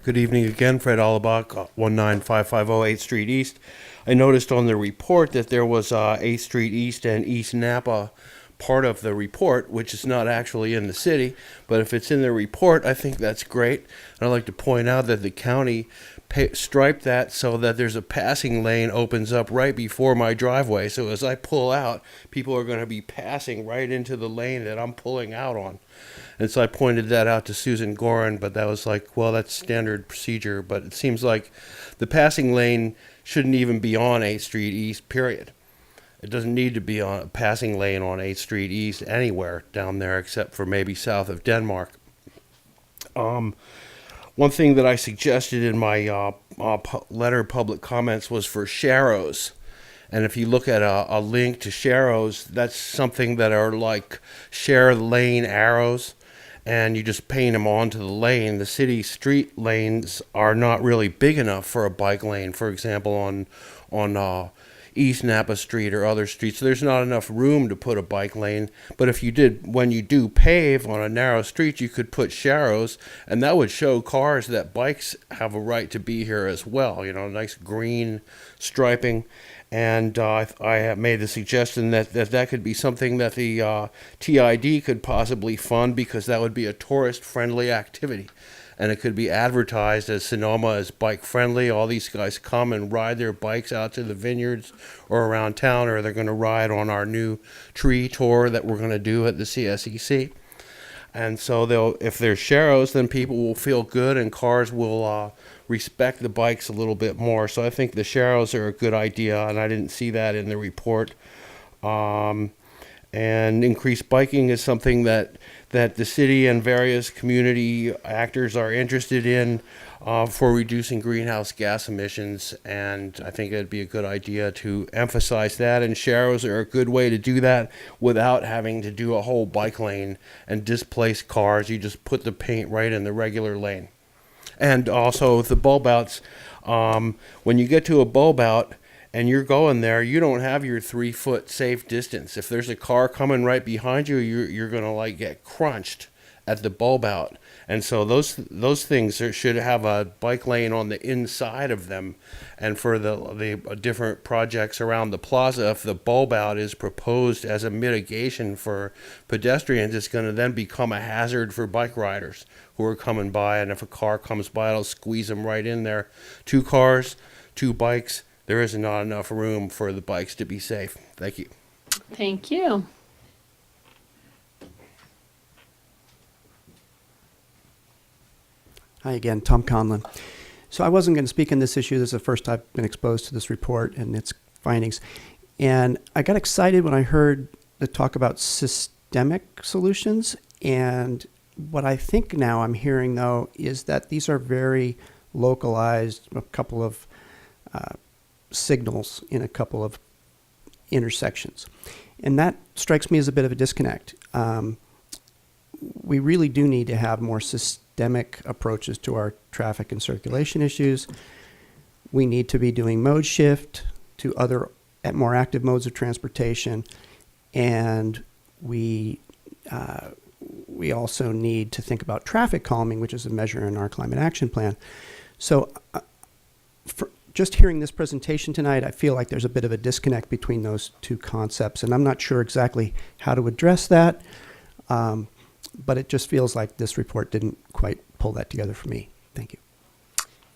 Good evening again, Fred Alabak, 19550 8th Street East. I noticed on the report that there was 8th Street East and East Napa part of the report, which is not actually in the city, but if it's in the report, I think that's great. And I'd like to point out that the county striped that so that there's a passing lane opens up right before my driveway. So as I pull out, people are going to be passing right into the lane that I'm pulling out on. And so I pointed that out to Susan Gorin, but that was like, well, that's standard procedure. But it seems like the passing lane shouldn't even be on 8th Street East, period. It doesn't need to be on a passing lane on 8th Street East anywhere down there except for maybe south of Denmark. One thing that I suggested in my letter public comments was for Sharrows. And if you look at a link to Sharrows, that's something that are like share lane arrows, and you just paint them onto the lane. The city street lanes are not really big enough for a bike lane, for example, on East Napa Street or other streets. There's not enough room to put a bike lane. But if you did, when you do pave on a narrow street, you could put Sharrows, and that would show cars that bikes have a right to be here as well. You know, nice green striping. And I have made the suggestion that could be something that the TID could possibly fund, because that would be a tourist-friendly activity. And it could be advertised as Sonoma is bike-friendly. All these guys come and ride their bikes out to the vineyards or around town, or they're going to ride on our new tree tour that we're going to do at the CSEC. And so if there's Sharrows, then people will feel good and cars will respect the bikes a little bit more. So I think the Sharrows are a good idea, and I didn't see that in the report. And increased biking is something that the city and various community actors are interested in for reducing greenhouse gas emissions, and I think it'd be a good idea to emphasize that, and Sharrows are a good way to do that without having to do a whole bike lane and displace cars. You just put the paint right in the regular lane. And also the bulb outs, when you get to a bulb out and you're going there, you don't have your 3-foot safe distance. If there's a car coming right behind you, you're going to like get crunched at the bulb out. And so those things should have a bike lane on the inside of them. And for the different projects around the plaza, if the bulb out is proposed as a mitigation for pedestrians, it's going to then become a hazard for bike riders who are coming by. And if a car comes by, it'll squeeze them right in there. 2 cars, 2 bikes. There is not enough room for the bikes to be safe. Thank you. Thank you. Hi again, Tom Conlon. So I wasn't going to speak on this issue. This is the first I've been exposed to this report and its findings. And I got excited when I heard the talk about systemic solutions. And what I think now I'm hearing, though, is that these are very localized, a couple of signals in a couple of intersections. And that strikes me as a bit of a disconnect. We really do need to have more systemic approaches to our traffic and circulation issues. We need to be doing mode shift to other more active modes of transportation, and we also need to think about traffic calming, which is a measure in our climate action plan. So for just hearing this presentation tonight, I feel like there's a bit of a disconnect between those two concepts, and I'm not sure exactly how to address that. But it just feels like this report didn't quite pull that together for me. Thank you.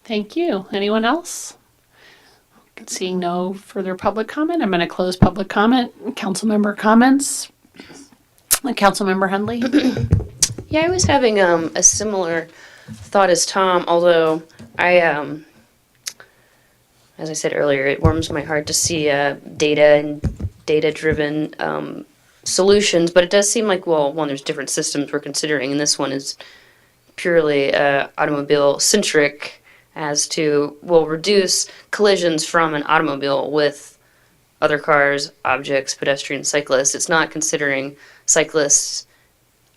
Thank you. Anyone else? Seeing no further public comment, I'm going to close public comment. Council member comments. Council member Hundley. Yeah, I was having a similar thought as Tom, although as I said earlier, it warms my heart to see data and data-driven solutions, but it does seem like, well, one, there's different systems we're considering, and this one is purely automobile-centric as to, will reduce collisions from an automobile with other cars, objects, pedestrians, cyclists. It's not considering cyclists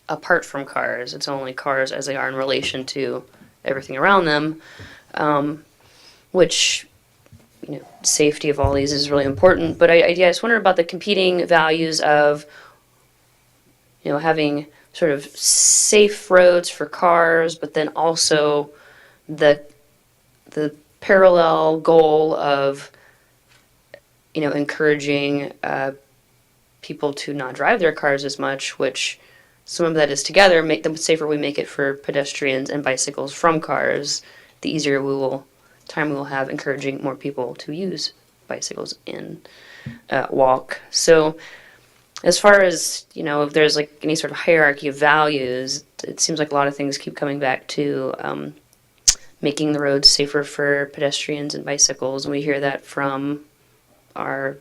apart from cars. It's only cars as they are in relation to everything around them, which, you know, safety of all these is really important. But I just wonder about the competing values of, having sort of safe roads for cars, but then also the parallel goal of, encouraging people to not drive their cars as much, which some of that is together, the safer we make it for pedestrians and bicycles from cars, the easier we will have encouraging more people to use bicycles and walk. So as far as, if there's like any sort of hierarchy of values, it seems like a lot of things keep coming back to making the roads safer for pedestrians and bicycles. And we hear that from our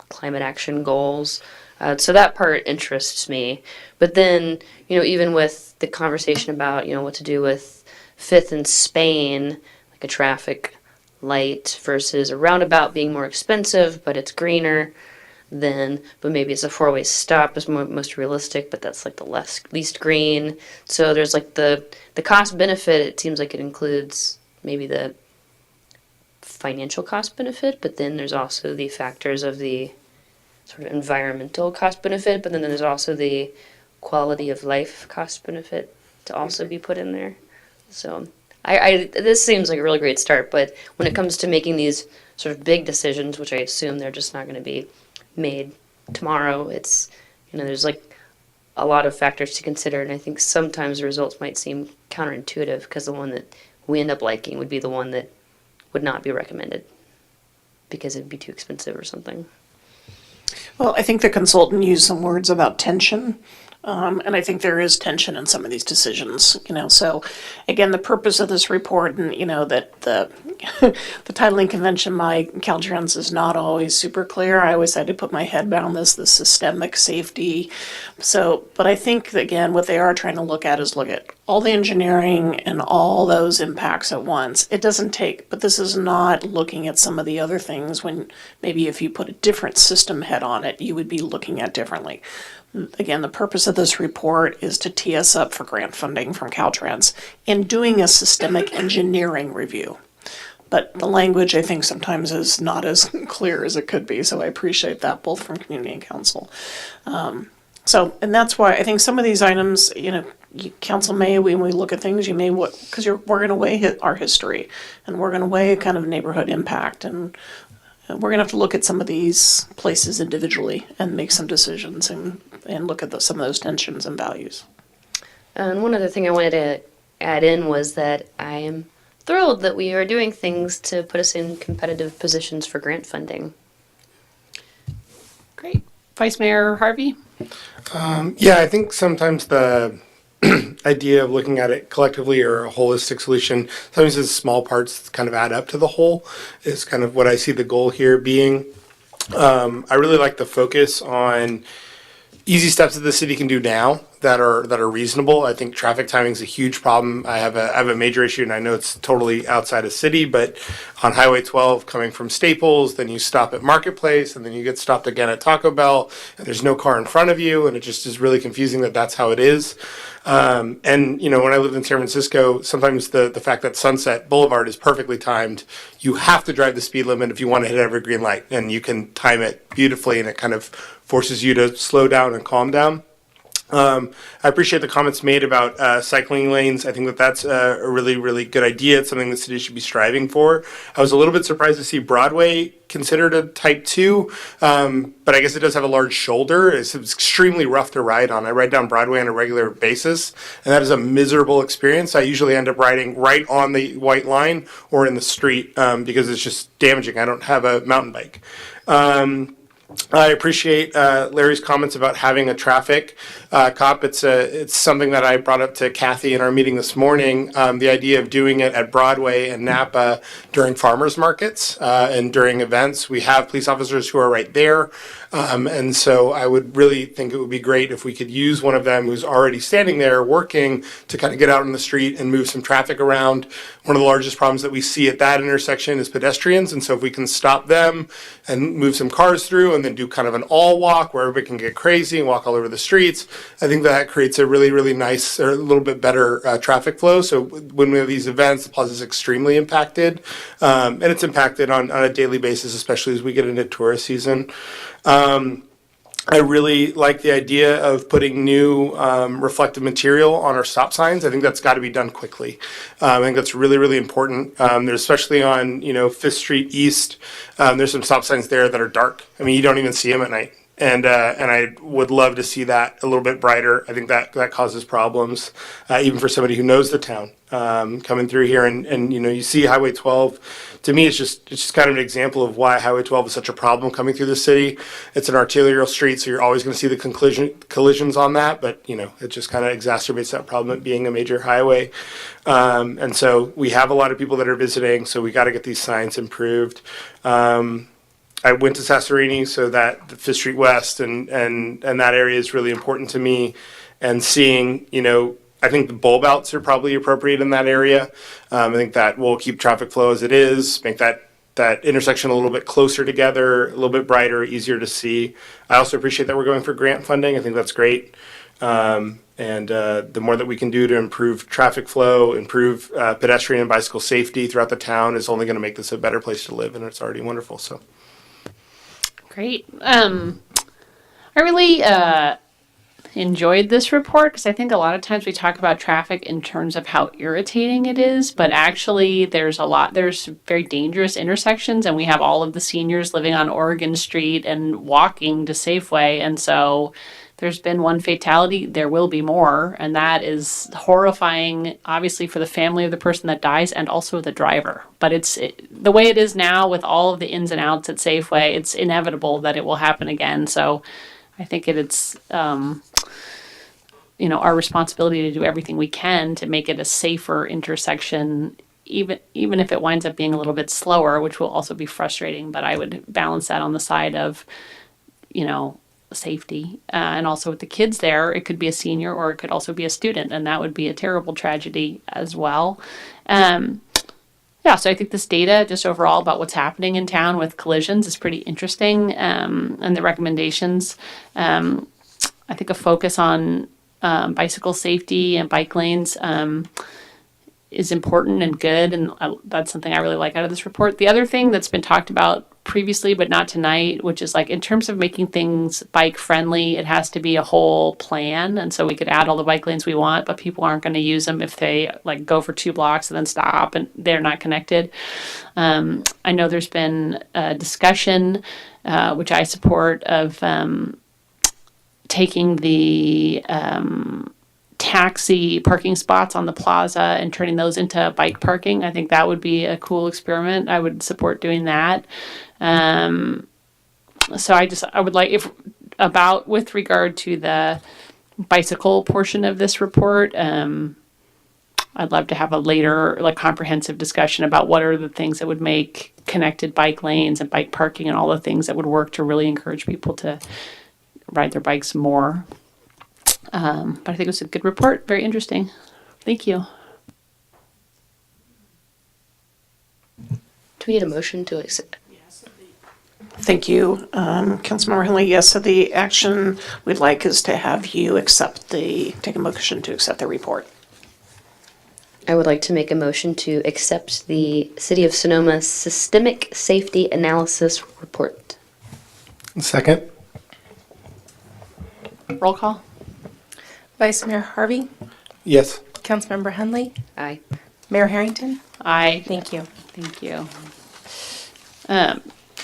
climate action goals. So that part interests me. But then, even with the conversation about, what to do with Fifth and Spain, like a traffic light versus a roundabout being more expensive, but it's greener, but maybe it's a four-way stop is most realistic, but that's like the least green. So there's like the cost benefit. It seems like it includes maybe the financial cost benefit, but then there's also the factors of the sort of environmental cost benefit, but then there's also the quality of life cost benefit to also be put in there. So this seems like a really great start, but when it comes to making these sort of big decisions, which I assume they're just not going to be made tomorrow, it's, there's like a lot of factors to consider, and I think sometimes the results might seem counterintuitive because the one that we end up liking would be the one that would not be recommended because it'd be too expensive or something. Well, I think the consultant used some words about tension. And I think there is tension in some of these decisions, So, again, the purpose of this report, and that the titling convention by Caltrans is not always super clear. I always had to put my head around the systemic safety. So, but I think again, what they are trying to look at is look at all the engineering and all those impacts at once. It doesn't take, but this is not looking at some of the other things when maybe if you put a different system head on it, you would be looking at differently. Again, the purpose of this report is to tee us up for grant funding from Caltrans in doing a systemic engineering review. But the language, I think, sometimes is not as clear as it could be, so I appreciate that both from community and council. And that's why I think some of these items, council may, when we look at things, you may, because we're going to weigh our history, and we're going to weigh kind of neighborhood impact, and we're going to have to look at some of these places individually and make some decisions and look at some of those tensions and values. And one other thing I wanted to add in was that I am thrilled that we are doing things to put us in competitive positions for grant funding. Great. Vice Mayor Harvey? Yeah, I think sometimes the idea of looking at it collectively or a holistic solution, sometimes the small parts kind of add up to the whole, is kind of what I see the goal here being. I really like the focus on easy steps that the city can do now that are reasonable. I think traffic timing is a huge problem. I have a major issue, and I know it's totally outside of city, but on Highway 12 coming from Staples, then you stop at Marketplace, and then you get stopped again at Taco Bell, and there's no car in front of you, and it just is really confusing that that's how it is. And when I lived in San Francisco, sometimes the fact that Sunset Boulevard is perfectly timed, you have to drive the speed limit if you want to hit every green light, and you can time it beautifully, and it kind of forces you to slow down and calm down. I appreciate the comments made about cycling lanes. I think that that's a really, really good idea. It's something the city should be striving for. I was a little bit surprised to see Broadway considered a type 2, but I guess it does have a large shoulder. It's extremely rough to ride on. I ride down Broadway on a regular basis, and that is a miserable experience. I usually end up riding right on the white line or in the street because it's just damaging. I don't have a mountain bike. I appreciate Larry's comments about having a traffic cop. It's something that I brought up to Kathy in our meeting this morning. The idea of doing it at Broadway and Napa during farmers markets and during events. We have police officers who are right there. And so I would really think it would be great if we could use one of them who's already standing there working to kind of get out on the street and move some traffic around. One of the largest problems that we see at that intersection is pedestrians. And so if we can stop them and move some cars through and then do kind of an all walk where everybody can get crazy and walk all over the streets, I think that creates a really, really nice or a little bit better traffic flow. So when we have these events, the plaza is extremely impacted. And it's impacted on a daily basis, especially as we get into tourist season. I really like the idea of putting new reflective material on our stop signs. I think that's got to be done quickly. I think that's really, really important. There's especially on 5th Street East. There's some stop signs there that are dark. I mean, you don't even see them at night. And I would love to see that a little bit brighter. I think that causes problems, even for somebody who knows the town coming through here. And you see Highway 12. To me, it's just kind of an example of why Highway 12 is such a problem coming through the city. It's an arterial street, so you're always going to see the collisions on that. But it just kind of exacerbates that problem of being a major highway. And so we have a lot of people that are visiting, so we got to get these signs improved. I went to Sasserini, so that the 5th Street West and that area is really important to me. And seeing, I think the bulb outs are probably appropriate in that area. I think that will keep traffic flow as it is, make that intersection a little bit closer together, a little bit brighter, easier to see. I also appreciate that we're going for grant funding. I think that's great. And the more that we can do to improve traffic flow, improve pedestrian and bicycle safety throughout the town is only going to make this a better place to live, and it's already wonderful. So. Great. I really enjoyed this report because I think a lot of times we talk about traffic in terms of how irritating it is, but actually there's very dangerous intersections, and we have all of the seniors living on Oregon Street and walking to Safeway, and so there's been one fatality. There will be more, and that is horrifying, obviously, for the family of the person that dies and also the driver. But the way it is now with all of the ins and outs at Safeway, it's inevitable that it will happen again. So I think it's our responsibility to do everything we can to make it a safer intersection, even if it winds up being a little bit slower, which will also be frustrating. But I would balance that on the side of, safety, and also with the kids there, it could be a senior or it could also be a student, and that would be a terrible tragedy as well. So I think this data just overall about what's happening in town with collisions is pretty interesting, and the recommendations, I think a focus on bicycle safety and bike lanes is important and good, and that's something I really like out of this report. The other thing that's been talked about previously but not tonight, which is in terms of making things bike friendly, it has to be a whole plan, and so we could add all the bike lanes we want, but people aren't going to use them if they go for 2 blocks and then stop and they're not connected. I know there's been a discussion, which I support, of taking the taxi parking spots on the plaza and turning those into bike parking. I think that would be a cool experiment. I would support doing that. So I would like, with regard to the bicycle portion of this report, I'd love to have a later comprehensive discussion about what are the things that would make connected bike lanes and bike parking and all the things that would work to really encourage people to ride their bikes more. But I think it was a good report. Very interesting. Thank you. Do we need a motion to accept? Thank you, Councilmember Henley. Yes, so the action we'd like is to have you take a motion to accept the report. I would like to make a motion to accept the City of Sonoma Systemic Safety Analysis Report. Second. Roll call. Vice Mayor Harvey? Yes. Councilmember Henley? Aye. Mayor Harrington? Aye. Thank you. Thank you.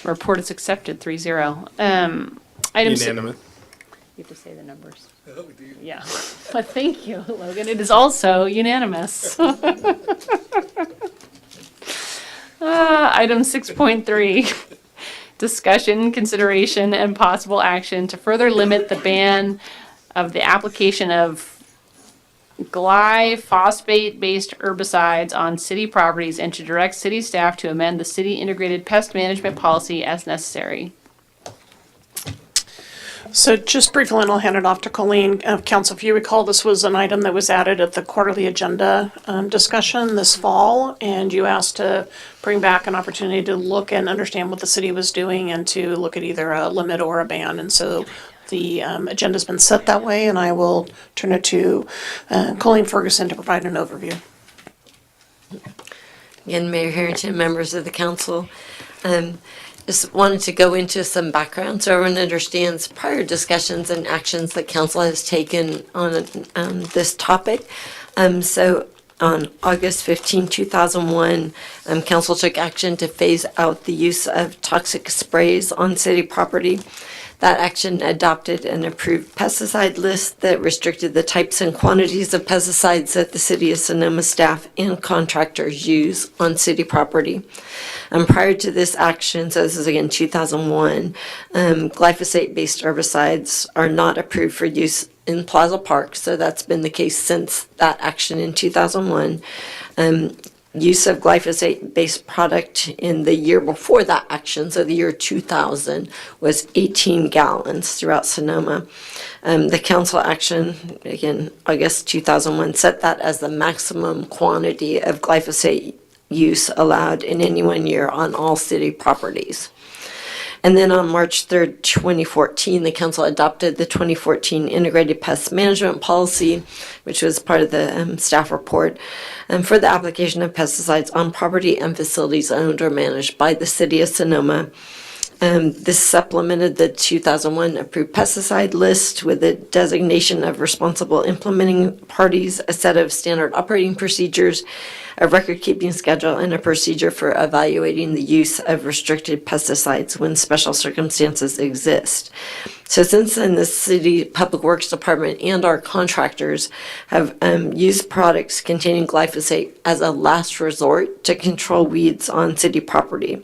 Report is accepted 3-0. Unanimous. You have to say the numbers. Oh, we do. Yeah. But thank you, Logan. It is also unanimous. Item 6.3. Discussion, consideration, and possible action to further limit the ban of the application of glyphosate-based herbicides on city properties and to direct city staff to amend the city integrated pest management policy as necessary. So just briefly, and I'll hand it off to Colleen. Council, if you recall, this was an item that was added at the quarterly agenda discussion this fall, and you asked to bring back an opportunity to look and understand what the city was doing and to look at either a limit or a ban. And so the agenda's been set that way, and I will turn it to Colleen Ferguson to provide an overview. Again, Mayor Harrington, members of the council. just wanted to go into some background so everyone understands prior discussions and actions that council has taken on this topic. So on August 15, 2001, council took action to phase out the use of toxic sprays on city property. That action adopted an approved pesticide list that restricted the types and quantities of pesticides that the City of Sonoma staff and contractors use on city property. Prior to this action, so this is again 2001, glyphosate-based herbicides are not approved for use in Plaza Park, so that's been the case since that action in 2001. Use of glyphosate-based product in the year before that action, so the year 2000, was 18 gallons throughout Sonoma. The council action, again, August 2001, set that as the maximum quantity of glyphosate use allowed in any 1 year on all city properties. And then on March 3rd, 2014, the council adopted the 2014 Integrated Pest Management Policy, which was part of the staff report, for the application of pesticides on property and facilities owned or managed by the City of Sonoma. This supplemented the 2001 approved pesticide list with a designation of responsible implementing parties, a set of standard operating procedures, a record-keeping schedule, and a procedure for evaluating the use of restricted pesticides when special circumstances exist. So since then, the City Public Works Department and our contractors have used products containing glyphosate as a last resort to control weeds on city property.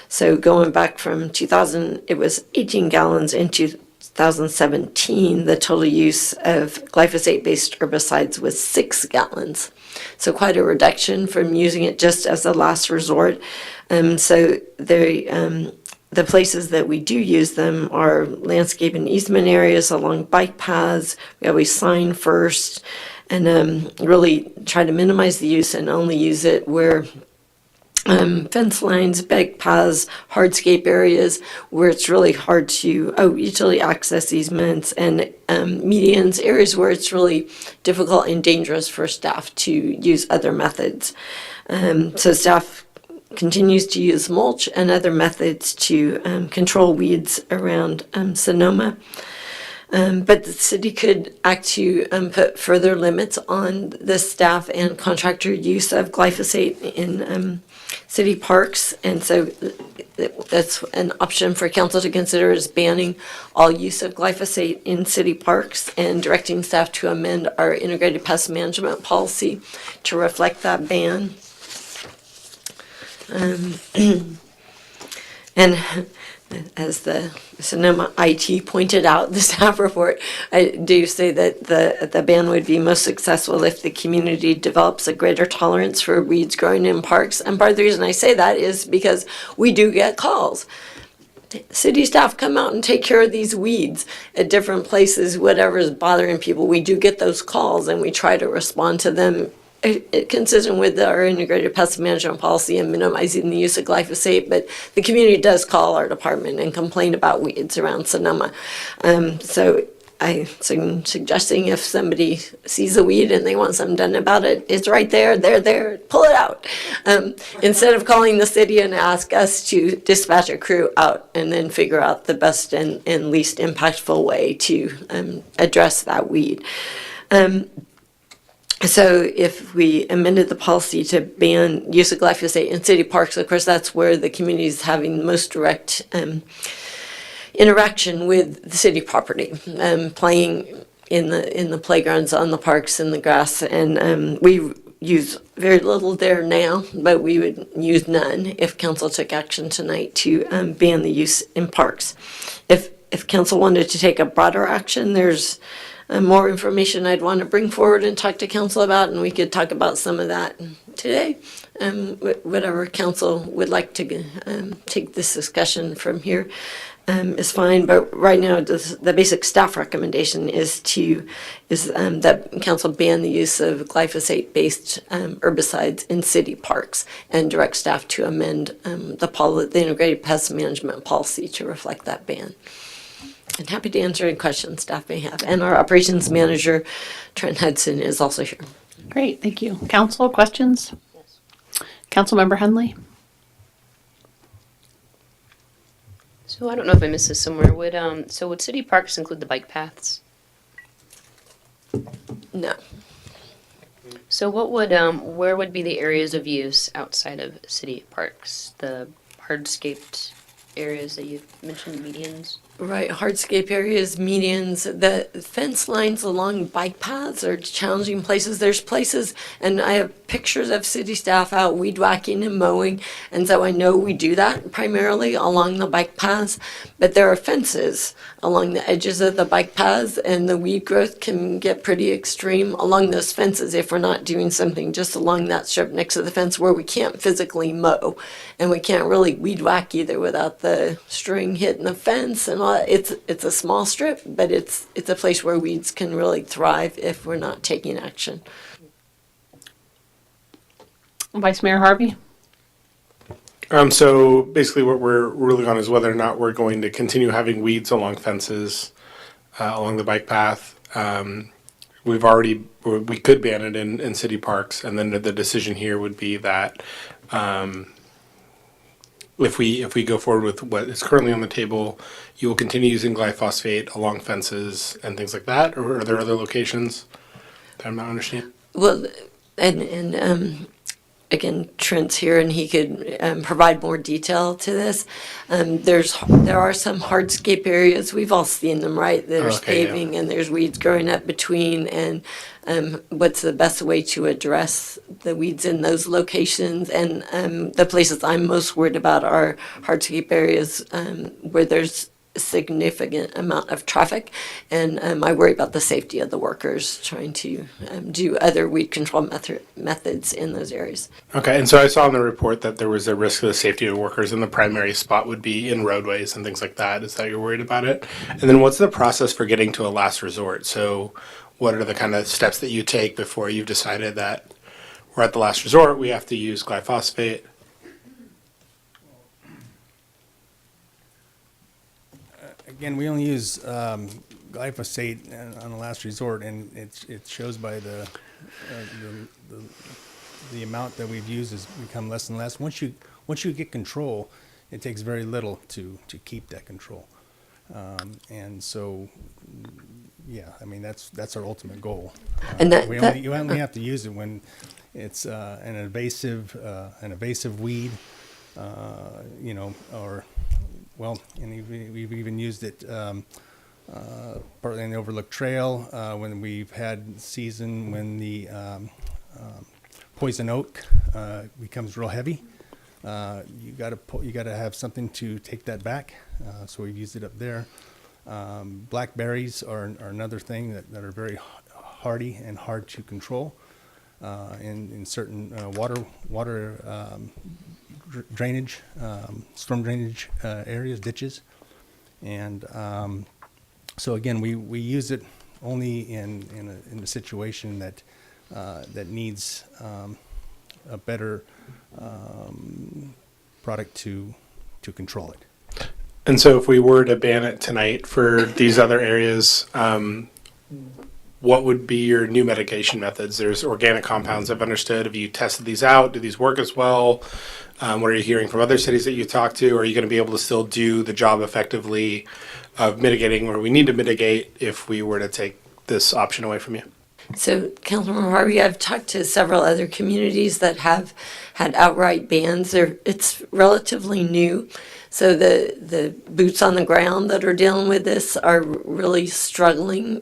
So going back from 2000, it was 18 gallons in 2017. The total use of glyphosate-based herbicides was 6 gallons. So quite a reduction from using it just as a last resort. So the places that we do use them are landscape and easement areas along bike paths. We always sign first and really try to minimize the use and only use it where fence lines, bike paths, hardscape areas where it's really hard to utility access easements, and medians, areas where it's really difficult and dangerous for staff to use other methods. So staff continues to use mulch and other methods to control weeds around Sonoma. But the city could act to put further limits on the staff and contractor use of glyphosate in city parks, and so that's an option for council to consider, is banning all use of glyphosate in city parks and directing staff to amend our integrated pest management policy to reflect that ban. And as the Sonoma IT pointed out, the staff report, I do say that the ban would be most successful if the community develops a greater tolerance for weeds growing in parks. And part of the reason I say that is because we do get calls. City staff come out and take care of these weeds at different places, whatever is bothering people. We do get those calls and we try to respond to them consistent with our integrated pest management policy and minimizing the use of glyphosate, but the community does call our department and complain about weeds around Sonoma. So I'm suggesting if somebody sees a weed and they want something done about it, it's right there, they're there, pull it out. Instead of calling the city and ask us to dispatch a crew out and then figure out the best and least impactful way to address that weed. So if we amended the policy to ban use of glyphosate in city parks, of course, that's where the community is having the most direct interaction with the city property, playing in the playgrounds, on the parks, in the grass, and we use very little there now, but we would use none if council took action tonight to ban the use in parks. If council wanted to take a broader action, there's more information I'd want to bring forward and talk to council about, and we could talk about some of that today. Whatever council would like to take this discussion from here is fine. But right now, the basic staff recommendation is that council ban the use of glyphosate-based herbicides in city parks and direct staff to amend the integrated pest management policy to reflect that ban. I'm happy to answer any questions staff may have. And our operations manager, Trent Hudson, is also here. Great, thank you. Council, questions? Councilmember Henley? So I don't know if I missed this somewhere. Would city parks include the bike paths? No. So what would where would be the areas of use outside of city parks? The hardscaped areas that you mentioned, medians? Right, hardscape areas, medians, the fence lines along bike paths are challenging places. There's places, and I have pictures of city staff out weed whacking and mowing, and so I know we do that primarily along the bike paths, but there are fences along the edges of the bike paths, and the weed growth can get pretty extreme along those fences if we're not doing something just along that strip next to the fence where we can't physically mow, and we can't really weed whack either without the string hitting the fence and all. It's a small strip, but it's a place where weeds can really thrive if we're not taking action. Vice Mayor Harvey? So basically what we're ruling on is whether or not we're going to continue having weeds along fences, along the bike path. We could ban it in city parks, and then the decision here would be that if we go forward with what is currently on the table, you will continue using glyphosate along fences and things like that, or are there other locations that I'm not understanding? Well, and again, Trent's here, and he could provide more detail to this. There are some hardscape areas, we've all seen them, right? There's paving and there's weeds growing up between, and what's the best way to address the weeds in those locations? And the places I'm most worried about are hardscape areas where there's a significant amount of traffic, and I worry about the safety of the workers trying to do other weed control methods in those areas. Okay, and so I saw in the report that there was a risk of the safety of workers, and the primary spot would be in roadways and things like that. Is that you're worried about it? And then what's the process for getting to a last resort? So what are the kind of steps that you take before you've decided that we're at the last resort, we have to use glyphosate? Again, we only use glyphosate on the last resort, and it shows by the amount that we've used has become less and less. Once you get control, it takes very little to keep that control, and so yeah, I mean that's our ultimate goal. And you only have to use it when it's an invasive weed, or well, and we've even used it partly on the Overlook Trail when we've had season when the poison oak becomes real heavy. You gotta have something to take that back. So we've used it up there. Blackberries are another thing that are very hardy and hard to control in certain water drainage, storm drainage areas, ditches. And so again, we use it only in a situation that needs a better product to control it. And so if we were to ban it tonight for these other areas, what would be your new mitigation methods? There's organic compounds, I've understood. Have you tested these out? Do these work as well? What are you hearing from other cities that you talk to? Are you going to be able to still do the job effectively of mitigating where we need to mitigate if we were to take this option away from you? So, Councilmember Harvey, I've talked to several other communities that have had outright bans. It's relatively new. So the boots on the ground that are dealing with this are really struggling,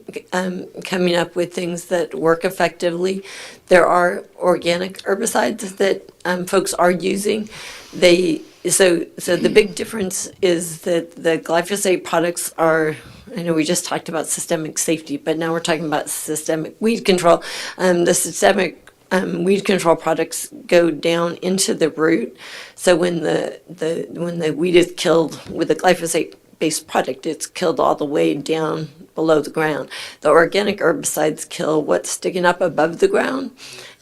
coming up with things that work effectively. There are organic herbicides that folks are using. So the big difference is that the glyphosate products are, I know we just talked about systemic safety, but now we're talking about systemic weed control. The systemic weed control products go down into the root. So when the weed is killed with a glyphosate-based product, it's killed all the way down below the ground. The organic herbicides kill what's sticking up above the ground,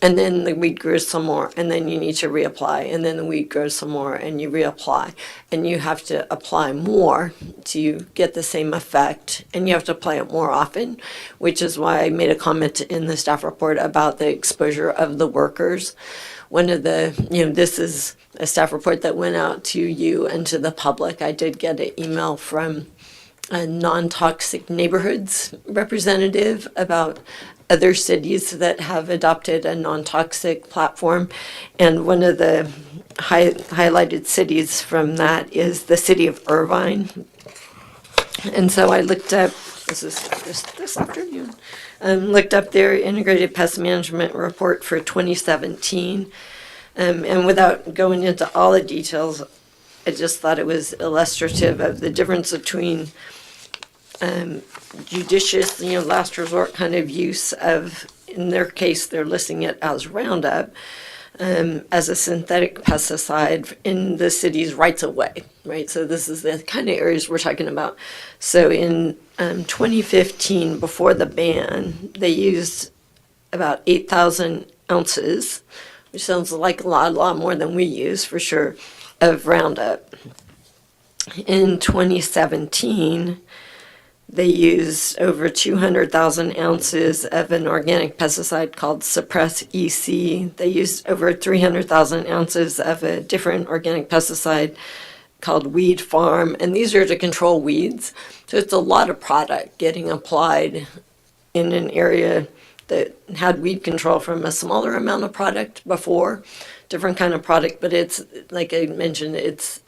and then the weed grows some more, and then you need to reapply, and then the weed grows some more, and you reapply. And you have to apply more to get the same effect, and you have to apply it more often, which is why I made a comment in the staff report about the exposure of the workers. one of the, this is a staff report that went out to you and to the public. I did get an email from a non-toxic neighborhoods representative about other cities that have adopted a non-toxic platform. And one of the highlighted cities from that is the city of Irvine. And so I looked up, this is this afternoon, looked up their integrated pest management report for 2017. And without going into all the details, I just thought it was illustrative of the difference between judicious, last resort kind of use of, in their case, they're listing it as Roundup, as a synthetic pesticide in the city's rights of way, right? So this is the kind of areas we're talking about. So in 2015, before the ban, they used about 8,000 ounces, which sounds like a lot more than we use for sure, of Roundup. In 2017, they used over 200,000 ounces of an organic pesticide called Suppress EC. They used over 300,000 ounces of a different organic pesticide called Weed Farm. And these are to control weeds. So it's a lot of product getting applied in an area that had weed control from a smaller amount of product before, different kind of product. But it's, like I mentioned, it's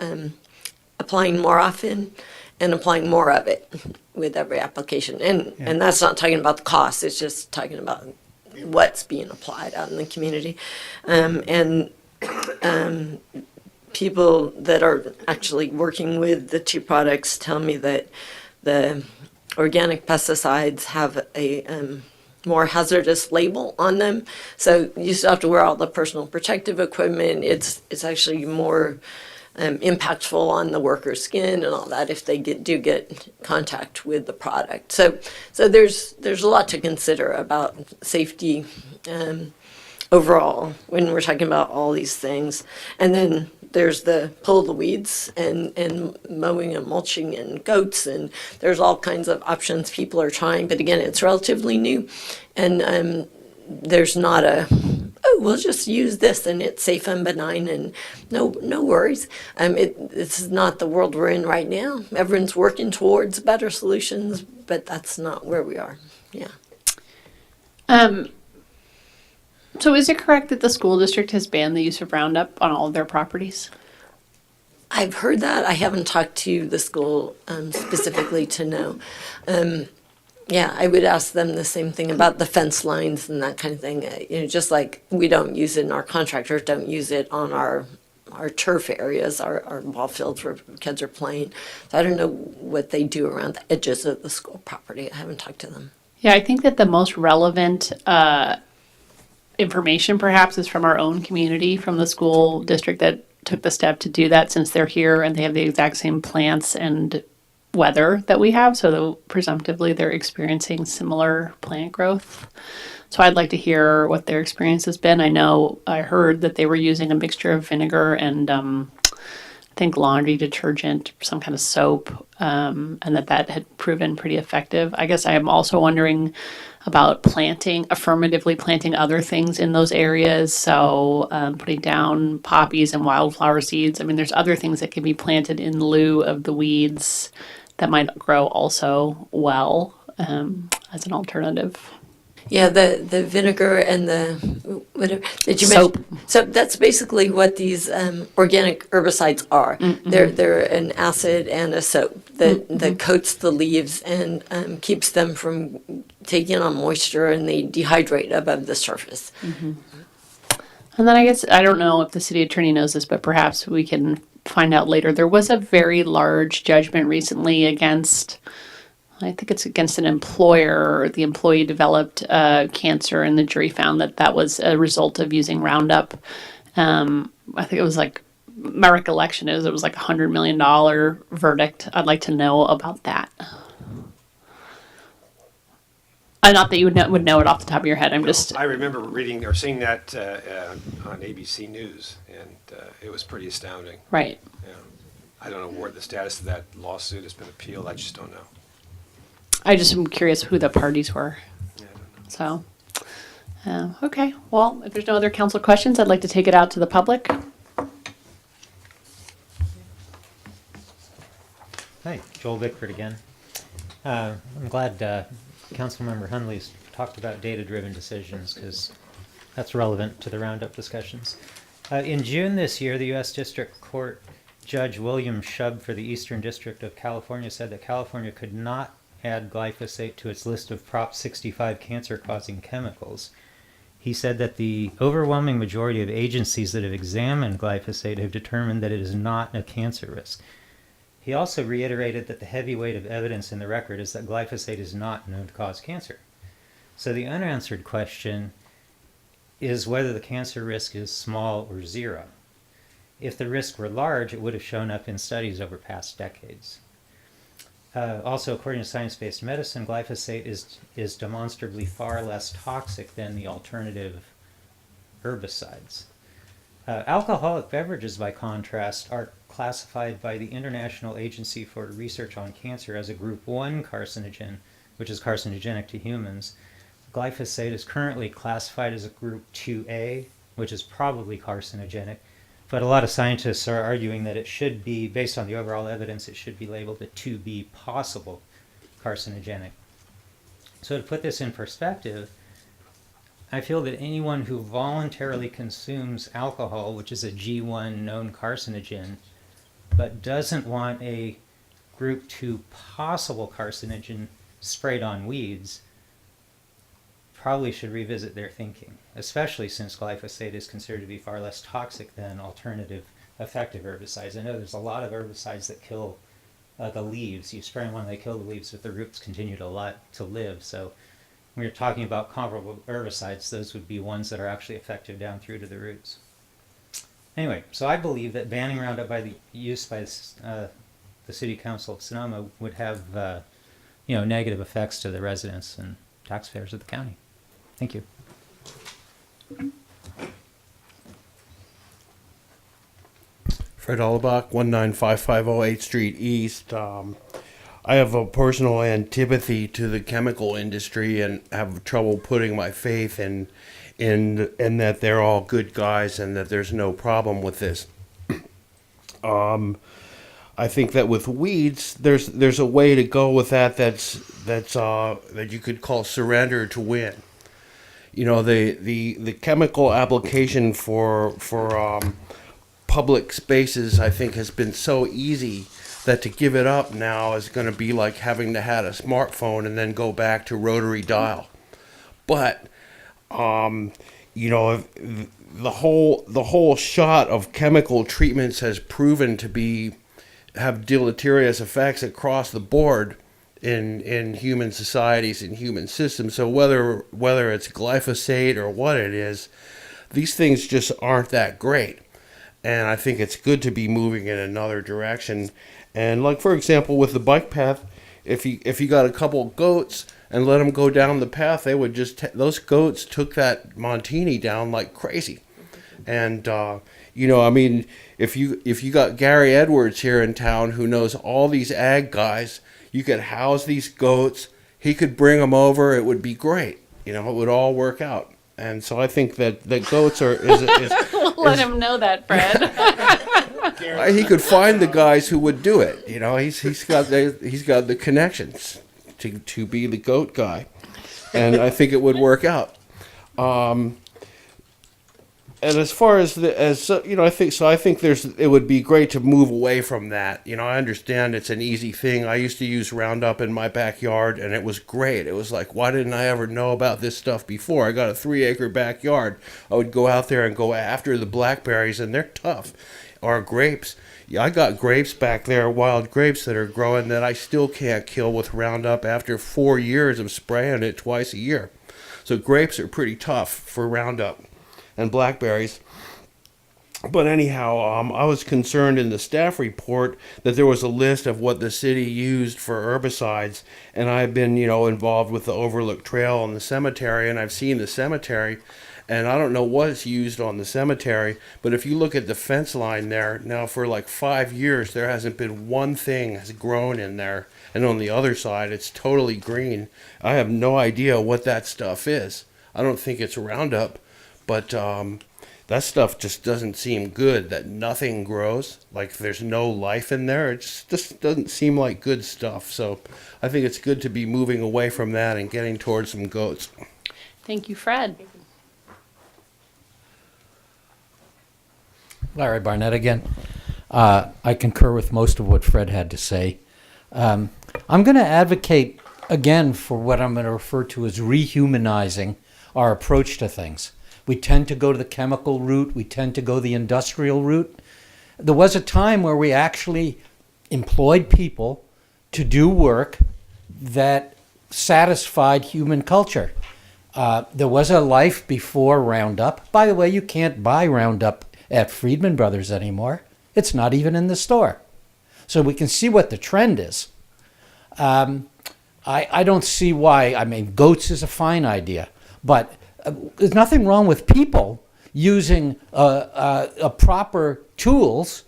applying more often and applying more of it with every application. And that's not talking about the cost, it's just talking about what's being applied out in the community. People that are actually working with the two products tell me that the organic pesticides have a more hazardous label on them. So you still have to wear all the personal protective equipment. It's actually more impactful on the worker's skin and all that if they do get contact with the product. So there's a lot to consider about safety overall when we're talking about all these things. And then there's the pull the weeds and mowing and mulching and goats, and there's all kinds of options people are trying. But again, it's relatively new, and there's not we'll just use this and it's safe and benign and no worries. It's not the world we're in right now. Everyone's working towards better solutions, but that's not where we are. Yeah. So is it correct that the school district has banned the use of Roundup on all of their properties? I've heard that. I haven't talked to the school specifically to know. Yeah, I would ask them the same thing about the fence lines and that kind of thing. Just like we don't use it and our contractors don't use it on our turf areas, our ball fields where kids are playing. So I don't know what they do around the edges of the school property. I haven't talked to them. Yeah, I think that the most relevant information perhaps is from our own community, from the school district that took the step to do that, since they're here and they have the exact same plants and weather that we have, so presumptively they're experiencing similar plant growth. So I'd like to hear what their experience has been. I heard that they were using a mixture of vinegar and I think laundry detergent, some kind of soap, and that had proven pretty effective. I guess I am also wondering about affirmatively planting other things in those areas. So putting down poppies and wildflower seeds. I mean, there's other things that can be planted in lieu of the weeds that might grow also well as an alternative. Yeah, the vinegar and the whatever did you Soap. mention? So that's basically what these organic herbicides are. Mm-hmm. They're an acid and a soap that coats the leaves and keeps them from taking on moisture, and they dehydrate above the surface. Mm-hmm. And then I guess, I don't know if the city attorney knows this, but perhaps we can find out later. There was a very large judgment recently against, I think it's against an employer. The employee developed cancer, and the jury found that was a result of using Roundup. I think it was like, my recollection is it was like $100 million verdict. I'd like to know about that. Not that you would know it off the top of your head. I remember reading or seeing that on ABC News, and it was pretty astounding. Right. Yeah. I don't know what the status of that lawsuit has been appealed. I just don't know. I just am curious who the parties were. Yeah, I don't know. So, Okay, well, if there's no other council questions, I'd like to take it out to the public. Hi, Joel Bickford again. I'm glad Councilmember Hunley's talked about data-driven decisions because that's relevant to the Roundup discussions. In June this year, the U.S. District Court Judge William Shub for the Eastern District of California said that California could not add glyphosate to its list of Prop 65 cancer-causing chemicals. He said that the overwhelming majority of agencies that have examined glyphosate have determined that it is not a cancer risk. He also reiterated that the heavy weight of evidence in the record is that glyphosate is not known to cause cancer. So the unanswered question is whether the cancer risk is small or zero. If the risk were large, it would have shown up in studies over past decades. Also, according to Science-Based Medicine, glyphosate is demonstrably far less toxic than the alternative herbicides. Alcoholic beverages, by contrast, are classified by the International Agency for Research on Cancer as a Group 1 carcinogen, which is carcinogenic to humans. Glyphosate is currently classified as a Group 2A, which is probably carcinogenic, but a lot of scientists are arguing that it should be, based on the overall evidence, it should be labeled a 2B possible carcinogenic. So to put this in perspective, I feel that anyone who voluntarily consumes alcohol, which is a G1 known carcinogen, but doesn't want a Group 2 possible carcinogen sprayed on weeds, probably should revisit their thinking, especially since glyphosate is considered to be far less toxic than alternative effective herbicides. I know there's a lot of herbicides that kill the leaves. You spray one, they kill the leaves, but the roots continue to live. So when you're talking about comparable herbicides, those would be ones that are actually effective down through to the roots. Anyway, so I believe that banning Roundup by the use by the City Council of Sonoma would have negative effects to the residents and taxpayers of the county. Thank you. Fred Allbach, 19550 8th Street East. I have a personal antipathy to the chemical industry and have trouble putting my faith in that they're all good guys and that there's no problem with this. I think that with weeds, there's a way to go with that you could call surrender to win. You know, the chemical application for public spaces, I think, has been so easy that to give it up now is going to be like having to have a smartphone and then go back to rotary dial. But the whole shot of chemical treatments has proven to have deleterious effects across the board in human societies and human systems. So whether it's glyphosate or what it is, these things just aren't that great. And I think it's good to be moving in another direction. And like, for example, with the bike path, if you got a couple of goats and let them go down the path, they would those goats took that Montini down like crazy. And if you got Gary Edwards here in town who knows all these ag guys, you could house these goats. He could bring them over. It would be great. It would all work out. And so I think that goats are. Let him know that, Fred. He could find the guys who would do it. He's got the connections to be the goat guy, and I think it would work out. And as far as I think it would be great to move away from that. I understand it's an easy thing. I used to use Roundup in my backyard, and it was great. It was like, why didn't I ever know about this stuff before? I got a 3-acre backyard. I would go out there and go after the blackberries, and they're tough. Or grapes. Yeah, I got grapes back there, wild grapes that are growing that I still can't kill with Roundup after 4 years of spraying it twice a year. So grapes are pretty tough for Roundup. And blackberries. But anyhow, I was concerned in the staff report that there was a list of what the city used for herbicides, and I've been, involved with the Overlook Trail and the cemetery, and I've seen the cemetery, and I don't know what's used on the cemetery, but if you look at the fence line there, now for like 5 years, there hasn't been one thing has grown in there, and on the other side, it's totally green. I have no idea what that stuff is. I don't think it's Roundup, but that stuff just doesn't seem good, that nothing grows, like there's no life in there. It just doesn't seem like good stuff. So I think it's good to be moving away from that and getting towards some goats. Thank you, Fred. Larry Barnett again. I concur with most of what Fred had to say. I'm going to advocate again for what I'm going to refer to as rehumanizing our approach to things. We tend to go to the chemical route. We tend to go the industrial route. There was a time where we actually employed people to do work that satisfied human culture. There was a life before Roundup. By the way, you can't buy Roundup at Friedman Brothers anymore. It's not even in the store. So we can see what the trend is. I don't see why. I mean, goats is a fine idea, but there's nothing wrong with people using proper tools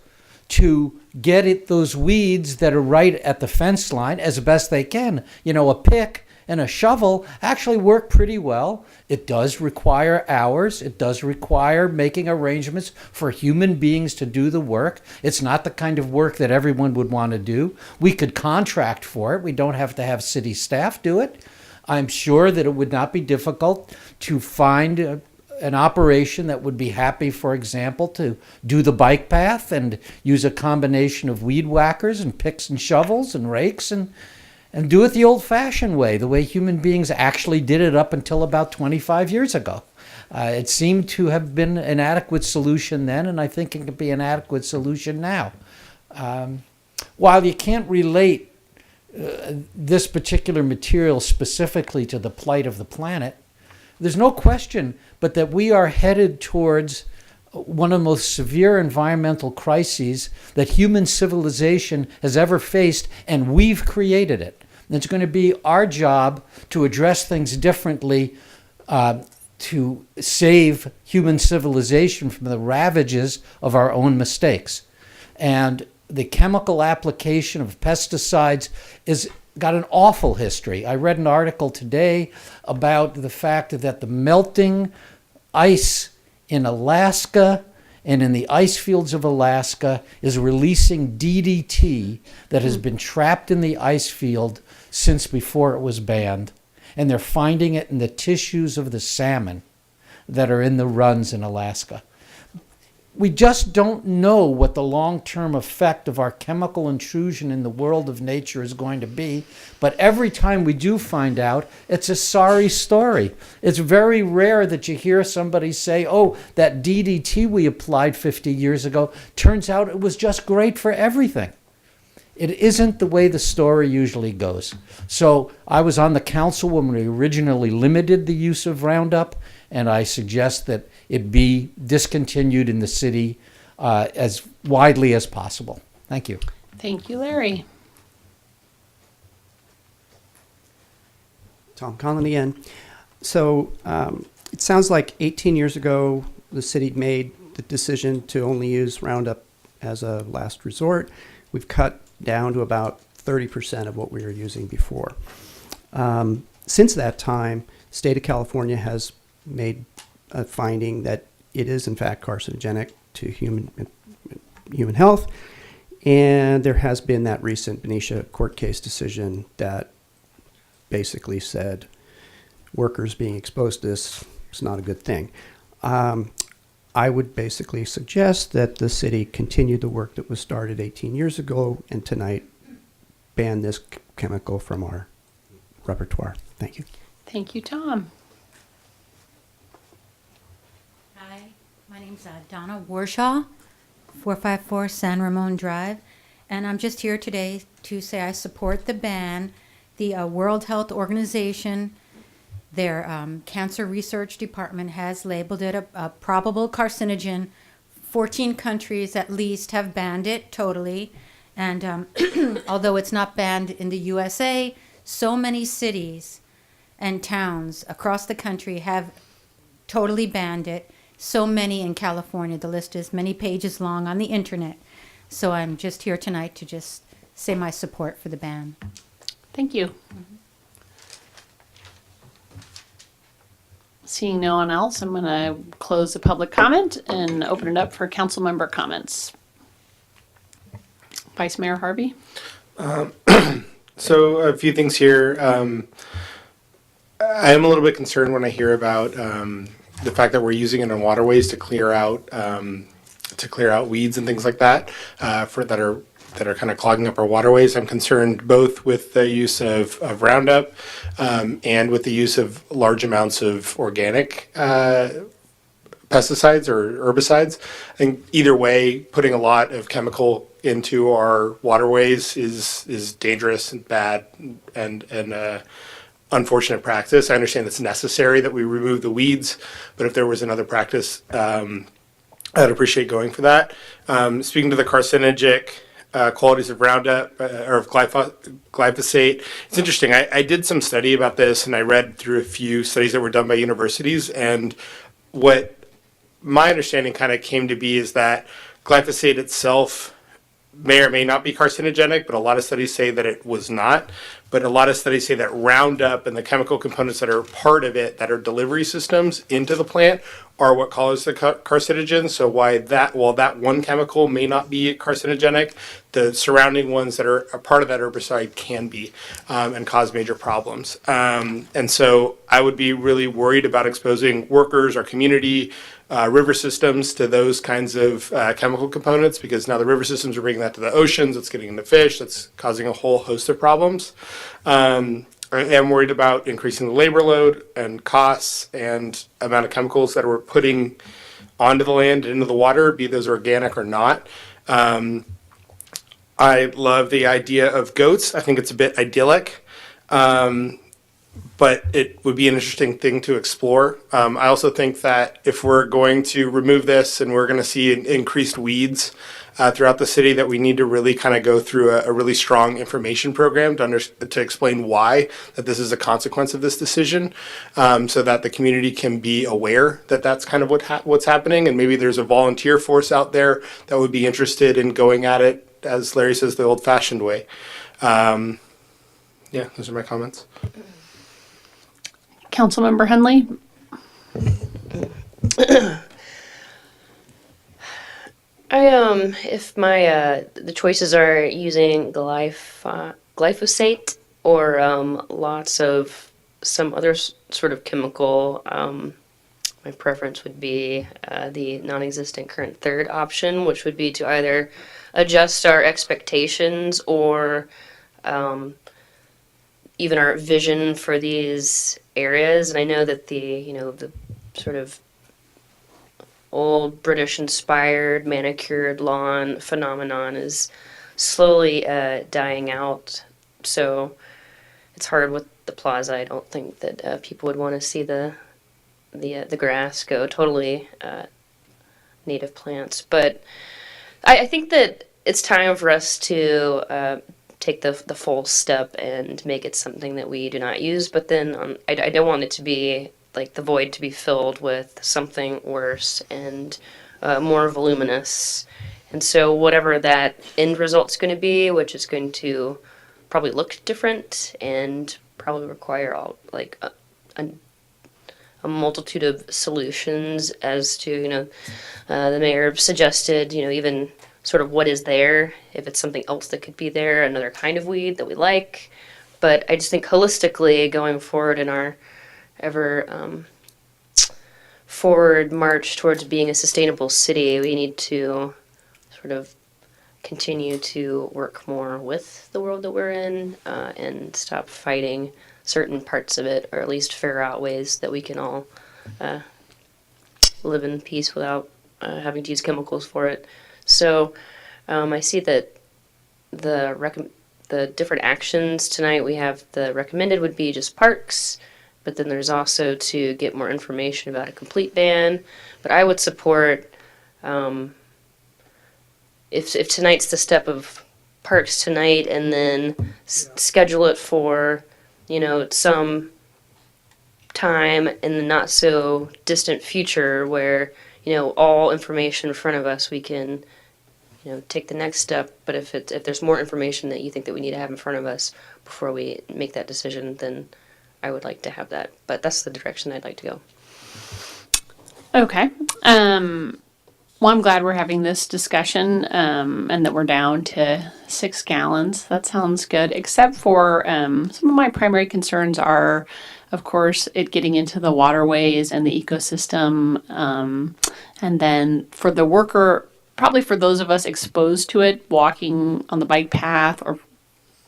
to get at those weeds that are right at the fence line as best they can. You know, a pick and a shovel actually work pretty well. It does require hours. It does require making arrangements for human beings to do the work. It's not the kind of work that everyone would want to do. We could contract for it. We don't have to have city staff do it. I'm sure that it would not be difficult to find an operation that would be happy, for example, to do the bike path and use a combination of weed whackers and picks and shovels and rakes and do it the old-fashioned way, the way human beings actually did it up until about 25 years ago. It seemed to have been an adequate solution then, and I think it could be an adequate solution now. While you can't relate this particular material specifically to the plight of the planet, there's no question but that we are headed towards one of the most severe environmental crises that human civilization has ever faced, and we've created it. And it's going to be our job to address things differently to save human civilization from the ravages of our own mistakes. And the chemical application of pesticides is got an awful history. I read an article today about the fact that the melting ice in Alaska and in the ice fields of Alaska is releasing DDT that has been trapped in the ice field since before it was banned. And they're finding it in the tissues of the salmon that are in the runs in Alaska. We just don't know what the long-term effect of our chemical intrusion in the world of nature is going to be, but every time we do find out, it's a sorry story. It's very rare that you hear somebody say, oh, that DDT we applied 50 years ago, turns out it was just great for everything. It isn't the way the story usually goes. So I was on the council when we originally limited the use of Roundup, and I suggest that it be discontinued in the city as widely as possible. Thank you. Thank you, Larry. Tom Conlon again. So it sounds like 18 years ago, the city made the decision to only use Roundup as a last resort. We've cut down to about 30% of what we were using before. Since that time, the state of California has made a finding that it is in fact carcinogenic to human health, and there has been that recent Benicia court case decision that basically said workers being exposed to this is not a good thing. I would basically suggest that the city continue the work that was started 18 years ago and tonight ban this chemical from our repertoire. Thank you. Thank you, Tom. Hi, my name's Donna Warshaw, 454 San Ramon Drive, and I'm just here today to say I support the ban. The World Health Organization, their cancer research department has labeled it a probable carcinogen. 14 countries at least have banned it totally, and although it's not banned in the USA, so many cities and towns across the country have totally banned it. So many in California. The list is many pages long on the internet. So I'm just here tonight to just say my support for the ban. Thank you. Seeing no one else, I'm going to close the public comment and open it up for council member comments. Vice Mayor Harvey? So a few things here. I am a little bit concerned when I hear about the fact that we're using it in waterways to clear out weeds and things like that that are kind of clogging up our waterways. I'm concerned both with the use of Roundup and with the use of large amounts of organic pesticides or herbicides. I think either way, putting a lot of chemical into our waterways is dangerous and bad and unfortunate practice. I understand it's necessary that we remove the weeds, but if there was another practice, I'd appreciate going for that. Speaking to the carcinogenic qualities of Roundup or of glyphosate, it's interesting. I did some study about this, and I read through a few studies that were done by universities, and what my understanding kind of came to be is that glyphosate itself may or may not be carcinogenic, but a lot of studies say that it was not. But a lot of studies say that Roundup and the chemical components that are part of it, that are delivery systems into the plant, are what cause the carcinogen. So while that one chemical may not be carcinogenic, the surrounding ones that are a part of that herbicide can be and cause major problems. And so I would be really worried about exposing workers, our community, river systems to those kinds of chemical components, because now the river systems are bringing that to the oceans, it's getting into fish, that's causing a whole host of problems. I am worried about increasing the labor load and costs and amount of chemicals that we're putting onto the land and into the water, be those organic or not. I love the idea of goats. I think it's a bit idyllic. But it would be an interesting thing to explore. I also think that if we're going to remove this and we're going to see increased weeds throughout the city, that we need to really kind of go through a really strong information program to explain why that this is a consequence of this decision, so that the community can be aware that that's kind of what's happening. And maybe there's a volunteer force out there that would be interested in going at it, as Larry says, the old-fashioned way. Yeah, those are my comments. Councilmember Henley? If the choices are using glyphosate or lots of some other sort of chemical, my preference would be the non-existent current third option, which would be to either adjust our expectations or even our vision for these areas. And I know that the sort of old British inspired manicured lawn phenomenon is slowly dying out. So it's hard with the plaza. I don't think that people would want to see the grass go totally native plants. But I think that it's time for us to take the full step and make it something that we do not use. But then I don't want it to be like the void to be filled with something worse and more voluminous. And so whatever that end result's going to be, which is going to probably look different and probably require a multitude of solutions as to, the mayor suggested, even sort of what is there, if it's something else that could be there, another kind of weed that we like. But I just think holistically going forward in our ever forward march towards being a sustainable city, we need to sort of continue to work more with the world that we're in and stop fighting certain parts of it, or at least figure out ways that we can all live in peace without having to use chemicals for it. So I see that the different actions tonight we have, the recommended would be just parks, but then there's also to get more information about a complete ban. But I would support, if tonight's the step of parks tonight, and then schedule it for, some time in the not so distant future where, all information in front of us, we can, take the next step. But if there's more information that you think that we need to have in front of us before we make that decision, then I would like to have that. But that's the direction I'd like to go. Okay. Well, I'm glad we're having this discussion and that we're down to 6 gallons. That sounds good, except for some of my primary concerns are, of course, it getting into the waterways and the ecosystem. And then for the worker, probably for those of us exposed to it, walking on the bike path or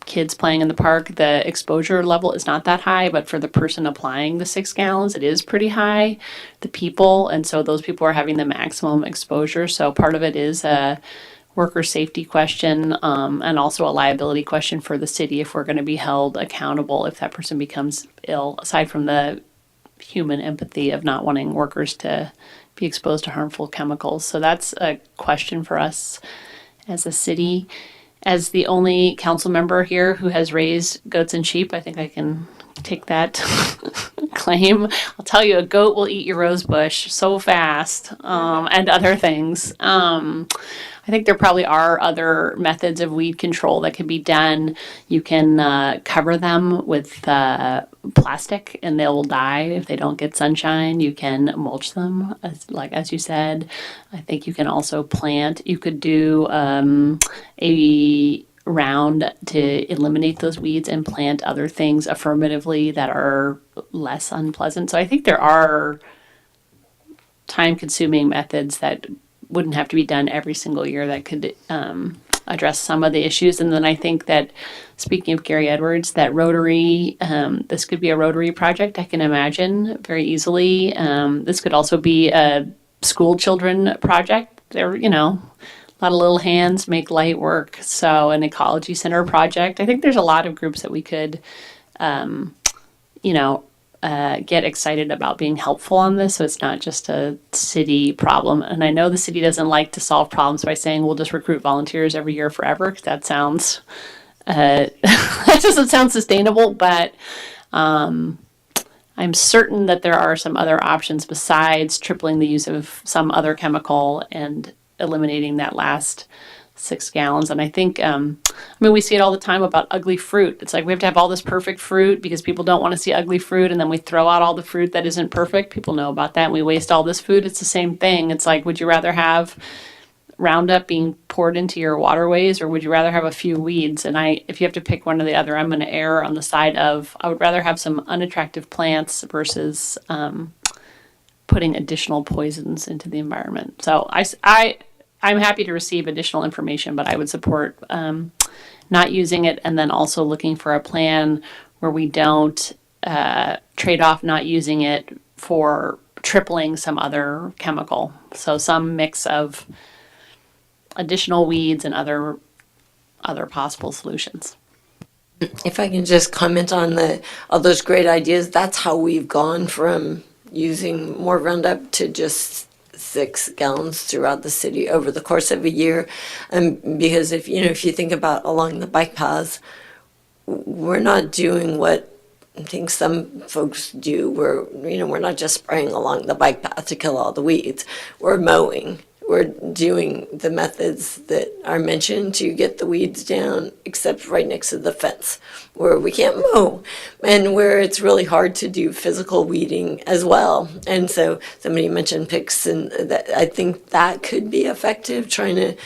kids playing in the park, the exposure level is not that high, but for the person applying the 6 gallons, it is pretty high, the people, and so those people are having the maximum exposure. So part of it is a worker safety question, and also a liability question for the city if we're going to be held accountable if that person becomes ill, aside from the human empathy of not wanting workers to be exposed to harmful chemicals. So that's a question for us as a city. As the only council member here who has raised goats and sheep, I think I can take that claim. I'll tell you, a goat will eat your rose bush so fast, and other things. I think there probably are other methods of weed control that can be done. You can cover them with plastic and they will die if they don't get sunshine. You can mulch them, as you said. I think you can also plant. You could do a round to eliminate those weeds and plant other things affirmatively that are less unpleasant. So I think there are time-consuming methods that wouldn't have to be done every single year that could address some of the issues. And then I think that, speaking of Gary Edwards, that Rotary, this could be a Rotary project, I can imagine very easily. This could also be a school children project. They're, a lot of little hands make light work. So an ecology center project. I think there's a lot of groups that we could, get excited about being helpful on this, so it's not just a city problem. And I know the city doesn't like to solve problems by saying we'll just recruit volunteers every year forever, because that sounds that doesn't sound sustainable. But I'm certain that there are some other options besides tripling the use of some other chemical and eliminating that last 6 gallons. And I think, we see it all the time about ugly fruit. It's like we have to have all this perfect fruit because people don't want to see ugly fruit, and then we throw out all the fruit that isn't perfect. People know about that, and we waste all this food. It's the same thing. It's like, would you rather have Roundup being poured into your waterways, or would you rather have a few weeds? And if you have to pick one or the other, I'm going to err on the side of I would rather have some unattractive plants versus putting additional poisons into the environment. So I'm happy to receive additional information, but I would support not using it, and then also looking for a plan where we don't trade off not using it for tripling some other chemical. So some mix of additional weeds and other possible solutions. If I can just comment on all those great ideas, that's how we've gone from using more Roundup to just 6 gallons throughout the city over the course of a year. Because if you think about along the bike paths, we're not doing what I think some folks do. We're not just spraying along the bike path to kill all the weeds. We're mowing. We're doing the methods that are mentioned to get the weeds down, except right next to the fence where we can't mow and where it's really hard to do physical weeding as well. And so somebody mentioned picks, and I think that could be effective, trying to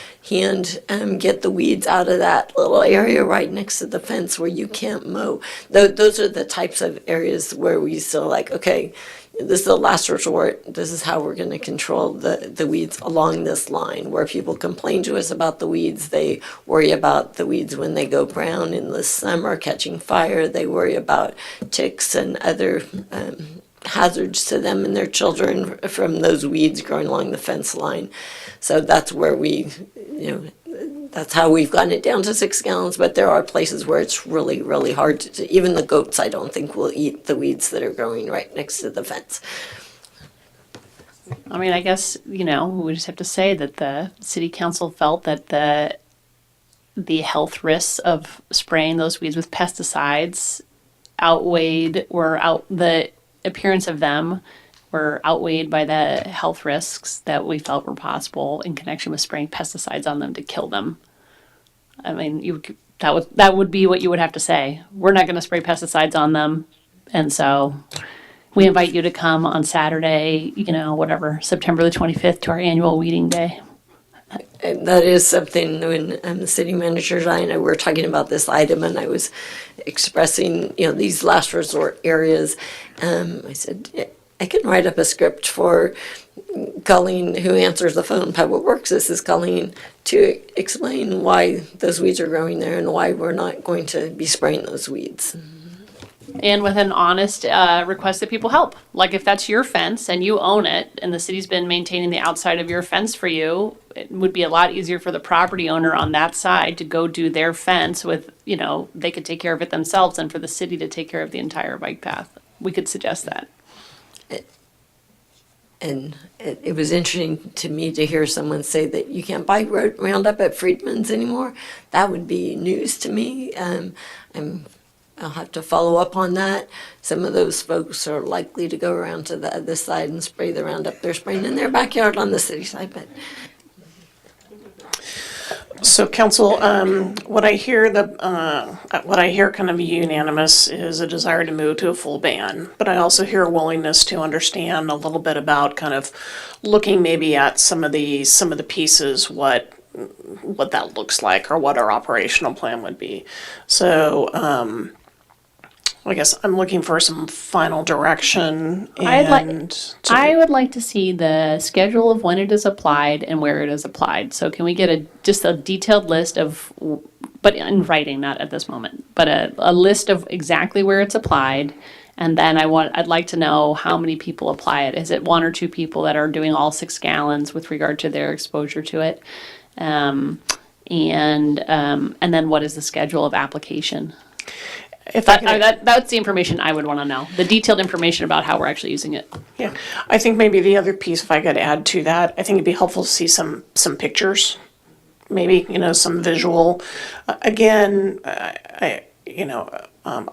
get the weeds out of that little area right next to the fence where you can't mow. Those are the types of areas where we still like, okay, this is the last resort. This is how we're going to control the weeds along this line. Where people complain to us about the weeds, they worry about the weeds when they go brown in the summer, catching fire. They worry about ticks and other hazards to them and their children from those weeds growing along the fence line. So that's where that's how we've gotten it down to 6 gallons, but there are places where it's really, really hard to even the goats, I don't think, will eat the weeds that are growing right next to the fence. I guess, we just have to say that the city council felt that the health risks of spraying those weeds with pesticides the appearance of them were outweighed by the health risks that we felt were possible in connection with spraying pesticides on them to kill them. That would be what you would have to say. We're not going to spray pesticides on them, and so we invite you to come on Saturday, whatever, September the 25th, to our annual weeding day. And that is something when the city manager and I were talking about this item, and I was expressing, these last resort areas. I said, I can write up a script for Colleen, who answers the phone, Public Works. This is Colleen, to explain why those weeds are growing there and why we're not going to be spraying those weeds. And with an honest request that people help. Like if that's your fence and you own it and the city's been maintaining the outside of your fence for you, it would be a lot easier for the property owner on that side to go do their fence with, they could take care of it themselves than for the city to take care of the entire bike path. We could suggest that. And it was interesting to me to hear someone say that you can't buy Roundup at Friedman's anymore. That would be news to me. I'll have to follow up on that. Some of those folks are likely to go around to the other side and spray the Roundup they're spraying in their backyard on the city side. But So, council, what I hear kind of unanimous is a desire to move to a full ban, but I also hear a willingness to understand a little bit about kind of looking maybe at some of the pieces, what that looks like or what our operational plan would be. So, I guess I'm looking for some final direction. I would like to see the schedule of when it is applied and where it is applied. So can we get just a detailed list of, but in writing, not at this moment, but a list of exactly where it's applied. And then I'd like to know how many people apply it. Is it 1 or 2 people that are doing all 6 gallons with regard to their exposure to it? And then what is the schedule of application? That's the information I would want to know. The detailed information about how we're actually using it. Yeah, I think maybe the other piece, if I could add to that, I think it'd be helpful to see some pictures, maybe some visual. Again, I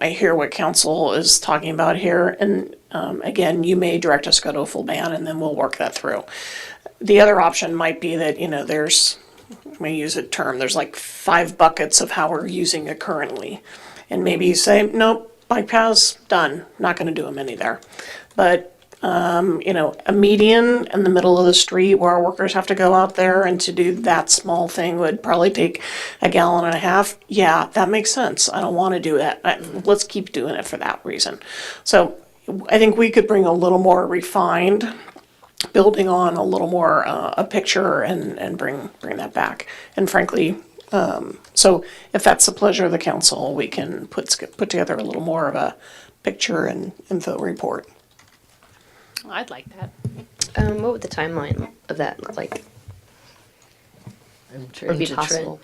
hear what council is talking about here, and again, you may direct us to go to a full ban, and then we'll work that through. The other option might be that there's, I'm going to use a term, there's like 5 buckets of how we're using it currently. And maybe you say, nope, bike paths, done. Not going to do them any there. But, a median in the middle of the street where our workers have to go out there and to do that small thing would probably take 1.5 gallons. Yeah, that makes sense. I don't want to do that. Let's keep doing it for that reason. So I think we could bring a little more refined, building on a little more a picture and bring that back. And frankly, so if that's the pleasure of the council, we can put together a little more of a picture and info report. I'd like that. What would the timeline of that look like? I'm Would trying it be to possible?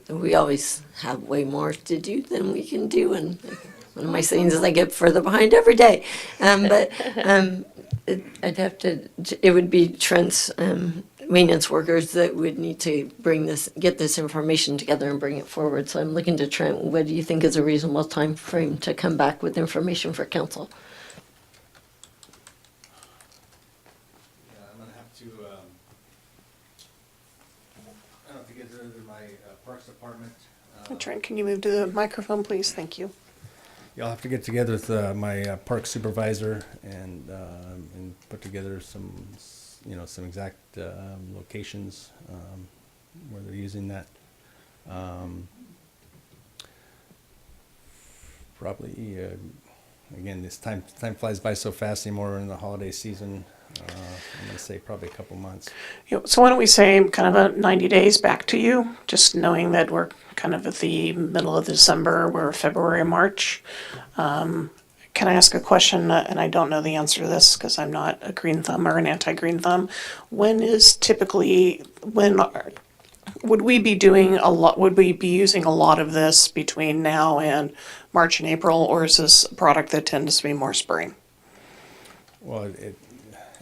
we always have way more to do than we can do, and one of my sayings is I get further behind every day. It would be Trent's maintenance workers that would need to get this information together and bring it forward. So I'm looking to Trent. What do you think is a reasonable time frame to come back with information for council? I'm going to have to get together my Parks Department. Trent, can you move to the microphone, please? Thank you. Yeah, I'll have to get together with my park supervisor and put together some exact locations where they're using that. Probably, again, this time flies by so fast anymore in the holiday season. I'm going to say probably a couple months. So why don't we say kind of a 90 days back to you, just knowing that we're kind of at the middle of December, we're February and March. Can I ask a question? And I don't know the answer to this because I'm not a green thumb or an anti-green thumb. Would we be doing a lot? Would we be using a lot of this between now and March and April, or is this a product that tends to be more spring? Well,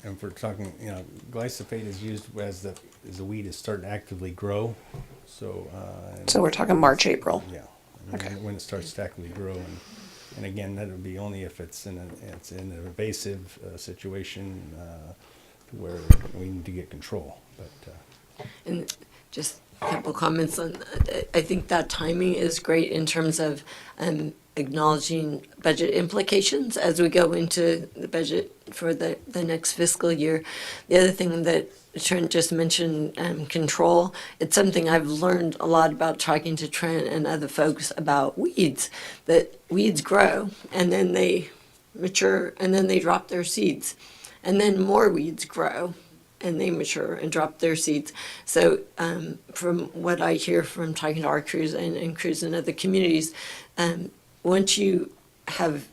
and if we're talking, glyphosate is used as the weed is starting to actively grow. So we're talking March, April. Yeah. Okay. When it starts to actively grow, and again, that would be only if it's in an invasive situation where we need to get control. But and just a couple comments on that. I think that timing is great in terms of acknowledging budget implications as we go into the budget for the next fiscal year. The other thing that Trent just mentioned, control, it's something I've learned a lot about talking to Trent and other folks about weeds, that weeds grow and then they mature and then they drop their seeds. And then more weeds grow and they mature and drop their seeds. So from what I hear from talking to our crews and crews in other communities, once you have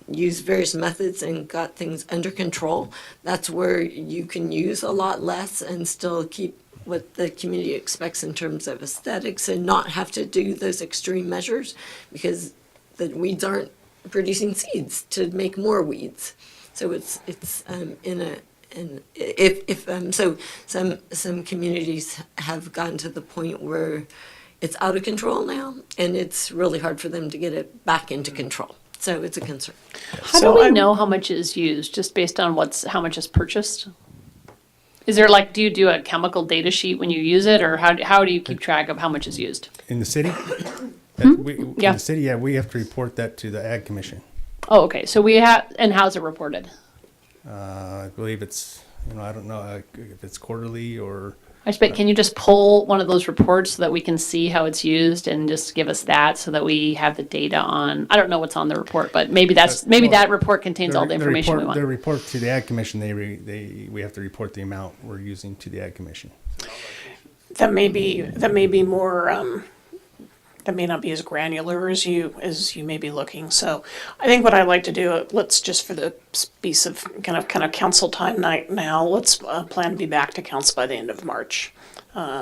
used various methods and got things under control, that's where you can use a lot less and still keep what the community expects in terms of aesthetics and not have to do those extreme measures because the weeds aren't producing seeds to make more weeds. So it's so some communities have gotten to the point where it's out of control now, and it's really hard for them to get it back into control. So it's a concern. How do we know how much is used, just based on how much is purchased? Is there do you do a chemical data sheet when you use it, or how do you keep track of how much is used? In the city? Hmm? In Yeah. the city, we have to report that to the Ag Commission. Oh, okay. So we have, and how's it reported? I believe it's, I don't know if it's quarterly or. I expect, can you just pull one of those reports so that we can see how it's used and just give us that so that we have the data on, I don't know what's on the report, but maybe that report contains all the information we want. The report to the Ag Commission, we have to report the amount we're using to the Ag Commission. That may be more, that may not be as granular as you may be looking. So I think what I'd like to do, let's just for the piece of kind of council time night now, let's plan to be back to council by the end of March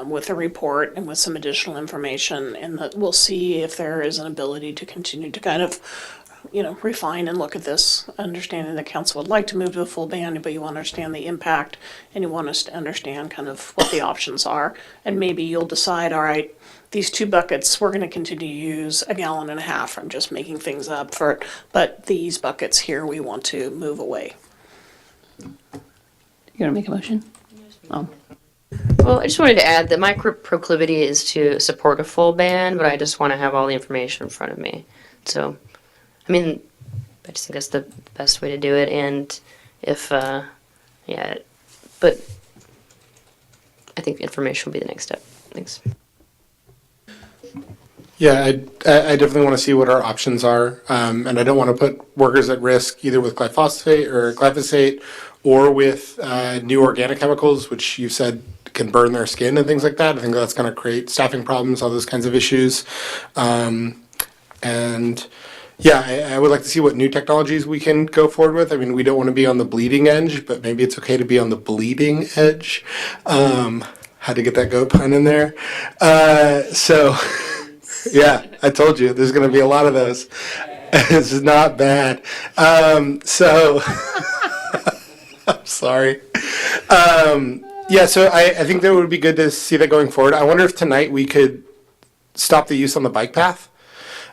with a report and with some additional information, and that we'll see if there is an ability to continue to kind of refine and look at this, understanding the council would like to move to a full ban, but you understand the impact and you want us to understand kind of what the options are. And maybe you'll decide, all right, these 2 buckets, we're going to continue to use 1.5 gallons. I'm just making things up for it. But these buckets here, we want to move away. You want to make a motion? Oh. Well, I just wanted to add that my proclivity is to support a full ban, but I just want to have all the information in front of me. So, I mean, I just think that's the best way to do it. And if, but I think information will be the next step. Thanks. Yeah, I definitely want to see what our options are, and I don't want to put workers at risk either with glyphosate or with new organic chemicals, which you said can burn their skin and things like that. I think that's going to create staffing problems, all those kinds of issues. And yeah, I would like to see what new technologies we can go forward with. I mean, we don't want to be on the bleeding edge, but maybe it's okay to be on the bleeding edge. Had to get that goat pun in there. So. Yeah, I told you, there's going to be a lot of those. This is not bad. So, I'm sorry. So I think that would be good to see that going forward. I wonder if tonight we could stop the use on the bike path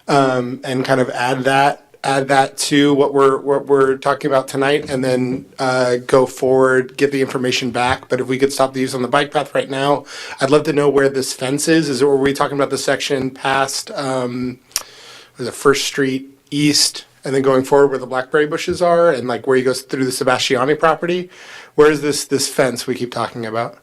and kind of add that to what we're talking about tonight, and then go forward, get the information back. But if we could stop the use on the bike path right now, I'd love to know where this fence is. Were we talking about the section past First Street East, and then going forward where the blackberry bushes are, and where you go through the Sebastiani property? Where is this fence we keep talking about?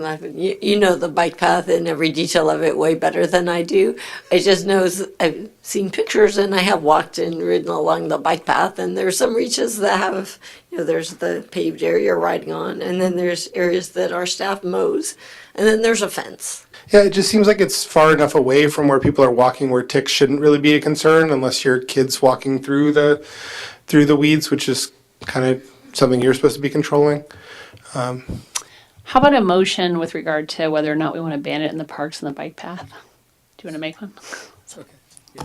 You know the bike path and every detail of it way better than I do. I just know I've seen pictures and I have walked and ridden along the bike path, and there's some reaches that have, there's the paved area riding on, and then there's areas that our staff mows, and then there's a fence. Yeah, it just seems like it's far enough away from where people are walking where ticks shouldn't really be a concern unless your kid's walking through the weeds, which is kind of something you're supposed to be controlling. How about a motion with regard to whether or not we want to ban it in the parks and the bike path? Do you want to make one? It's okay. Yeah.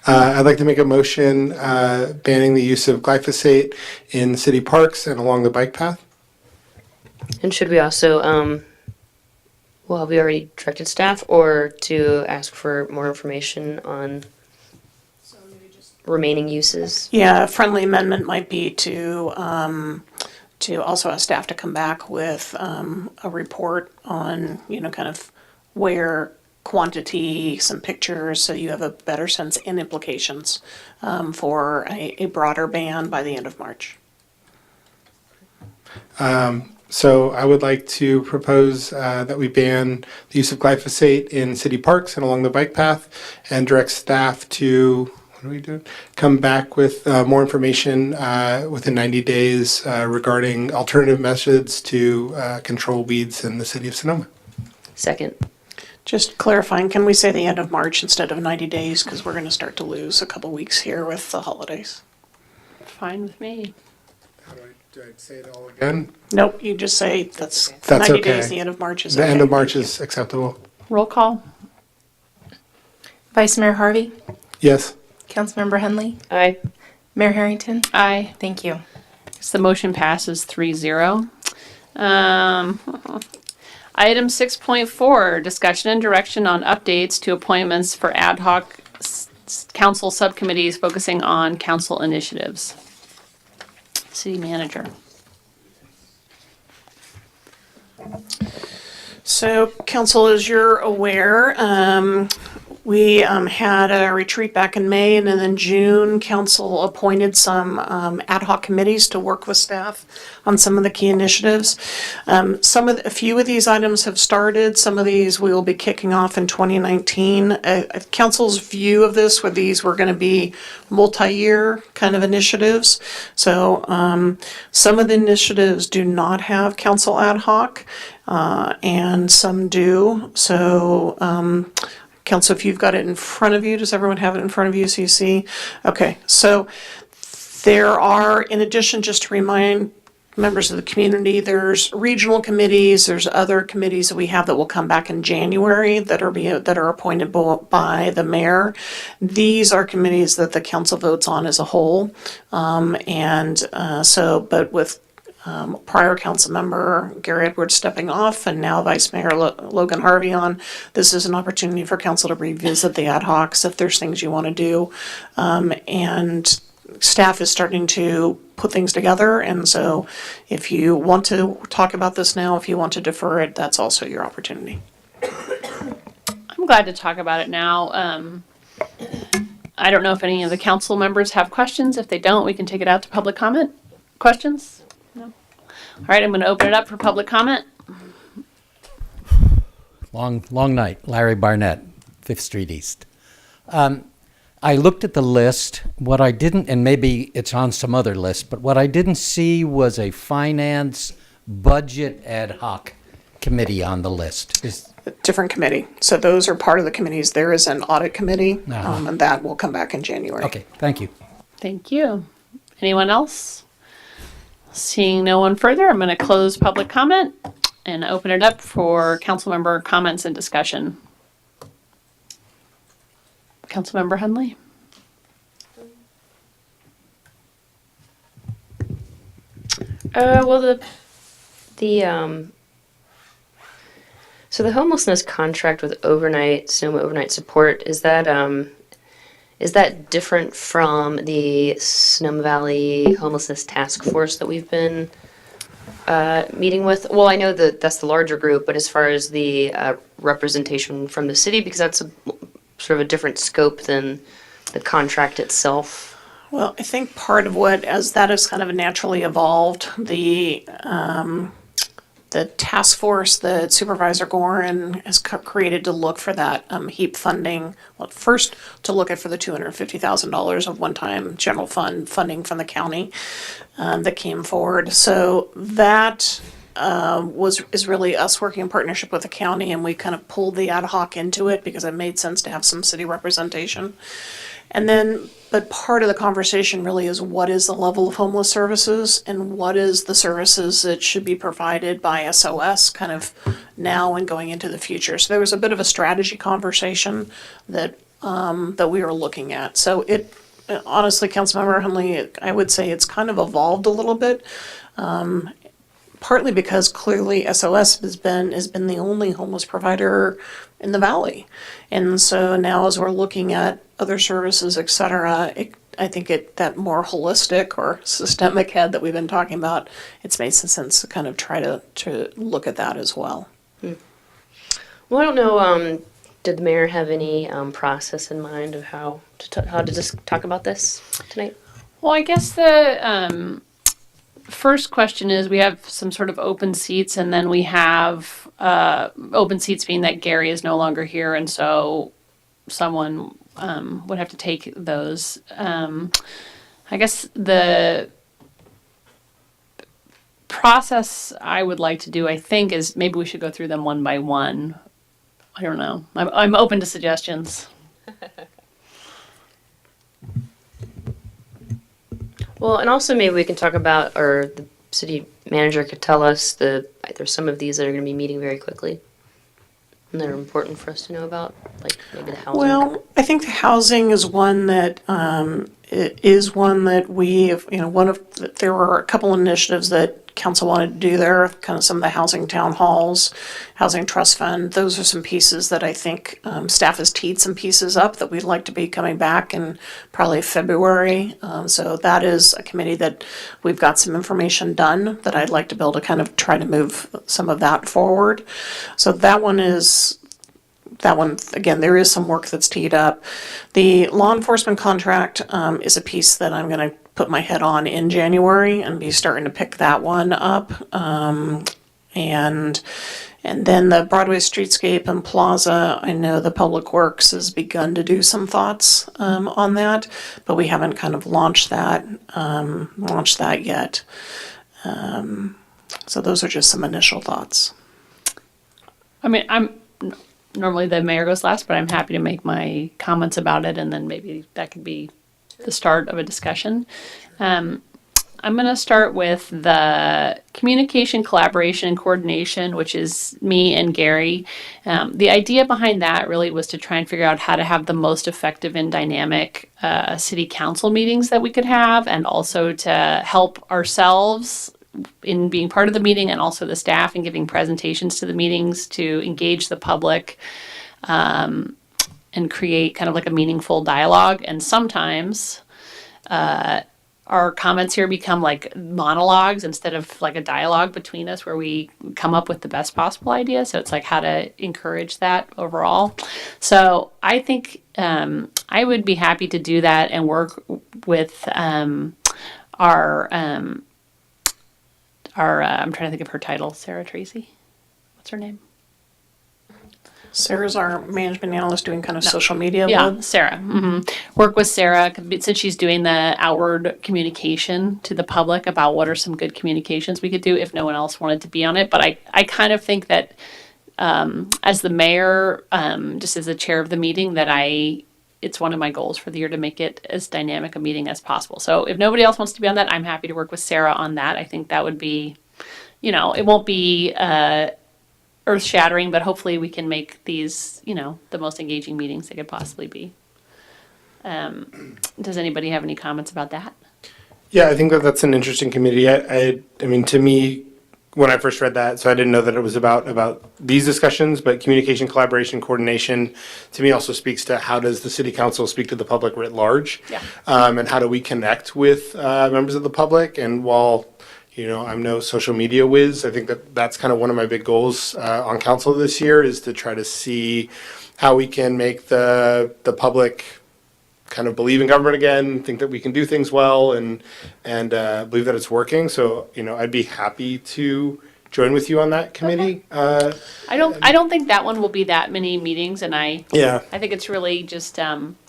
I'd like to make a motion banning the use of glyphosate in city parks and along the bike path. And should we also, have we already directed staff or to ask for more information on remaining uses? Yeah, a friendly amendment might be to also ask staff to come back with a report on, kind of where quantity, some pictures, so you have a better sense and implications for a broader ban by the end of March. So I would like to propose that we ban the use of glyphosate in city parks and along the bike path, and direct staff to, what are we doing? Come back with more information within 90 days regarding alternative methods to control weeds in the city of Sonoma. Second. Just clarifying, can we say the end of March instead of 90 days? Because we're going to start to lose a couple weeks here with the holidays. Fine with me. Do I say it all again? Nope, you just say that's 90 okay. days, the end of March is The okay. end of March is acceptable. Roll call. Vice Mayor Harvey? Yes. Councilmember Henley? Aye. Mayor Harrington? Aye. Thank you. So the motion passes 3-0. Item 6.4, discussion and direction on updates to appointments for ad hoc council subcommittees focusing on council initiatives. City manager. So, council, as you're aware, we had a retreat back in May, and then in June, council appointed some ad hoc committees to work with staff on some of the key initiatives. A few of these items have started. Some of these we will be kicking off in 2019. Council's view of this, where these were going to be multi-year kind of initiatives. So some of the initiatives do not have council ad hoc, and some do. So council, if you've got it in front of you, does everyone have it in front of you so you see? Okay, so there are, in addition, just to remind members of the community, there's regional committees, there's other committees that we have that will come back in January that are appointed by the mayor. These are committees that the council votes on as a whole. But with prior council member Gary Edwards stepping off and now Vice Mayor Logan Harvey on, this is an opportunity for council to revisit the ad hocs if there's things you want to do. And staff is starting to put things together, and so if you want to talk about this now, if you want to defer it, that's also your opportunity. I'm glad to talk about it now. I don't know if any of the council members have questions. If they don't, we can take it out to public comment. Questions? No? All right, I'm going to open it up for public comment. Long night. Larry Barnett, 5th Street East. I looked at the list. What I didn't, and maybe it's on some other list, but what I didn't see was a finance budget ad hoc committee on the list. Different committee. So those are part of the committees. There is an audit committee, and that will come back in January. Okay, thank you. Thank you. Anyone else? Seeing no one further, I'm going to close public comment and open it up for council member comments and discussion. Councilmember Henley. Well, so the homelessness contract with Sonoma Overnight Support, is that different from the Sonoma Valley Homelessness Task Force that we've been meeting with? Well, I know that that's the larger group, but as far as the representation from the city, because that's sort of a different scope than the contract itself. Well, I think part of what, as that has kind of naturally evolved, the task force that Supervisor Gorin has created to look for that HEAP funding. Well, first to look at for the $250,000 of one-time general fund funding from the county that came forward. So that is really us working in partnership with the county, and we kind of pulled the ad hoc into it because it made sense to have some city representation. And then, but part of the conversation really is what is the level of homeless services and what is the services that should be provided by SOS kind of now and going into the future. So there was a bit of a strategy conversation that we were looking at. So it, honestly, Councilmember Henley, I would say it's kind of evolved a little bit. Partly because clearly SOS has been the only homeless provider in the valley. And so now as we're looking at other services, et cetera, I think that more holistic or systemic head that we've been talking about, it's made some sense to kind of try to look at that as well. Well, I don't know. Did the mayor have any process in mind of how to just talk about this tonight? Well, I guess the first question is we have some sort of open seats, and then we have open seats being that Gary is no longer here, and so someone would have to take those. I guess the process I would like to do, I think, is maybe we should go through them one by one. I don't know. I'm open to suggestions. Well, and also maybe we can talk about, or the city manager could tell us there's some of these that are going to be meeting very quickly and that are important for us to know about, like maybe the housing. Well, I think the housing is one that we have, there were a couple initiatives that council wanted to do there, kind of some of the housing town halls, housing trust fund. Those are some pieces that I think staff has teed some pieces up that we'd like to be coming back in probably February. So that is a committee that we've got some information done that I'd like to be able to kind of try to move some of that forward. So that one, again, there is some work that's teed up. The law enforcement contract is a piece that I'm going to put my head on in January and be starting to pick that one up. And then the Broadway streetscape and plaza, I know the Public Works has begun to do some thoughts on that, but we haven't kind of launched that yet. So those are just some initial thoughts. I mean, normally the mayor goes last, but I'm happy to make my comments about it, and then maybe that could be the start of a discussion. I'm going to start with the communication, collaboration, and coordination, which is me and Gary. The idea behind that really was to try and figure out how to have the most effective and dynamic city council meetings that we could have, and also to help ourselves in being part of the meeting, and also the staff in giving presentations to the meetings to engage the public and create kind of like a meaningful dialogue. And sometimes our comments here become like monologues instead of like a dialogue between us where we come up with the best possible idea. So it's like how to encourage that overall. So I think I would be happy to do that and work with our I'm trying to think of her title, Sarah Tracy. What's her name? Sarah's our management analyst doing kind of social media. Yeah, Sarah. Work with Sarah since she's doing the outward communication to the public about what are some good communications we could do if no one else wanted to be on it. But I kind of think that as the mayor, just as the chair of the meeting, that it's one of my goals for the year to make it as dynamic a meeting as possible. So if nobody else wants to be on that, I'm happy to work with Sarah on that. I think that would be, it won't be earth-shattering, but hopefully we can make these, the most engaging meetings they could possibly be. Does anybody have any comments about that? Yeah, I think that's an interesting committee. I mean, to me, when I first read that, so I didn't know that it was about these discussions, but communication, collaboration, coordination, to me also speaks to how does the city council speak to the public writ large? Yeah. And how do we connect with members of the public? And while, I'm no social media whiz, I think that's kind of one of my big goals on council this year is to try to see how we can make the public kind of believe in government again, think that we can do things well, and believe that it's working. So, I'd be happy to join with you on that committee. I don't think that one will be that many meetings, and I think it's really just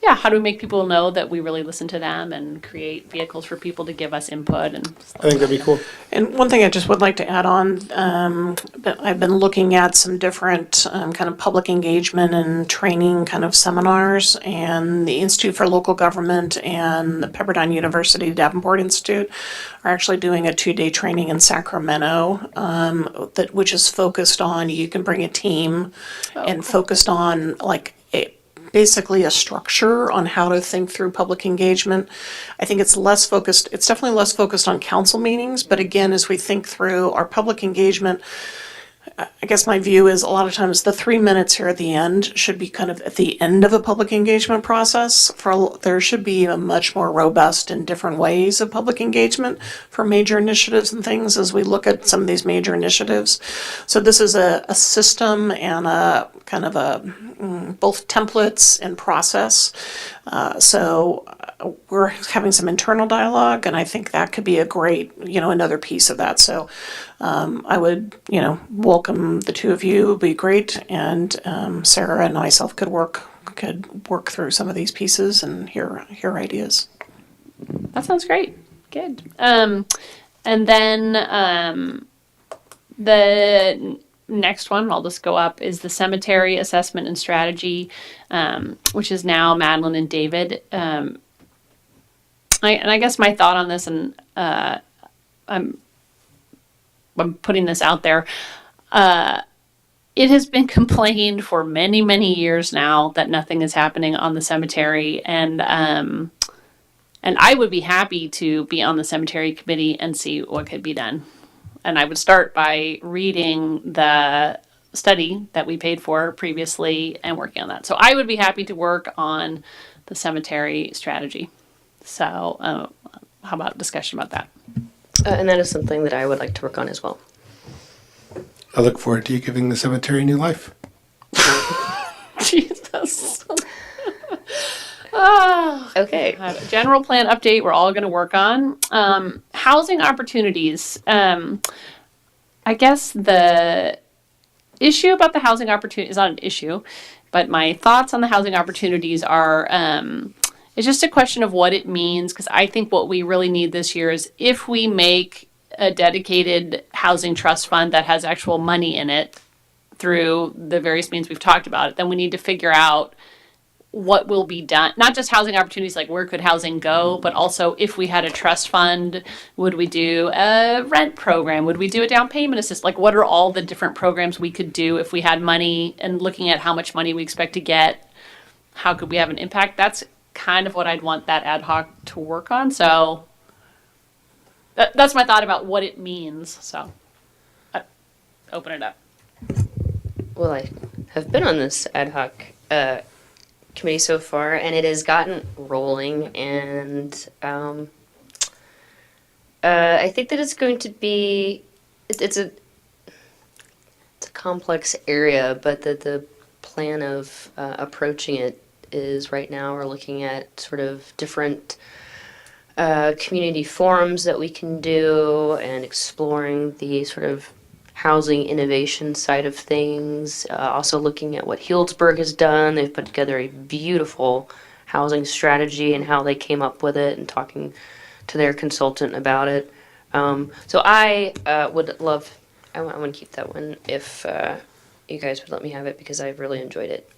how do we make people know that we really listen to them and create vehicles for people to give us input and stuff. I think that'd be cool. And one thing I just would like to add on, but I've been looking at some different kind of public engagement and training kind of seminars, and the Institute for Local Government and the Pepperdine University Davenport Institute are actually doing a 2-day training in Sacramento which is focused on, you can bring a team and focused on basically a structure on how to think through public engagement. I think it's definitely less focused on council meetings, but again, as we think through our public engagement, I guess my view is a lot of times the 3 minutes here at the end should be kind of at the end of a public engagement process. There should be a much more robust and different ways of public engagement for major initiatives and things as we look at some of these major initiatives. So this is a system and a kind of a both templates and process. So we're having some internal dialogue, and I think that could be a great, another piece of that. So I would, welcome the two of you. It would be great, and Sarah and myself could work through some of these pieces and hear ideas. That sounds great. Good. And then the next one, I'll just go up, is the cemetery assessment and strategy, which is now Madeline and David. I guess my thought on this, and I'm putting this out there. It has been complained for many, many years now that nothing is happening on the cemetery, and I would be happy to be on the cemetery committee and see what could be done. And I would start by reading the study that we paid for previously and working on that. So I would be happy to work on the cemetery strategy. So how about discussion about that? And that is something that I would like to work on as well. I look forward to you giving the cemetery new life. Jesus. Okay. General plan update we're all going to work on. Housing opportunities. I guess the issue about the housing opportunity is not an issue, but my thoughts on the housing opportunities are it's just a question of what it means, because I think what we really need this year is if we make a dedicated housing trust fund that has actual money in it through the various means we've talked about it, then we need to figure out what will be done, not just housing opportunities, like where could housing go, but also if we had a trust fund, would we do a rent program? Would we do a down payment assist? Like what are all the different programs we could do if we had money, and looking at how much money we expect to get, how could we have an impact? That's kind of what I'd want that ad hoc to work on. So that's my thought about what it means. So open it up. Well, I have been on this ad hoc committee so far, and it has gotten rolling, and I think that it's going to be it's a complex area, but the plan of approaching it is right now we're looking at sort of different community forums that we can do and exploring the sort of housing innovation side of things. Also looking at what Healdsburg has done. They've put together a beautiful housing strategy and how they came up with it, and talking to their consultant about it. So I would love, I want to keep that one if you guys would let me have it, because I've really enjoyed it.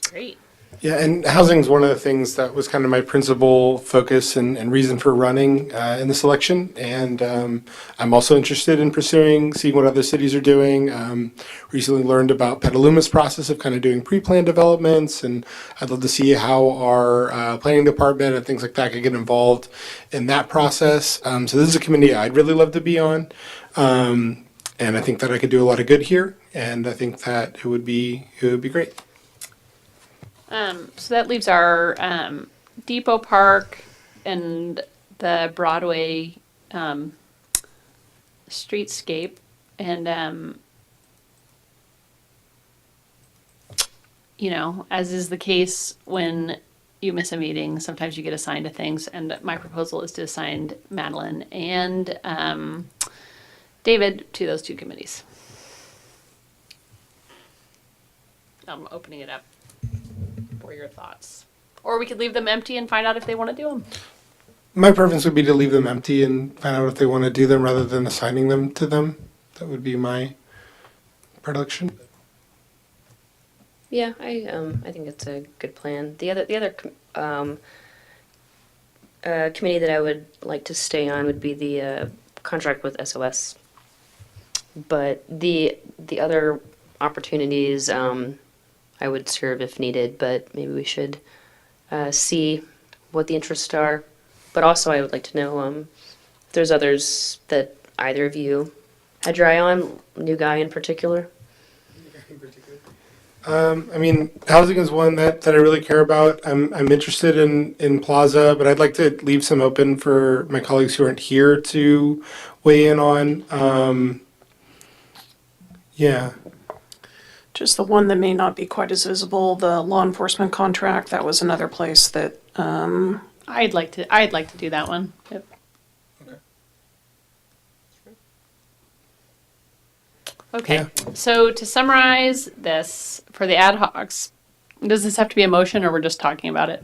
Great. Yeah, and housing is one of the things that was kind of my principal focus and reason for running in this election. And I'm also interested in seeing what other cities are doing. Recently learned about Petaluma's process of kind of doing pre-planned developments, and I'd love to see how our planning department and things like that could get involved in that process. So this is a committee I'd really love to be on. And I think that I could do a lot of good here, and I think that it would be great. So that leaves our Depot Park and the Broadway streetscape. And, as is the case when you miss a meeting, sometimes you get assigned to things. And my proposal is to assign Madeline and David to those two committees. I'm opening it up for your thoughts. Or we could leave them empty and find out if they want to do them. My preference would be to leave them empty and find out if they want to do them rather than assigning them to them. That would be my predilection. Yeah, I think it's a good plan. The other committee that I would like to stay on would be the contract with SOS. But the other opportunities, I would serve if needed, but maybe we should see what the interests are. But also I would like to know if there's others that either of you Had your eye on new guy in particular? I mean, housing is one that I really care about. I'm interested in Plaza, but I'd like to leave some open for my colleagues who aren't here to weigh in on. Yeah. Just the one that may not be quite as visible, the law enforcement contract, that was another place that, I'd like to do that one. Yep. Okay, Yeah. so to summarize this for the ad hocs, does this have to be a motion or we're just talking about it?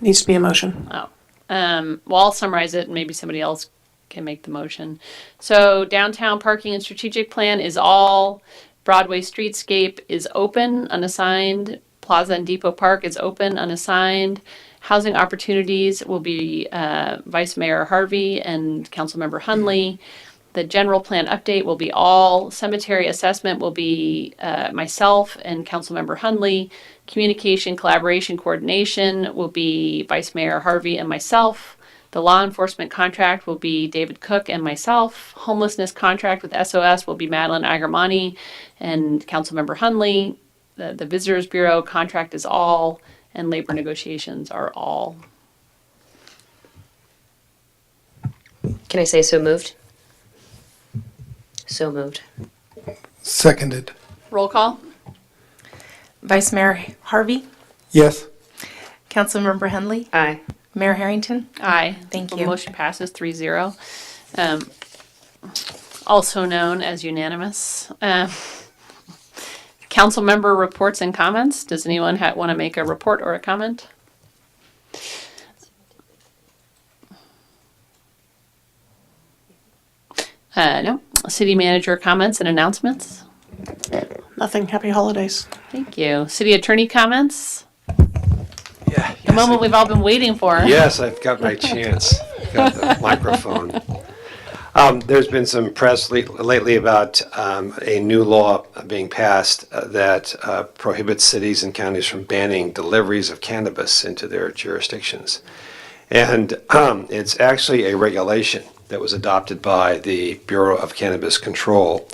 needs to be a motion. Oh, well, I'll summarize it and maybe somebody else can make the motion. So downtown parking and strategic plan is all. Broadway streetscape is open, unassigned. Plaza and Depot Park is open, unassigned. Housing opportunities will be Vice Mayor Harvey and Councilmember Hunley. The general plan update will be all. Cemetery assessment will be myself and Councilmember Hunley. Communication, collaboration, coordination will be Vice Mayor Harvey and myself. The law enforcement contract will be David Cook and myself. Homelessness contract with SOS will be Madeline Agarmani and Councilmember Hunley. The Visitors Bureau contract is all, and labor negotiations are all. Can I say so moved? So moved. Seconded. Roll call. Vice Mayor Harvey, Yes. Councilmember Henley, Aye. Mayor Harrington. Aye. Thank The you. motion passes 3-0. Also known as unanimous. Council member reports and comments. Does anyone want to make a report or a comment? No. City manager comments and announcements. Nothing. Happy holidays. Thank you. City attorney comments. Yeah. The moment we've all been waiting for. Yes, I've got my chance. Got the microphone. There's been some press lately about a new law being passed that prohibits cities and counties from banning deliveries of cannabis into their jurisdictions. And it's actually a regulation that was adopted by the Bureau of Cannabis Control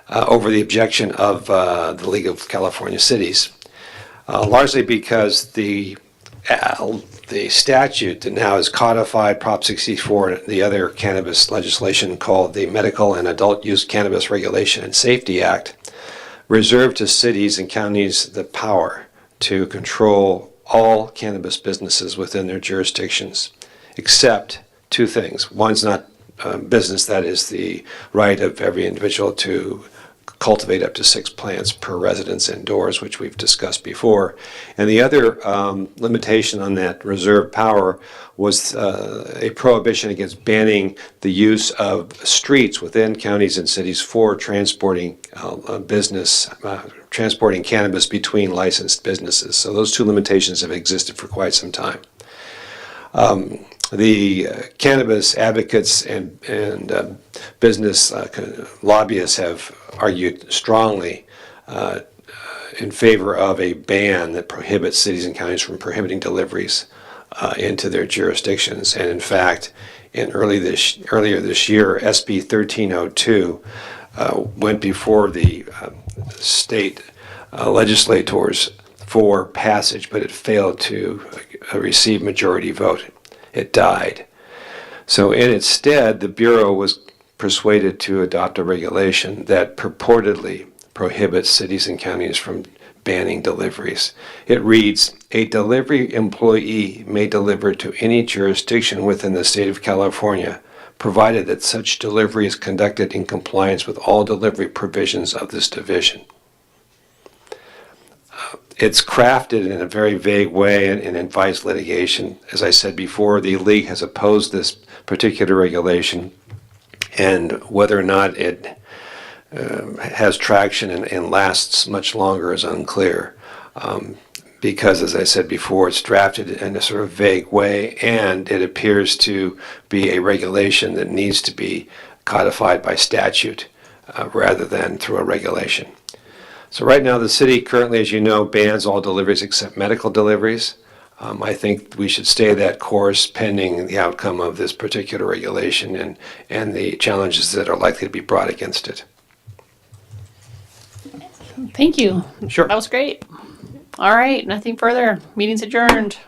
over the objection of the League of California Cities, largely because the statute that now is codified, Prop 64, and the other cannabis legislation called the Medical and Adult Use Cannabis Regulation and Safety Act, reserved to cities and counties the power to control all cannabis businesses within their jurisdictions, except two things. One's not business, that is the right of every individual to cultivate up to 6 plants per residence indoors, which we've discussed before. And the other limitation on that reserved power was a prohibition against banning the use of streets within counties and cities for transporting transporting cannabis between licensed businesses. So those two limitations have existed for quite some time. The cannabis advocates and business lobbyists have argued strongly in favor of a ban that prohibits cities and counties from prohibiting deliveries into their jurisdictions. And in fact, earlier this year, SB 1302 went before the state legislators for passage, but it failed to receive majority vote. It died. So in its stead, the Bureau was persuaded to adopt a regulation that purportedly prohibits cities and counties from banning deliveries. It reads, "A delivery employee may deliver to any jurisdiction within the state of California, provided that such delivery is conducted in compliance with all delivery provisions of this division." It's crafted in a very vague way and invites litigation. As I said before, the League has opposed this particular regulation, and whether or not it has traction and lasts much longer is unclear. Because, as I said before, it's drafted in a sort of vague way, and it appears to be a regulation that needs to be codified by statute rather than through a regulation. So right now, the city currently, as you know, bans all deliveries except medical deliveries. I think we should stay that course pending the outcome of this particular regulation and the challenges that are likely to be brought against it. Thank you. Sure. That was great. All right, nothing further. Meeting's adjourned.